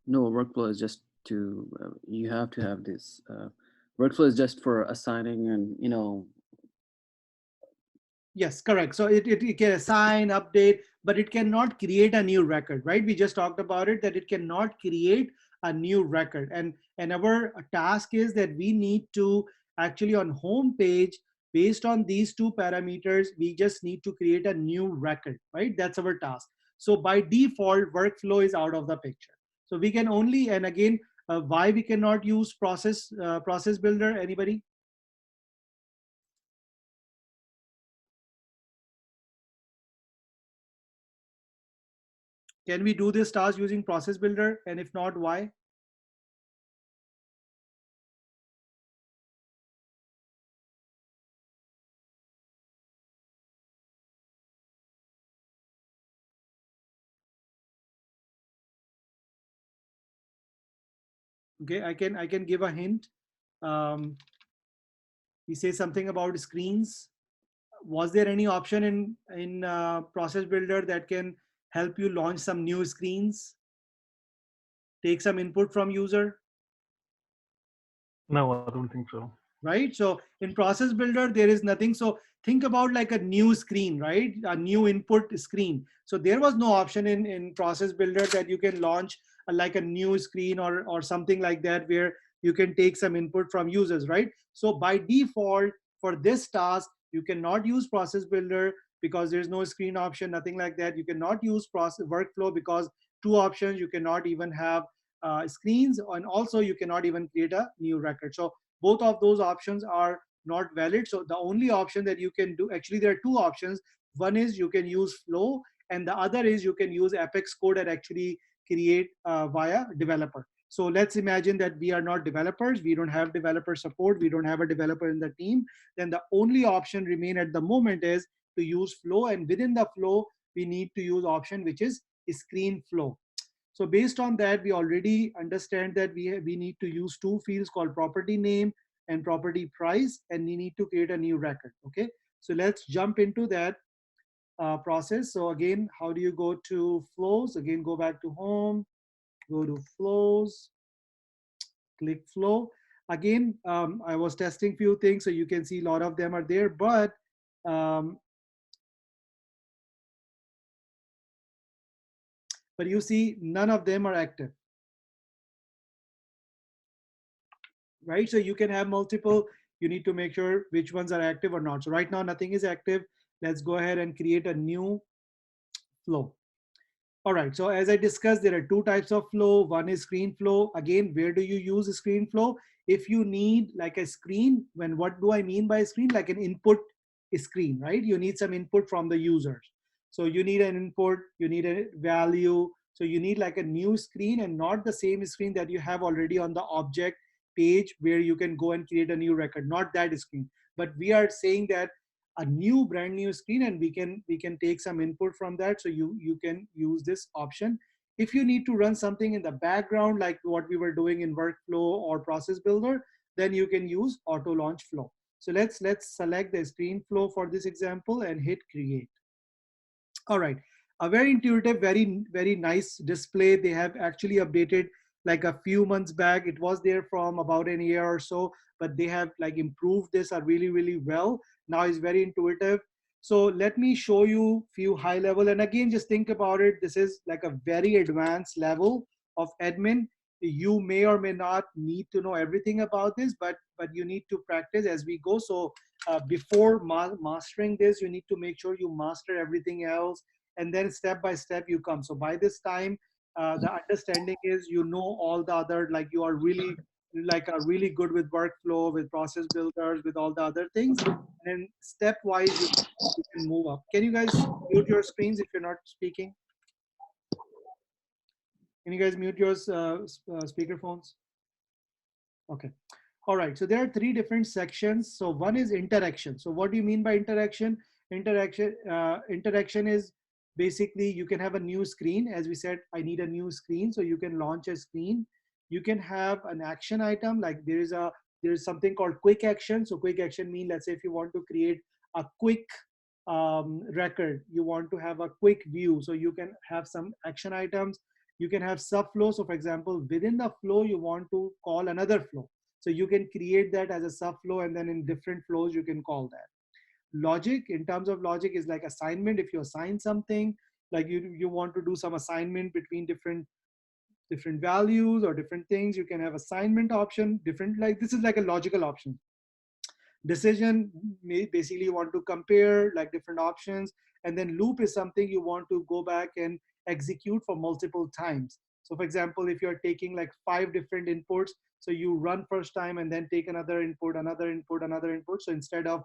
[SPEAKER 3] No, workflow is just to you have to have this. Workflow is just for assigning and
[SPEAKER 1] Yes, correct. So it can assign, update, but it cannot create a new record, right? We just talked about it, that it cannot create a new record. And our task is that we need to actually on home page, based on these two parameters, we just need to create a new record, right? That's our task. So by default, workflow is out of the picture. So we can only, and again, why we cannot use process builder? Anybody? Can we do this task using process builder? And if not, why? Okay, I can give a hint. We say something about screens. Was there any option in process builder that can help you launch some new screens, take some input from user?
[SPEAKER 2] No, I don't think so.
[SPEAKER 1] right? So in process builder, there is nothing. So think about like a new screen, right? A new input screen. So there was no option in process builder that you can launch like a new screen or something like that where you can take some input from users, right? So by default for this task, you cannot use process builder because there's no screen option, nothing like that. You cannot use process workflow because two options, you cannot even have screens, and also you cannot even create a new record. So both of those options are not valid. So the only option that you can do, actually there are two options. One is you can use flow, and the other is you can use apex code and actually create via developer. So let's imagine that we are not developers, we don't have developer support, we don't have a developer in the team. Then the only option remain at the moment is to use flow, and within the flow we need to use option which is screen flow. So based on that, we already understand that we need to use two fields called property name and property price, and we need to create a new record. Okay, so let's jump into that process. So again, how do you go to flows? Again, go back to home, go to flows, click flow. Again, I was testing few things, so you can see a lot of them are there, um, but you see none of them are active, right? So you can have multiple, you need to make sure which ones are active or not. So right now nothing is active. Let's go ahead and create a new flow. All right, so as I discussed, there are two types of flow. One is screen flow. Again, where do you use screen flow? If you need like a screen, when what do I mean by screen? Like an input screen, right? You need some input from the users. So you need an input, you need a value. So you need like a new screen and not the same screen that you have already on the object page where you can go and create a new record, not that screen. But we are saying that a new brand new screen, and we can take some input from that. So you can use this option. If you need to run something in the background like what we were doing in workflow or process builder, then you can use auto launch flow. So let's select the screen flow for this example and hit create. All right, a very intuitive, very nice display. They have actually updated like a few months back. It was there from about a year or so, but they have like improved this really well. Now it's very intuitive. So let me show you few high level, and again just think about it, this is like a very advanced level of admin. You may or may not need to know everything about this, but you need to practice as we go. So before mastering this, you need to make sure you master everything else, and then step by step you come. So by this time, the understanding is you know all the other, like you are really like are really good with workflow, with process builders, with all the other things. And then stepwise you can move up. Can you guys mute your screens if you're not speaking? Can you guys mute your speaker phones? Okay. All right. So there are three different sections. So one is interaction. So what do you mean by interaction? Interaction is basically you can have a new screen. As we said, I need a new screen. So you can launch a screen. You can have an action item, like there is something called quick action. So quick action mean, let's say if you want to create a quick record, you want to have a quick view. So you can have some action items. You can have subflow. So for example, within the flow, you want to call another flow. So you can create that as a subflow, and then in different flows, you can call that. Logic, in terms of logic, is like assignment. If you assign something, like you want to do some assignment between different values or different things, you can have assignment option, different, like this is like a logical option. Decision, basically you want to compare like different options. And then loop is something you want to go back and execute for multiple times. So for example, if you're taking like 5 different inputs, so you run first time and then take another input, another input, another input. So instead of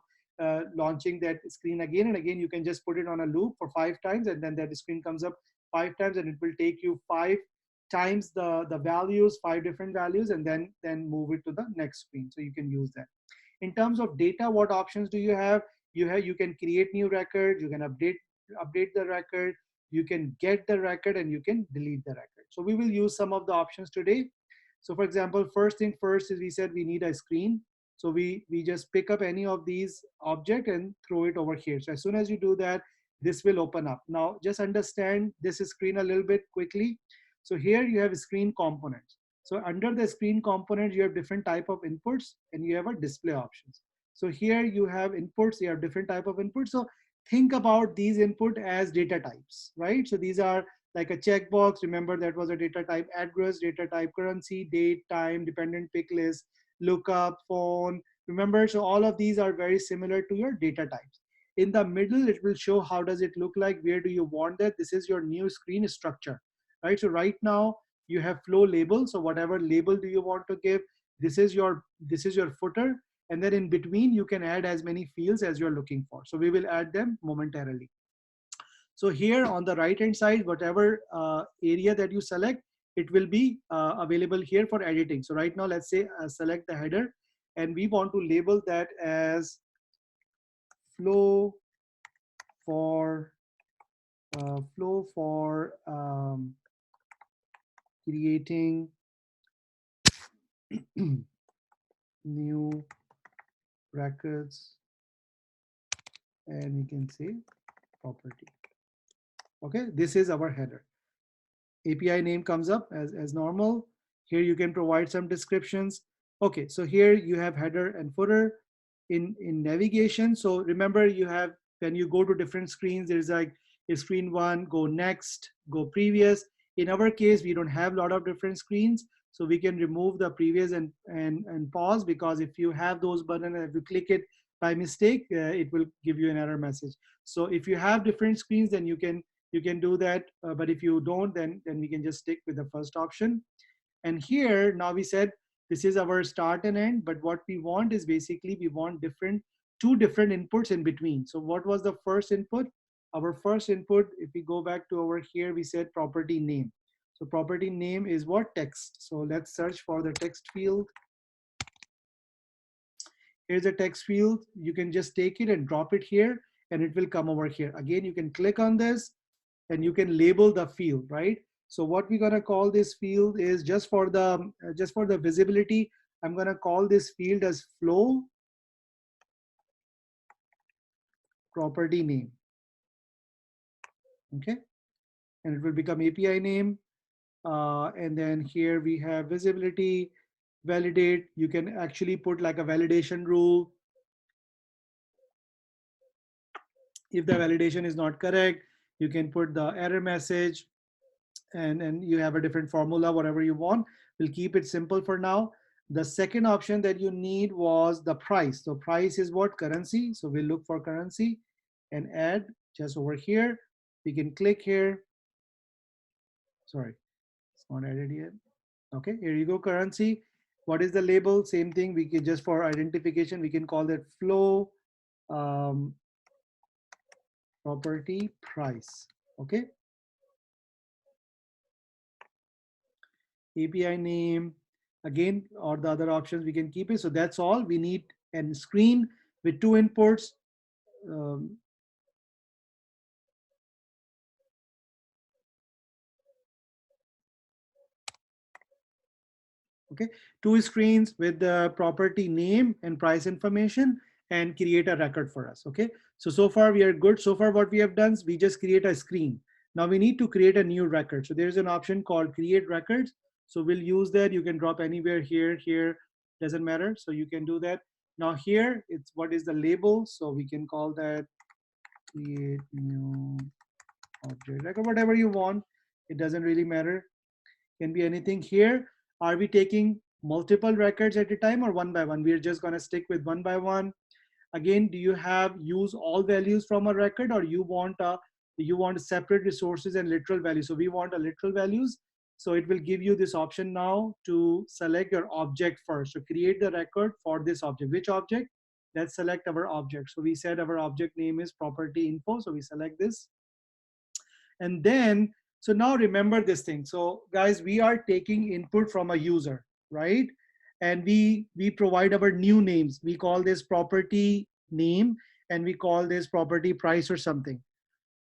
[SPEAKER 1] launching that screen again and again, you can just put it on a loop for 5 times, and then that screen comes up 5 times, and it will take you 5 times the values, 5 different values, and then move it to the next screen. So you can use that. In terms of data, what options do you have? You can create new records, you can update the record, you can get the record, and you can delete the record. So we will use some of the options today. So for example, first thing first is we said we need a screen. So we just pick up any of these object and throw it over here. So as soon as you do that, this will open up. Now just understand this screen a little bit quickly. So here you have screen components. So under the screen component, you have different type of inputs and you have a display options. So here you have inputs, you have different type of inputs. So think about these input as data types, right? So these are like a checkbox. Remember that was a data type address, data type currency, date, time, dependent pick list, lookup, phone. Remember, so all of these are very similar to your data types. In the middle, it will show how does it look like, where do you want that. This is your new screen structure, right? So right now you have flow label. So whatever label do you want to give, this is your footer. And then in between, you can add as many fields as you're looking for. So we will add them momentarily. So here on the right hand side, whatever area that you select, it will be available here for editing. So right now, let's say select the header and we want to label that as flow for creating new records, and we can say property. Okay, this is our header. API name comes up as normal. Here you can provide some descriptions. Okay, so here you have header and footer in navigation. So remember, you have, when you go to different screens, there's like a screen one, go next, go previous. In our case, we don't have a lot of different screens, so we can remove the previous and pause, because if you have those buttons and if you click it by mistake, it will give you an error message. So if you have different screens, then you can do that, but if you don't, then we can just stick with the first option. And here now we said this is our start and end, but what we want is basically we want two different inputs in between. So what was the first input? Our first input, if we go back to over here, we said property name. So property name is what? Text. So let's search for the text field. Here's a text field. You can just take it and drop it here and it will come over here. Again, you can click on this and you can label the field, right? So what we're gonna call this field is, just for the visibility, I'm gonna call this field as flow property name. Okay, and it will become API name. And then here we have visibility, validate. You can actually put like a validation rule. If the validation is not correct, you can put the error message, and you have a different formula, whatever you want. We'll keep it simple for now. The second option that you need was the price. So price is what? Currency. So we'll look for currency and add just over here. We can click here. Sorry, it's not added yet. Okay, here you go, currency. What is the label? Same thing. We can, just for identification, we can call that flow property price. Okay. API name, again, or the other options we can keep it. So that's all we need. And screen with two inputs. Um, okay, two screens with the property name and price information, and create a record for us. Okay, so far we are good. So far what we have done is we just create a screen. Now we need to create a new record. So there's an option called create records. So we'll use that. You can drop anywhere, here, doesn't matter. So you can do that. Now here, it's what is the label. So we can call that create new object record, whatever you want. It doesn't really matter. Can be anything. Here, are we taking multiple records at a time or one by one? We're just going to stick with one by one. Again, do you have use all values from a record, or you want separate resources and literal values? So we want a literal values. So it will give you this option now to select your object first. So create the record for this object. Which object? Let's select our object. So we said our object name is property info. So we select this. And then, so now remember this thing. So guys, we are taking input from a user, right? And we provide our new names. We call this property name and we call this property price or something.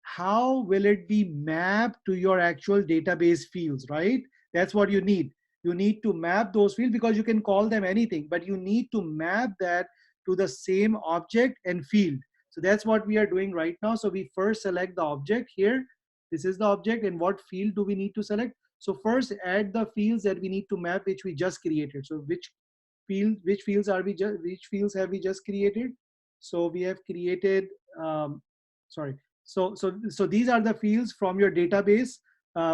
[SPEAKER 1] How will it be mapped to your actual database fields, right? That's what you need. You need to map those fields, because you can call them anything, but you need to map that to the same object and field. So that's what we are doing right now. So we first select the object here. This is the object, and what field do we need to select? So first add the fields that we need to map, which we just created. So which fields are we just, which fields have we just created? So we have created, sorry. So these are the fields from your database,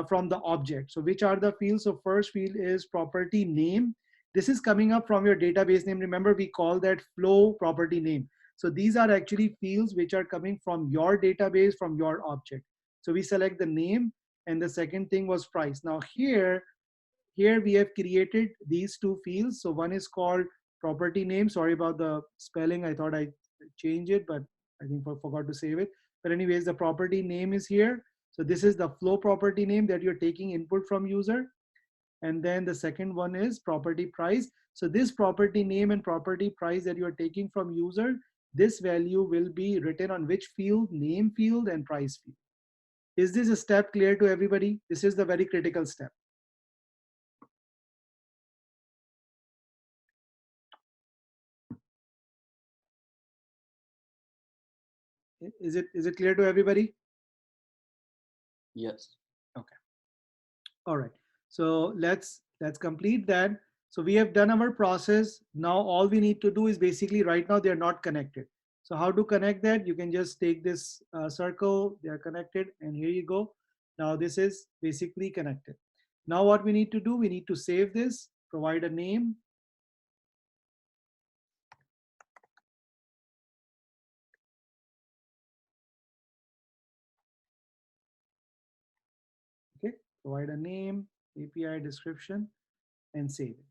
[SPEAKER 1] from the object. So which are the fields? So first field is property name. This is coming up from your database name. Remember, we call that flow property name. So these are actually fields which are coming from your database, from your object. So we select the name, and the second thing was price. Now here we have created these two fields. So one is called property name. Sorry about the spelling. I thought I changed it, but I think I forgot to save it. But anyways, the property name is here. So this is the flow property name that you're taking input from user. And then the second one is property price. So this property name and property price that you're taking from user, this value will be written on which field? Name field and price field. Is this a step clear to everybody? This is the very critical step. Is it clear to everybody?
[SPEAKER 3] Yes.
[SPEAKER 1] Okay. All right. So let's complete that. So we have done our process. Now all we need to do is basically right now they're not connected. So how to connect that? You can just take this circle, they are connected, and here you go. Now this is basically connected. Now what we need to do, we need to save this, provide a name. Okay, provide a name, API description, and save it.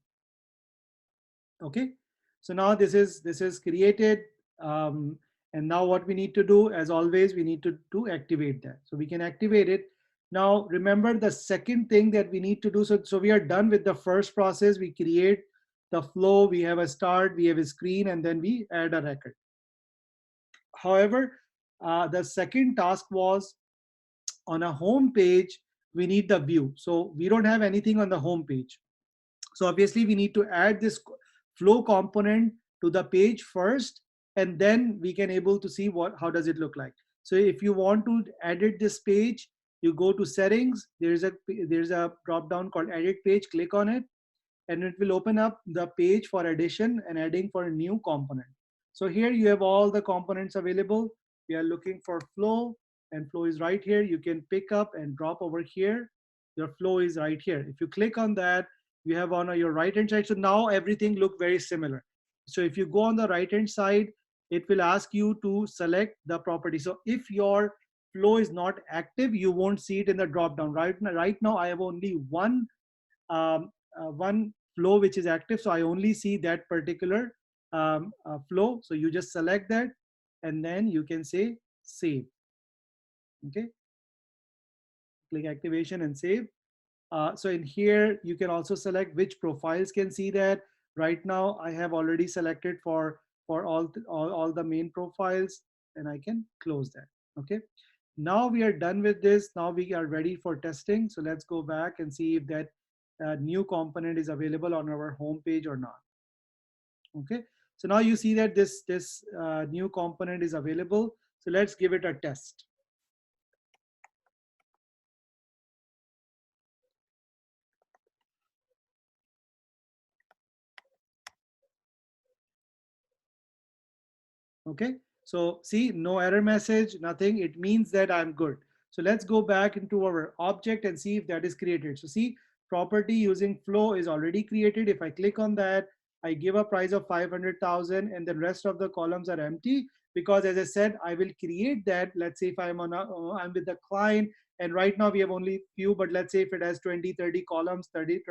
[SPEAKER 1] Okay, so now this is created. And now what we need to do, as always, we need to activate that. So we can activate it. Now remember the second thing that we need to do. So we are done with the first process. We create the flow, we have a start, we have a screen, and then we add a record. However, the second task was on a home page, we need the view. So we don't have anything on the home page. So obviously we need to add this flow component to the page first, and then we can able to see how does it look like. So if you want to edit this page, you go to settings, there's a drop down called edit page, click on it, and it will open up the page for addition and adding for a new component. So here you have all the components available. We are looking for flow, and flow is right here. You can pick up and drop over here. Your flow is right here. If you click on that, you have on your right hand side. So now everything look very similar. So if you go on the right hand side, it will ask you to select the property. So if your flow is not active, you won't see it in the drop down. Right now I have only one flow which is active, so I only see that particular flow. So you just select that, and then you can say save. Okay, click activation and save. So in here you can also select which profiles can see that. Right now I have already selected for all the main profiles, and I can close that. Okay, now we are done with this. Now we are ready for testing. So let's go back and see if that new component is available on our home page or not. Okay, so now you see that this new component is available. So let's give it a test. Okay, so see, no error message, nothing. It means that I'm good. So let's go back into our object and see if that is created. So see, property using flow is already created. If I click on that, I give a price of 500,000, and the rest of the columns are empty, because as I said, I will create that. Let's say if I'm I'm with the client, and right now we have only few, but let's say if it has 20, 30 columns, 30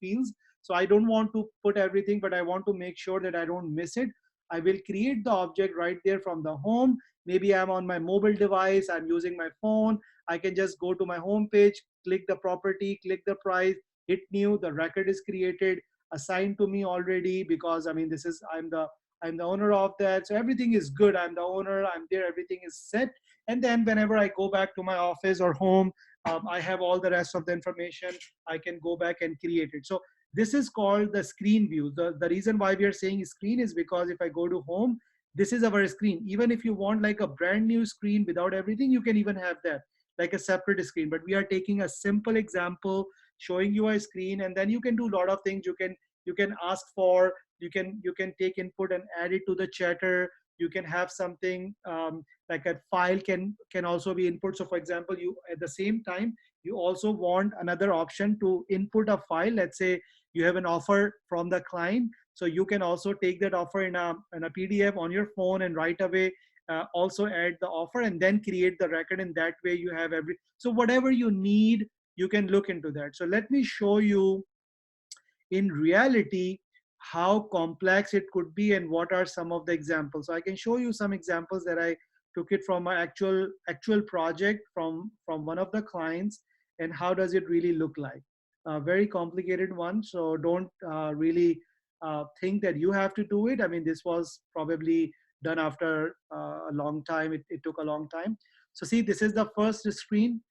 [SPEAKER 1] fields. So I don't want to put everything, but I want to make sure that I don't miss it. I will create the object right there from the home. Maybe I'm on my mobile device, I'm using my phone. I can just go to my home page, click the property, click the price, hit new, the record is created, assigned to me already, because I mean, this is, I'm the owner of that. So everything is good. I'm the owner, I'm there, everything is set. And then whenever I go back to my office or home, I have all the rest of the information. I can go back and create it. So this is called the screen view. The reason why we are saying screen is because if I go to home, this is our screen. Even if you want like a brand new screen without everything, you can even have that like a separate screen. But we are taking a simple example showing you a screen, and then you can do a lot of things. You can ask for, you can take input and add it to the chatter. You can have something like a file can also be input. So for example, you at the same time you also want another option to input a file. Let's say you have an offer from the client, so you can also take that offer in a PDF on your phone, and right away also add the offer and then create the record. In that way you have every, so whatever you need, you can look into that. So let me show you in reality how complex it could be and what are some of the examples. So I can show you some examples that I took it from my actual project from one of the clients, and how does it really look like. A very complicated one, so don't really think that you have to do it. I mean, this was probably done after a long time. It took a long time. So see, this is the first screen.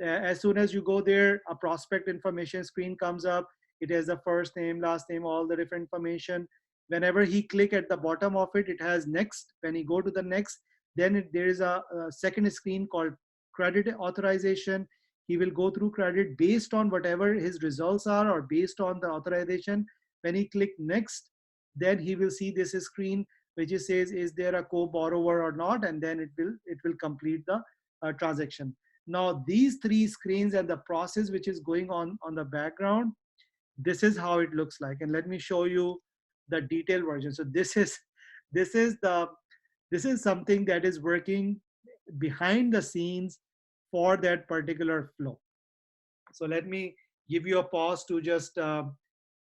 [SPEAKER 1] As soon as you go there, a prospect information screen comes up. It has the first name, last name, all the different information. Whenever he click at the bottom of it, it has next. When he go to the next, then there is a second screen called credit authorization. He will go through credit based on whatever his results are or based on the authorization. When he click next, then he will see this screen which says is there a co-borrower or not, and then it will complete the transaction. Now these three screens and the process which is going on the background, this is how it looks like. And let me show you the detailed version. So this is this is something that is working behind the scenes for that particular flow. So let me give you a pause to just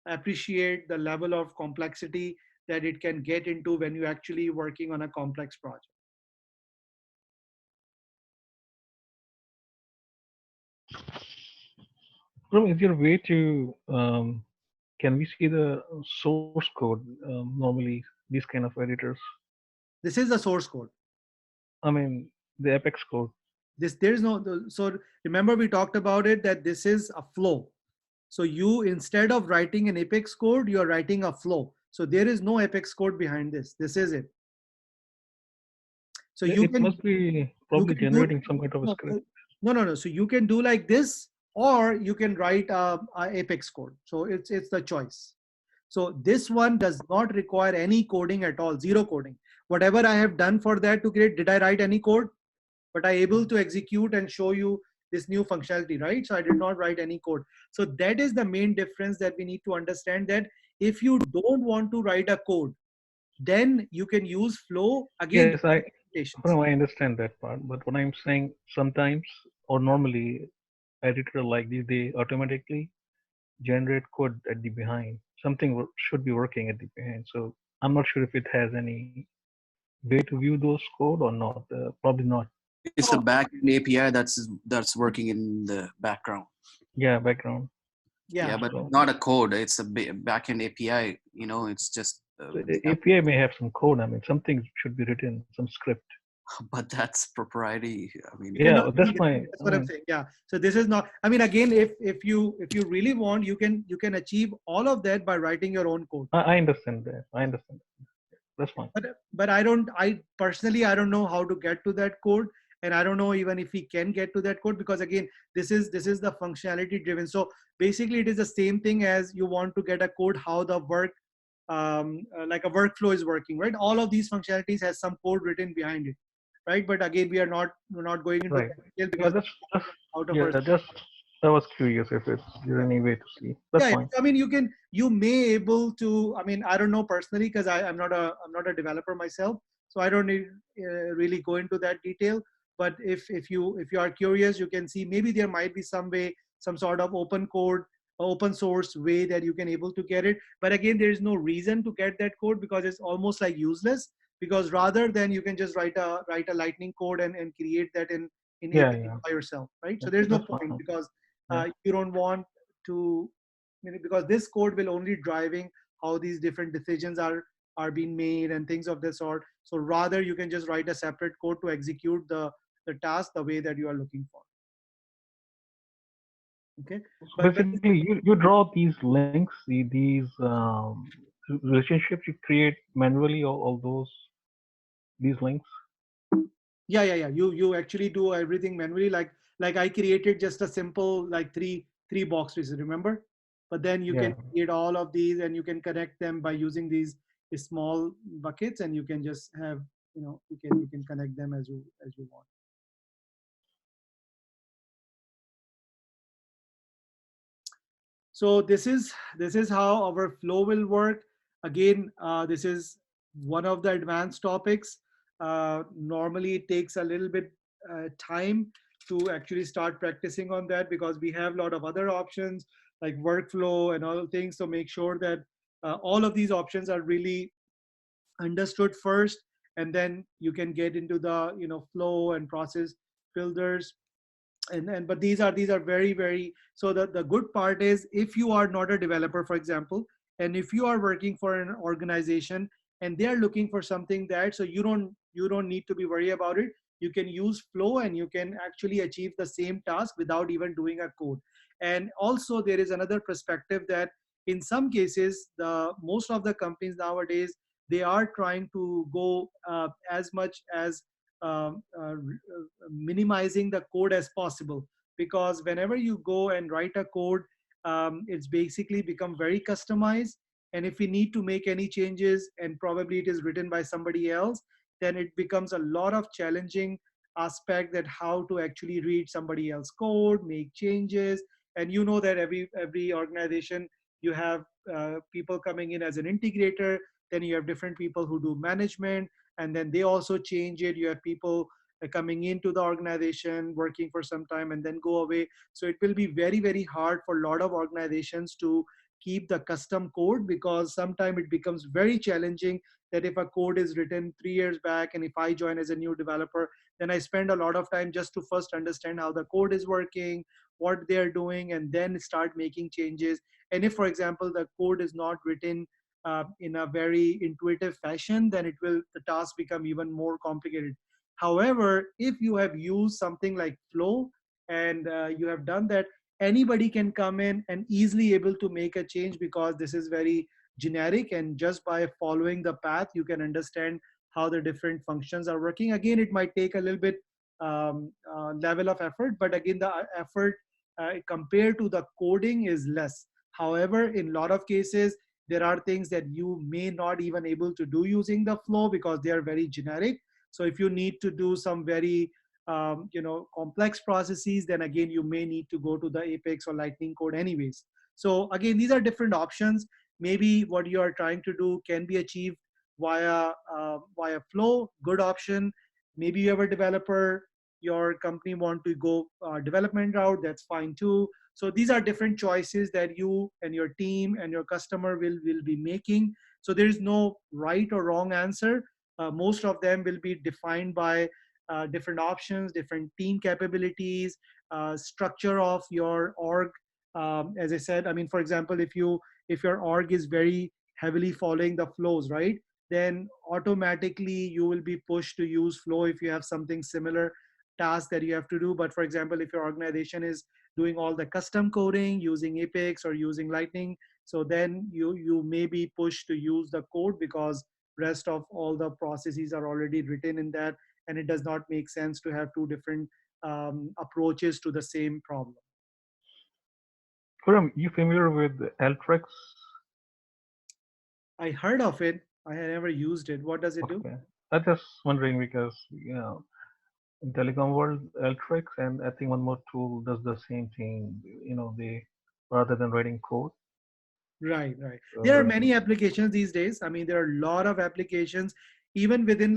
[SPEAKER 1] appreciate the level of complexity that it can get into when you're actually working on a complex project.
[SPEAKER 2] From, is there a way to can we see the source code? Normally, these kind of editors.
[SPEAKER 1] This is the source code.
[SPEAKER 2] I mean, the Apex code.
[SPEAKER 1] This there is no, so remember we talked about it, that this is a flow. So you, instead of writing an Apex code, you are writing a flow. So there is no Apex code behind this. This is it. So you
[SPEAKER 2] It
[SPEAKER 1] can
[SPEAKER 2] must be
[SPEAKER 1] you
[SPEAKER 2] probably
[SPEAKER 1] can do
[SPEAKER 2] generating some kind of a
[SPEAKER 1] no
[SPEAKER 2] script.
[SPEAKER 1] no. So you can do like this, or you can write a Apex code. So it's the choice. So this one does not require any coding at all, zero coding. Whatever I have done for that to create, did I write any code? But I able to execute and show you this new functionality, right? So I did not write any code. So that is the main difference that we need to understand, that if you don't want to write a code, then you can use flow again.
[SPEAKER 2] Yes,
[SPEAKER 1] Limitations.
[SPEAKER 2] no, I understand that part. But what I'm saying, sometimes or normally, editor like this, they automatically generate code at the behind. Something should be working at the behind. So I'm not sure if it has any way to view those code or not. Probably not.
[SPEAKER 3] It's a backend API that's working in the background.
[SPEAKER 2] Yeah, background.
[SPEAKER 1] Yeah.
[SPEAKER 3] Yeah, but
[SPEAKER 2] So,
[SPEAKER 3] not a code. It's a backend API. You know, it's just
[SPEAKER 2] so
[SPEAKER 3] they have,
[SPEAKER 2] API may have some code. I mean, something should be written, some script.
[SPEAKER 3] but that's proprietary. I mean,
[SPEAKER 1] Yeah, no,
[SPEAKER 2] Yeah,
[SPEAKER 1] no,
[SPEAKER 2] that's my.
[SPEAKER 1] that's
[SPEAKER 2] I
[SPEAKER 1] what I'm
[SPEAKER 2] mean,
[SPEAKER 1] saying. Yeah. So this is not. I mean, again, if you really want, you can achieve all of that by writing your own code.
[SPEAKER 2] I understand that. I understand. That's fine.
[SPEAKER 1] But I personally I don't know how to get to that code, and I don't know even if we can get to that code, because again, this is the functionality driven. So basically it is the same thing as you want to get a code how the work like a workflow is working, right? All of these functionalities has some code written behind it, right? But again, we're not going into
[SPEAKER 2] Right.
[SPEAKER 1] that detail
[SPEAKER 2] Yeah,
[SPEAKER 1] because
[SPEAKER 2] that's
[SPEAKER 1] out of our.
[SPEAKER 2] yeah. Just I was curious if it's there any way to see. That's
[SPEAKER 1] Yeah,
[SPEAKER 2] fine.
[SPEAKER 1] I mean, you may able to, I mean, I don't know personally, because I'm not a developer myself, so I don't need, really go into that detail. But if you are curious, you can see maybe there might be some way, some sort of open code, open source way that you can able to get it. But again, there is no reason to get that code, because it's almost like useless, because rather than you can just write a lightning code and create that in
[SPEAKER 2] Yeah,
[SPEAKER 1] API
[SPEAKER 2] yeah.
[SPEAKER 1] by yourself, right? So
[SPEAKER 2] That's
[SPEAKER 1] there's no
[SPEAKER 2] that's
[SPEAKER 1] point,
[SPEAKER 2] fine.
[SPEAKER 1] because
[SPEAKER 2] Yeah.
[SPEAKER 1] you don't want to, because this code will only driving how these different decisions are being made and things of this sort. So rather you can just write a separate code to execute the task the way that you are looking for. Okay.
[SPEAKER 2] So
[SPEAKER 1] But
[SPEAKER 2] basically, you draw these links, these relationships you create manually, all those these links.
[SPEAKER 1] yeah, you actually do everything manually. Like I created just a simple like three boxes, remember? But then you can
[SPEAKER 2] Yeah.
[SPEAKER 1] create all of these and you can connect them by using these small buckets, and you can just have, you can connect them as you want. So this is how our flow will work. Again, this is one of the advanced topics. Normally it takes a little bit time to actually start practicing on that, because we have a lot of other options like workflow and all things. So make sure that all of these options are really understood first, and then you can get into the flow and process builders. And but these are very, very, so the good part is, if you are not a developer, for example, and if you are working for an organization and they are looking for something, that so you don't need to be worried about it. You can use flow and you can actually achieve the same task without even doing a code. And also there is another perspective that in some cases, the most of the companies nowadays, they are trying to go as much as minimizing the code as possible, because whenever you go and write a code, it's basically become very customized. And if we need to make any changes, and probably it is written by somebody else, then it becomes a lot of challenging aspect, that how to actually read somebody else code, make changes. And you know that every organization, you have people coming in as an integrator, then you have different people who do management, and then they also change it. You have people coming into the organization, working for some time, and then go away. So it will be very, very hard for a lot of organizations to keep the custom code, because sometimes it becomes very challenging, that if a code is written 3 years back, and if I join as a new developer, then I spend a lot of time just to first understand how the code is working, what they're doing, and then start making changes. And if, for example, the code is not written in a very intuitive fashion, then the task become even more complicated. However, if you have used something like flow, and you have done that, anybody can come in and easily able to make a change, because this is very generic, and just by following the path you can understand how the different functions are working. Again, it might take a little bit level of effort, but again, the effort compared to the coding is less. However, in a lot of cases, there are things that you may not even able to do using the flow, because they are very generic. So if you need to do some very complex processes, then again you may need to go to the Apex or Lightning code anyways. So again, these are different options. Maybe what you are trying to do can be achieved via flow, good option. Maybe you have a developer, your company want to go development route, that's fine too. So these are different choices that you and your team and your customer will be making. So there is no right or wrong answer. Most of them will be defined by different options, different team capabilities, structure of your org. As I said, I mean, for example, if your org is very heavily following the flows, right, then automatically you will be pushed to use flow if you have something similar task that you have to do. But for example, if your organization is doing all the custom coding using Apex or using Lightning, so then you may be pushed to use the code, because rest of all the processes are already written in that, and it does not make sense to have two different approaches to the same problem.
[SPEAKER 2] Kuram, you familiar with Alteryx?
[SPEAKER 1] I heard of it. I had never used it. What does it do?
[SPEAKER 2] Okay. I'm just wondering because, in telecom world, Alteryx and I think one more tool does the same thing. They rather than writing code.
[SPEAKER 1] Right, right. There are
[SPEAKER 2] Uh,
[SPEAKER 1] many applications these days. I mean, there are a lot of applications, even within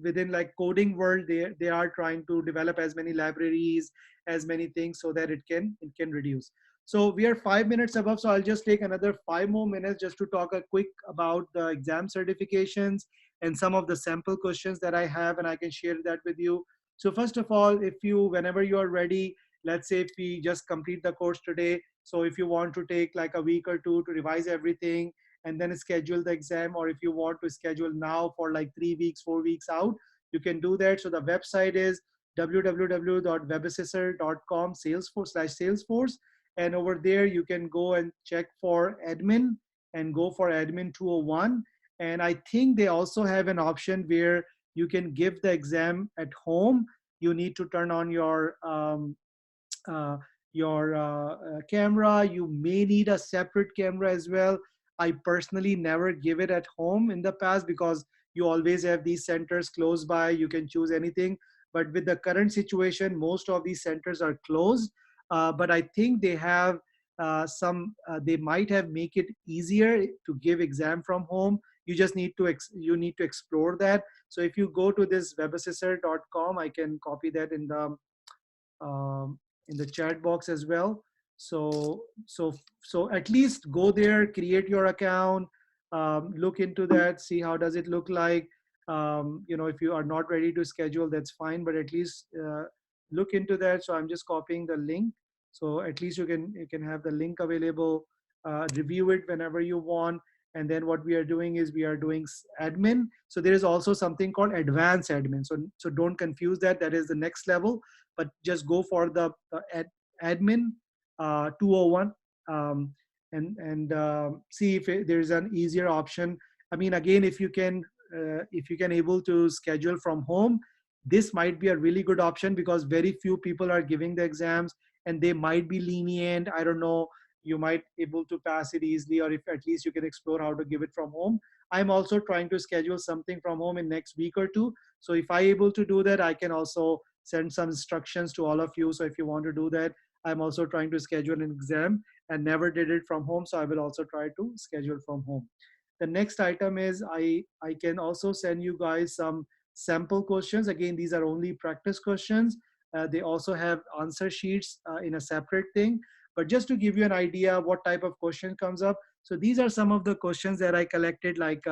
[SPEAKER 1] within like coding world. They are trying to develop as many libraries, as many things, so that it can reduce. So we are 5 minutes above. So I'll just take another 5 more minutes just to talk a quick about the exam certifications and some of the sample questions that I have, and I can share that with you. So first of all, whenever you are ready, let's say if we just complete the course today, so if you want to take like a week or two to revise everything and then schedule the exam, or if you want to schedule now for like 3 weeks, 4 weeks out, you can do that. So the website is www.webassessor.com Salesforce. And over there, you can go and check for admin and go for admin 201. And I think they also have an option where you can give the exam at home. You need to turn on your camera. You may need a separate camera as well. I personally never give it at home in the past because you always have these centers close by. You can choose anything. But with the current situation, most of these centers are closed. But I think they have they might have make it easier to give exam from home. You just need to you need to explore that. So if you go to this webassessor.com, I can copy that um, in the chat box as well. So so at least go there, create your account, look into that, see how does it look like. You know, if you are not ready to schedule, that's fine, but at least look into that. So I'm just copying the link. So at least you can have the link available, review it whenever you want. And then what we are doing is we are doing admin. So there is also something called advanced admin. So don't confuse that. That is the next level, but just go for the admin 201, um, and see if there is an easier option. I mean, again, if you can able to schedule from home, this might be a really good option because very few people are giving the exams, and they might be lenient. I don't know, you might able to pass it easily, or if at least you can explore how to give it from home. I'm also trying to schedule something from home in next week or two. So if I able to do that, I can also send some instructions to all of you. So if you want to do that, I'm also trying to schedule an exam and never did it from home. So I will also try to schedule from home. The next item is I can also send you guys some sample questions. Again, these are only practice questions. They also have answer sheets in a separate thing. But just to give you an idea what type of question comes up. So these are some of the questions that I collected like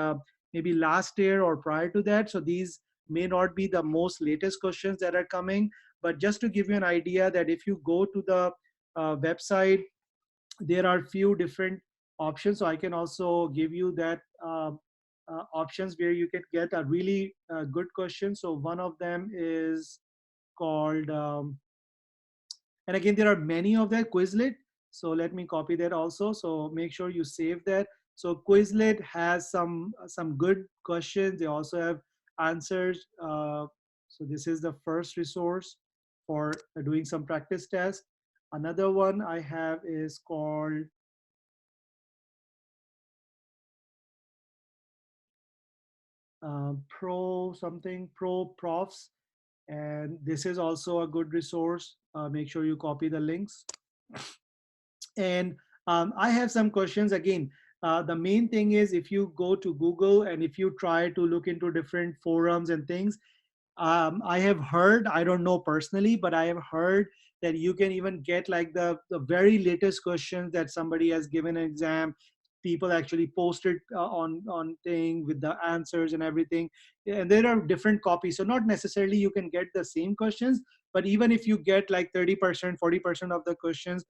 [SPEAKER 1] maybe last year or prior to that. So these may not be the most latest questions that are coming, but just to give you an idea that if you go to the website, there are few different options. So I can also give you that options where you can get a really good question. So one of them is called and again, there are many of that Quizlet. So let me copy that also. So make sure you save that. So Quizlet has some good questions. They also have answers. So this is the first resource for doing some practice tests. Another one I have is called Pro something, Pro Profs. And this is also a good resource. Make sure you copy the links. And I have some questions again. The main thing is if you go to Google and if you try to look into different forums and things, I have heard, I don't know personally, but I have heard that you can even get like the very latest questions that somebody has given an exam. People actually posted on thing with the answers and everything. And there are different copies. So not necessarily you can get the same questions, but even if you get like 30%, 40% of the questions,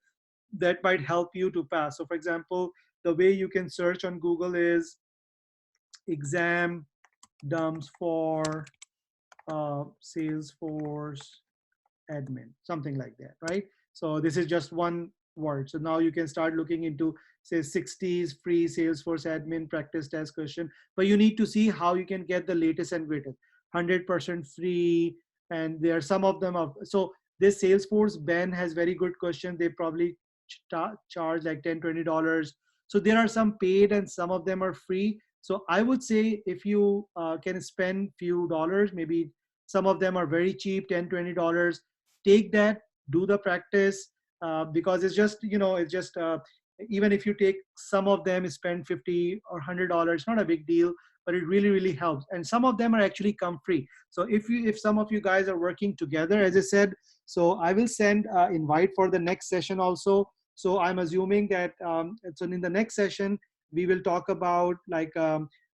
[SPEAKER 1] that might help you to pass. So for example, the way you can search on Google is exam dumps for Salesforce admin, something like that, right? So this is just one word. So now you can start looking into say 60s free Salesforce admin practice test question, but you need to see how you can get the latest and greatest. 100% free, and there are some of them of so this Salesforce Ben has very good questions. They probably charge like $10-20. So there are some paid and some of them are free. So I would say if you can spend few dollars, maybe some of them are very cheap, $10-20, take that, do the practice, because it's just, you know, it's just even if you take some of them, spend 50 or $100, not a big deal, but it really really helps. And some of them are actually come free. So if some of you guys are working together, as I said, so I will send invite for the next session also. So I'm assuming that so in the next session we will talk about like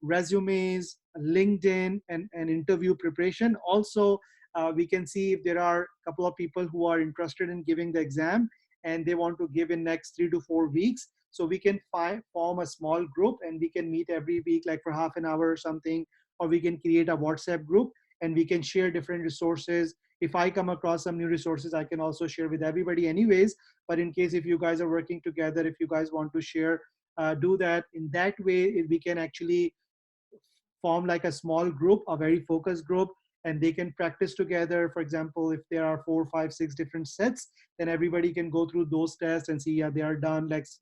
[SPEAKER 1] resumes, LinkedIn, and interview preparation. Also, we can see if there are a couple of people who are interested in giving the exam and they want to give in next 3 to 4 weeks. So we can form a small group and we can meet every week, like for half an hour or something, or we can create a WhatsApp group and we can share different resources. If I come across some new resources, I can also share with everybody anyways. But in case if you guys are working together, if you guys want to share, do that. In that way, we can actually form like a small group, a very focused group, and they can practice together. For example, if there are 4, 5, 6 different sets, then everybody can go through those tests and see, yeah, they are done. Let's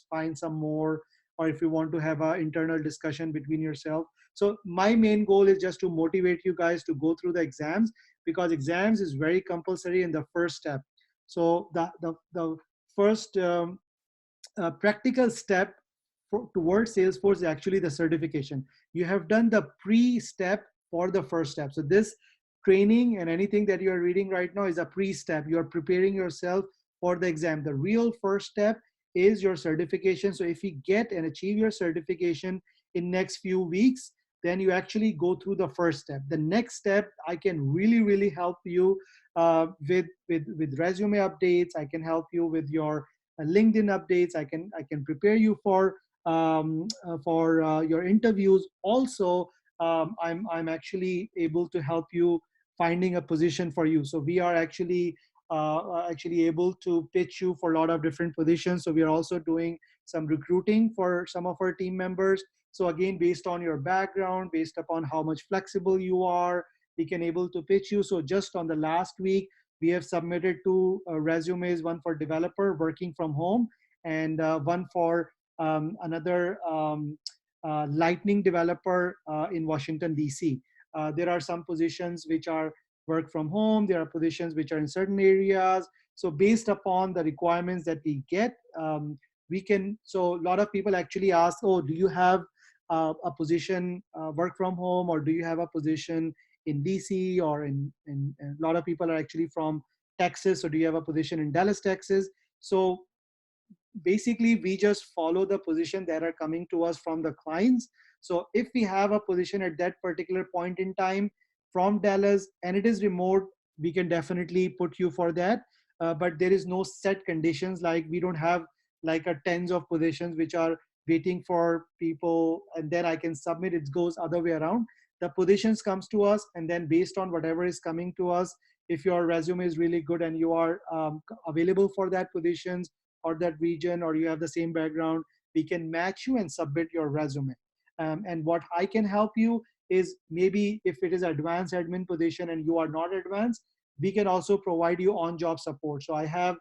[SPEAKER 1] find some more. Or if you want to have an internal discussion between yourself. So my main goal is just to motivate you guys to go through the exams, because exams is very compulsory in the first step. So the first practical step towards Salesforce is actually the certification. You have done the pre-step for the first step. So this training and anything that you are reading right now is a pre-step. You are preparing yourself for the exam. The real first step is your certification. So if you get and achieve your certification in next few weeks, then you actually go through the first step. The next step, I can really help you with resume updates. I can help you with your LinkedIn updates. I can prepare you for your interviews. Also, I'm actually able to help you finding a position for you. So we are actually able to pitch you for a lot of different positions. So we are also doing some recruiting for some of our team members. So again, based on your background, based upon how much flexible you are, we can able to pitch you. So just on the last week, we have submitted two resumes, one for developer working from home, and one for another lightning developer in Washington, DC. There are some positions which are work from home. There are positions which are in certain areas. So based upon the requirements that we get, we can, so a lot of people actually ask, oh, do you have a position work from home, or do you have a position in DC, or in a lot of people are actually from Texas, or do you have a position in Dallas, Texas? So basically we just follow the position that are coming to us from the clients. So if we have a position at that particular point in time from Dallas and it is remote, we can definitely put you for that. But there is no set conditions, like we don't have like a tens of positions which are waiting for people and then I can submit. It goes other way around. The positions comes to us, and then based on whatever is coming to us, if your resume is really good and you are available for that positions or that region, or you have the same background, we can match you and submit your resume. And what I can help you is, maybe if it is advanced admin position and you are not advanced, we can also provide you on-job support. So I have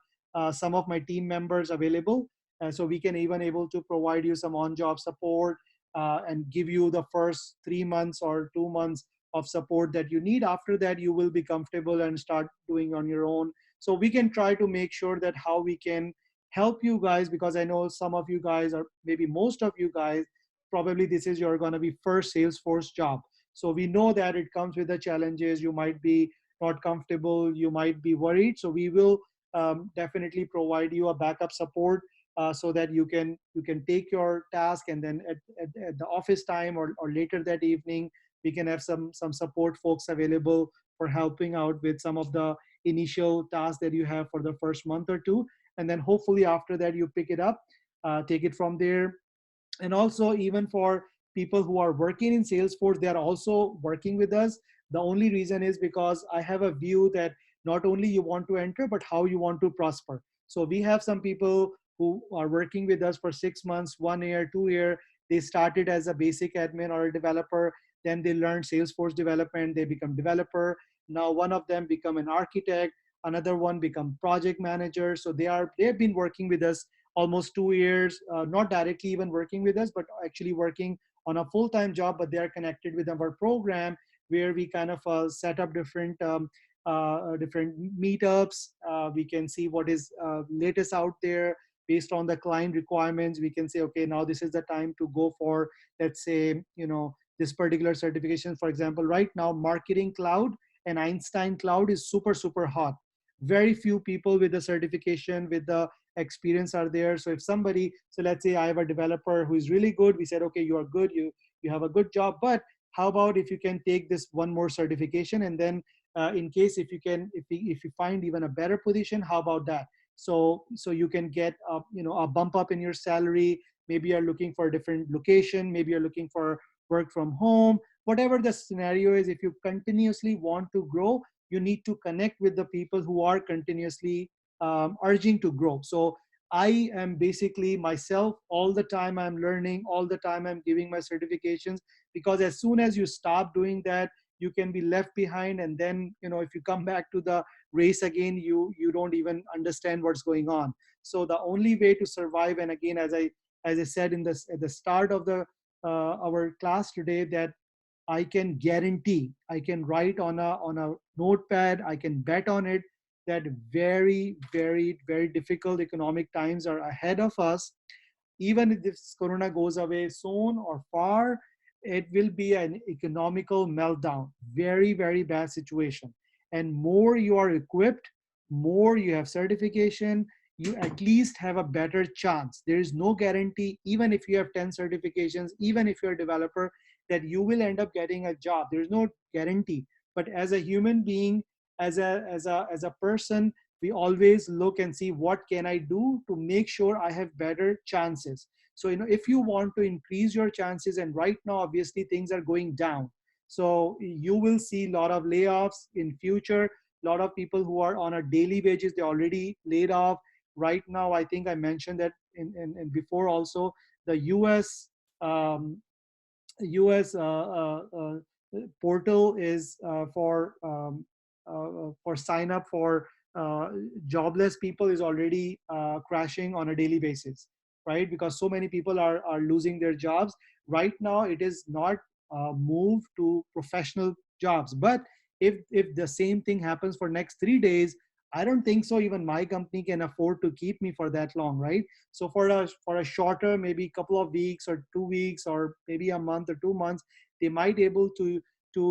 [SPEAKER 1] some of my team members available, so we can even able to provide you some on-job support and give you the first 3 months or 2 months of support that you need. After that, you will be comfortable and start doing on your own. So we can try to make sure that how we can help you guys, because I know some of you guys, or maybe most of you guys, probably this is your going to be first Salesforce job. So we know that it comes with the challenges. You might be not comfortable, you might be worried. So we will definitely provide you a backup support so that you can take your task, and then at the office time, or later that evening, we can have some support folks available for helping out with some of the initial tasks that you have for the first month or two. And then hopefully after that you pick it up, take it from there. And also, even for people who are working in Salesforce, they are also working with us. The only reason is because I have a view that not only you want to enter, but how you want to prosper. So we have some people who are working with us for 6 months, 1 year, 2 year. They started as a basic admin or a developer, then they learned Salesforce development, they become developer. Now one of them become an architect, another one become project manager. So they've been working with us almost 2 years, not directly even working with us, but actually working on a full-time job, but they are connected with our program, where we kind of set up different meetups. We can see what is latest out there based on the client requirements. We can say, okay, now this is the time to go for, let's say, this particular certification. For example, right now, Marketing Cloud and Einstein Cloud is super hot. Very few people with the certification, with the experience are there. So if somebody, so let's say I have a developer who is really good, we said, okay, you are good, you have a good job, but how about if you can take this one more certification, and then in case if you find even a better position, how about that? So you can get a bump up in your salary. Maybe you're looking for a different location, maybe you're looking for work from home. Whatever the scenario is, if you continuously want to grow, you need to connect with the people who are continuously urging to grow. So I am basically myself all the time. I'm learning all the time. I'm giving my certifications, because as soon as you stop doing that, you can be left behind, and then if you come back to the race again, you don't even understand what's going on. So the only way to survive, and again, as I said in this at the start of the our class today, that I can guarantee, I can write on a notepad, I can bet on it, that very, very, very difficult economic times are ahead of us. Even if this corona goes away soon or far, it will be an economical meltdown, very, very bad situation. And more you are equipped, more you have certification, you at least have a better chance. There is no guarantee, even if you have 10 certifications, even if you're a developer, that you will end up getting a job. There's no guarantee. But as a human being, as a person, we always look and see what can I do to make sure I have better chances. So if you want to increase your chances, and right now obviously things are going down, so you will see a lot of layoffs in future. A lot of people who are on a daily wages, they already laid off right now. I think I mentioned that in before also. The um, US portal is for sign up for jobless people is already crashing on a daily basis, right? Because so many people are losing their jobs. Right now, it is not moved to professional jobs. But if the same thing happens for next 3 days, I don't think so. Even my company can afford to keep me for that long, right? So for a shorter, maybe couple of weeks or 2 weeks or maybe a month or 2 months, they might able to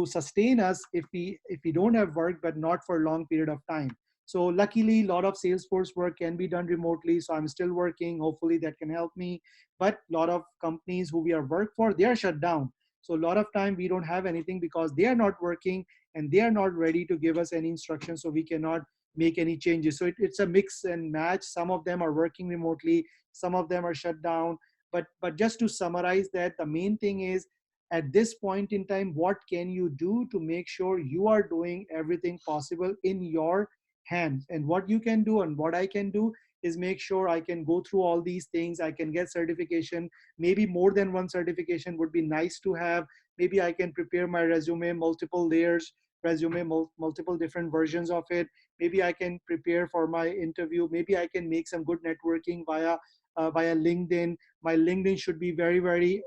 [SPEAKER 1] sustain us if we don't have work, but not for a long period of time. So luckily, a lot of Salesforce work can be done remotely. So I'm still working. Hopefully that can help me. But a lot of companies who we are work for, they are shut down. So a lot of time we don't have anything because they are not working and they are not ready to give us any instructions. So we cannot make any changes. So it's a mix and match. Some of them are working remotely, some of them are shut down. But just to summarize that, the main thing is, at this point in time, what can you do to make sure you are doing everything possible in your hands? And what you can do and what I can do is make sure I can go through all these things. I can get certification. Maybe more than one certification would be nice to have. Maybe I can prepare my resume, multiple layers resume, multiple different versions of it. Maybe I can prepare for my interview. Maybe I can make some good networking via LinkedIn. My LinkedIn should be very, very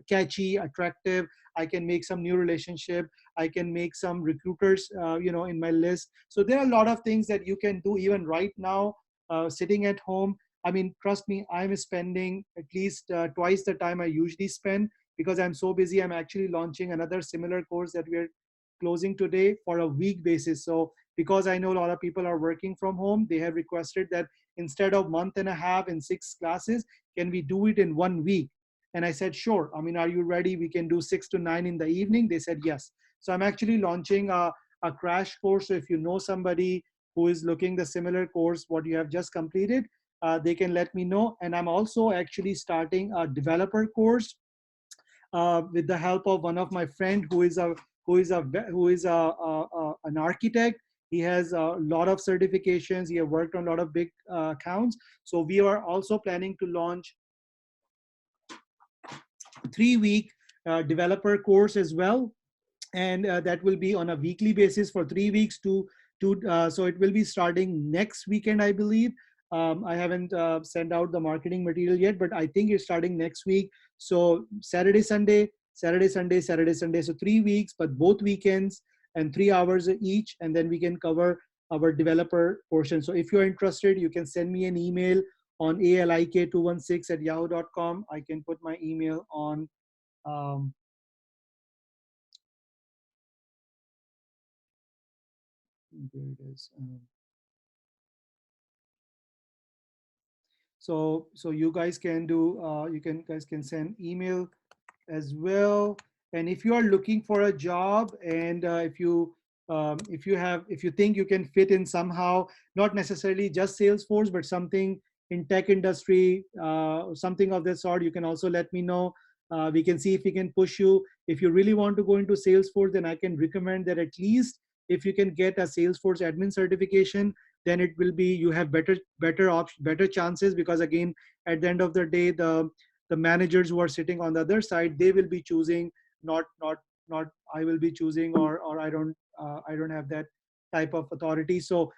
[SPEAKER 1] catchy, attractive. I can make some new relationship. I can make some recruiters, in my list. So there are a lot of things that you can do even right now, sitting at home. I mean, trust me, I'm spending at least twice the time I usually spend because I'm so busy. I'm actually launching another similar course that we're closing today for a week basis. So because I know a lot of people are working from home, they have requested that instead of month and a half in 6 classes, can we do it in 1 week? And I said, sure. I mean, are you ready? We can do 6 to 9 in the evening. They said, yes. So I'm actually launching a crash course. So if you know somebody who is looking the similar course, what you have just completed, they can let me know. And I'm also actually starting a developer course with the help of one of my friend who is an architect. He has a lot of certifications. He has worked on a lot of big accounts. So we are also planning to launch 3 week developer course as well, and that will be on a weekly basis for 3 weeks so it will be starting next weekend, I believe. I haven't sent out the marketing material yet, but I think it's starting next week. So Saturday, Sunday, Saturday, Sunday, Saturday, Sunday. So 3 weeks, but both weekends and 3 hours each, and then we can cover our developer portion. So if you're interested, you can send me an email on alik216@yahoo.com. I can put my email on. Um, there it is. So you guys can do guys can send email as well. And if you are looking for a job, and if you think you can fit in somehow, not necessarily just Salesforce, but something in tech industry, something of that sort, you can also let me know. We can see if we can push you. If you really want to go into Salesforce, then I can recommend that at least if you can get a Salesforce admin certification, then it will be, you have better chances, because again, at the end of the day, the managers who are sitting on the other side, they will be choosing not not I will be choosing, or I don't have that type of authority. So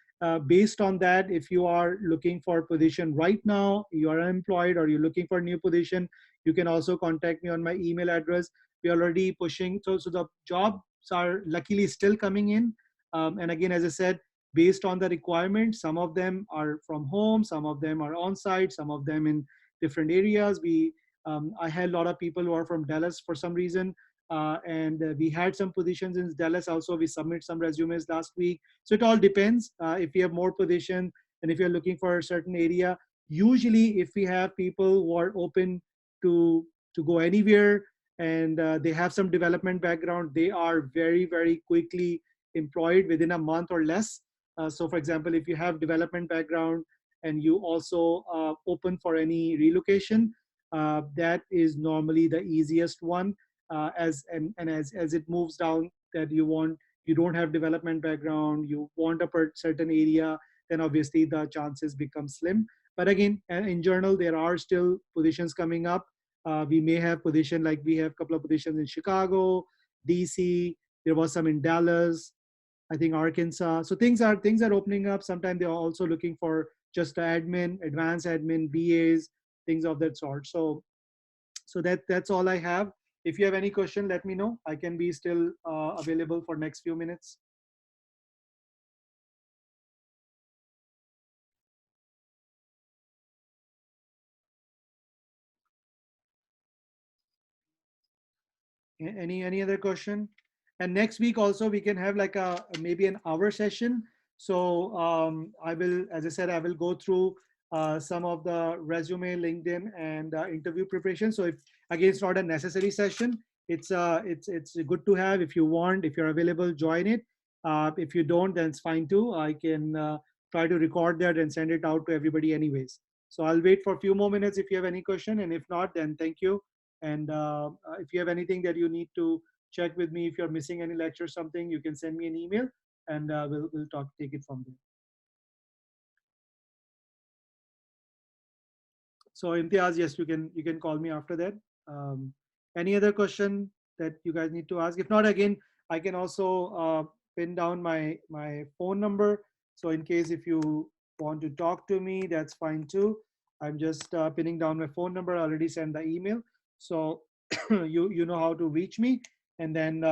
[SPEAKER 1] based on that, if you are looking for position right now, you are unemployed, or you're looking for a new position, you can also contact me on my email address. We are already pushing, so the jobs are luckily still coming in. And again, as I said, based on the requirements, some of them are from home, some of them are on site, some of them in different areas. I had a lot of people who are from Dallas for some reason, and we had some positions in Dallas also. We submit some resumes last week. So it all depends. If we have more position, and if you're looking for a certain area, usually if we have people who are open to to go anywhere, and they have some development background, they are very quickly employed within a month or less. So for example, if you have development background and you also open for any relocation, that is normally the easiest one. And as it moves down, that you don't have development background, you want a certain area, then obviously the chances become slim. But again, in general, there are still positions coming up. We may have position, like we have a couple of positions in Chicago, DC. There was some in Dallas, I think Arkansas. So things are opening up. Sometimes they're also looking for just admin, advanced admin, BAs, things of that sort. So that's all I have. If you have any question, let me know. I can be still available for next few minutes. Any other question? And next week also we can have like a maybe an hour session. So I will, as I said, I will go through some of the resume, LinkedIn, and interview preparation. So if again, it's not a necessary session, it's good to have. If you want, if you're available, join it. If you don't, then it's fine too. I can try to record that and send it out to everybody anyways. So I'll wait for a few more minutes if you have any question, and if not, then thank you. And if you have anything that you need to check with me, if you're missing any lecture or something, you can send me an email, and we'll take it from there. So Imtiaz, yes, you can call me after that. Um, any other question that you guys need to ask? If not, again, I can also pin down my phone number. So in case if you want to talk to me, that's fine too. I'm just pinning down my phone number. I already sent the email, so you know how to reach me. And then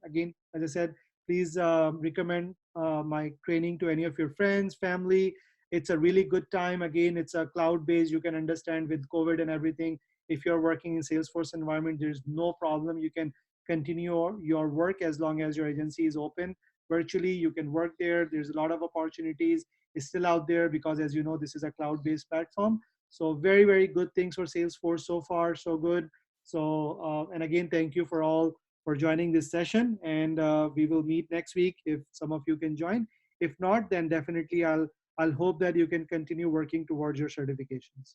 [SPEAKER 1] again, as I said, please recommend my training to any of your friends, family. It's a really good time. Again, it's a cloud based. You can understand with COVID and everything, if you're working in Salesforce environment, there's no problem. You can continue your work as long as your agency is open virtually. You can work there. There's a lot of opportunities. It's still out there because, as you know, this is a cloud based platform. So very good things for Salesforce so far, so good. So and again, thank you for all for joining this session, and we will meet next week if some of you can join. If not, then definitely I'll hope that you can continue working towards your certifications.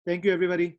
[SPEAKER 1] Thank you, everybody.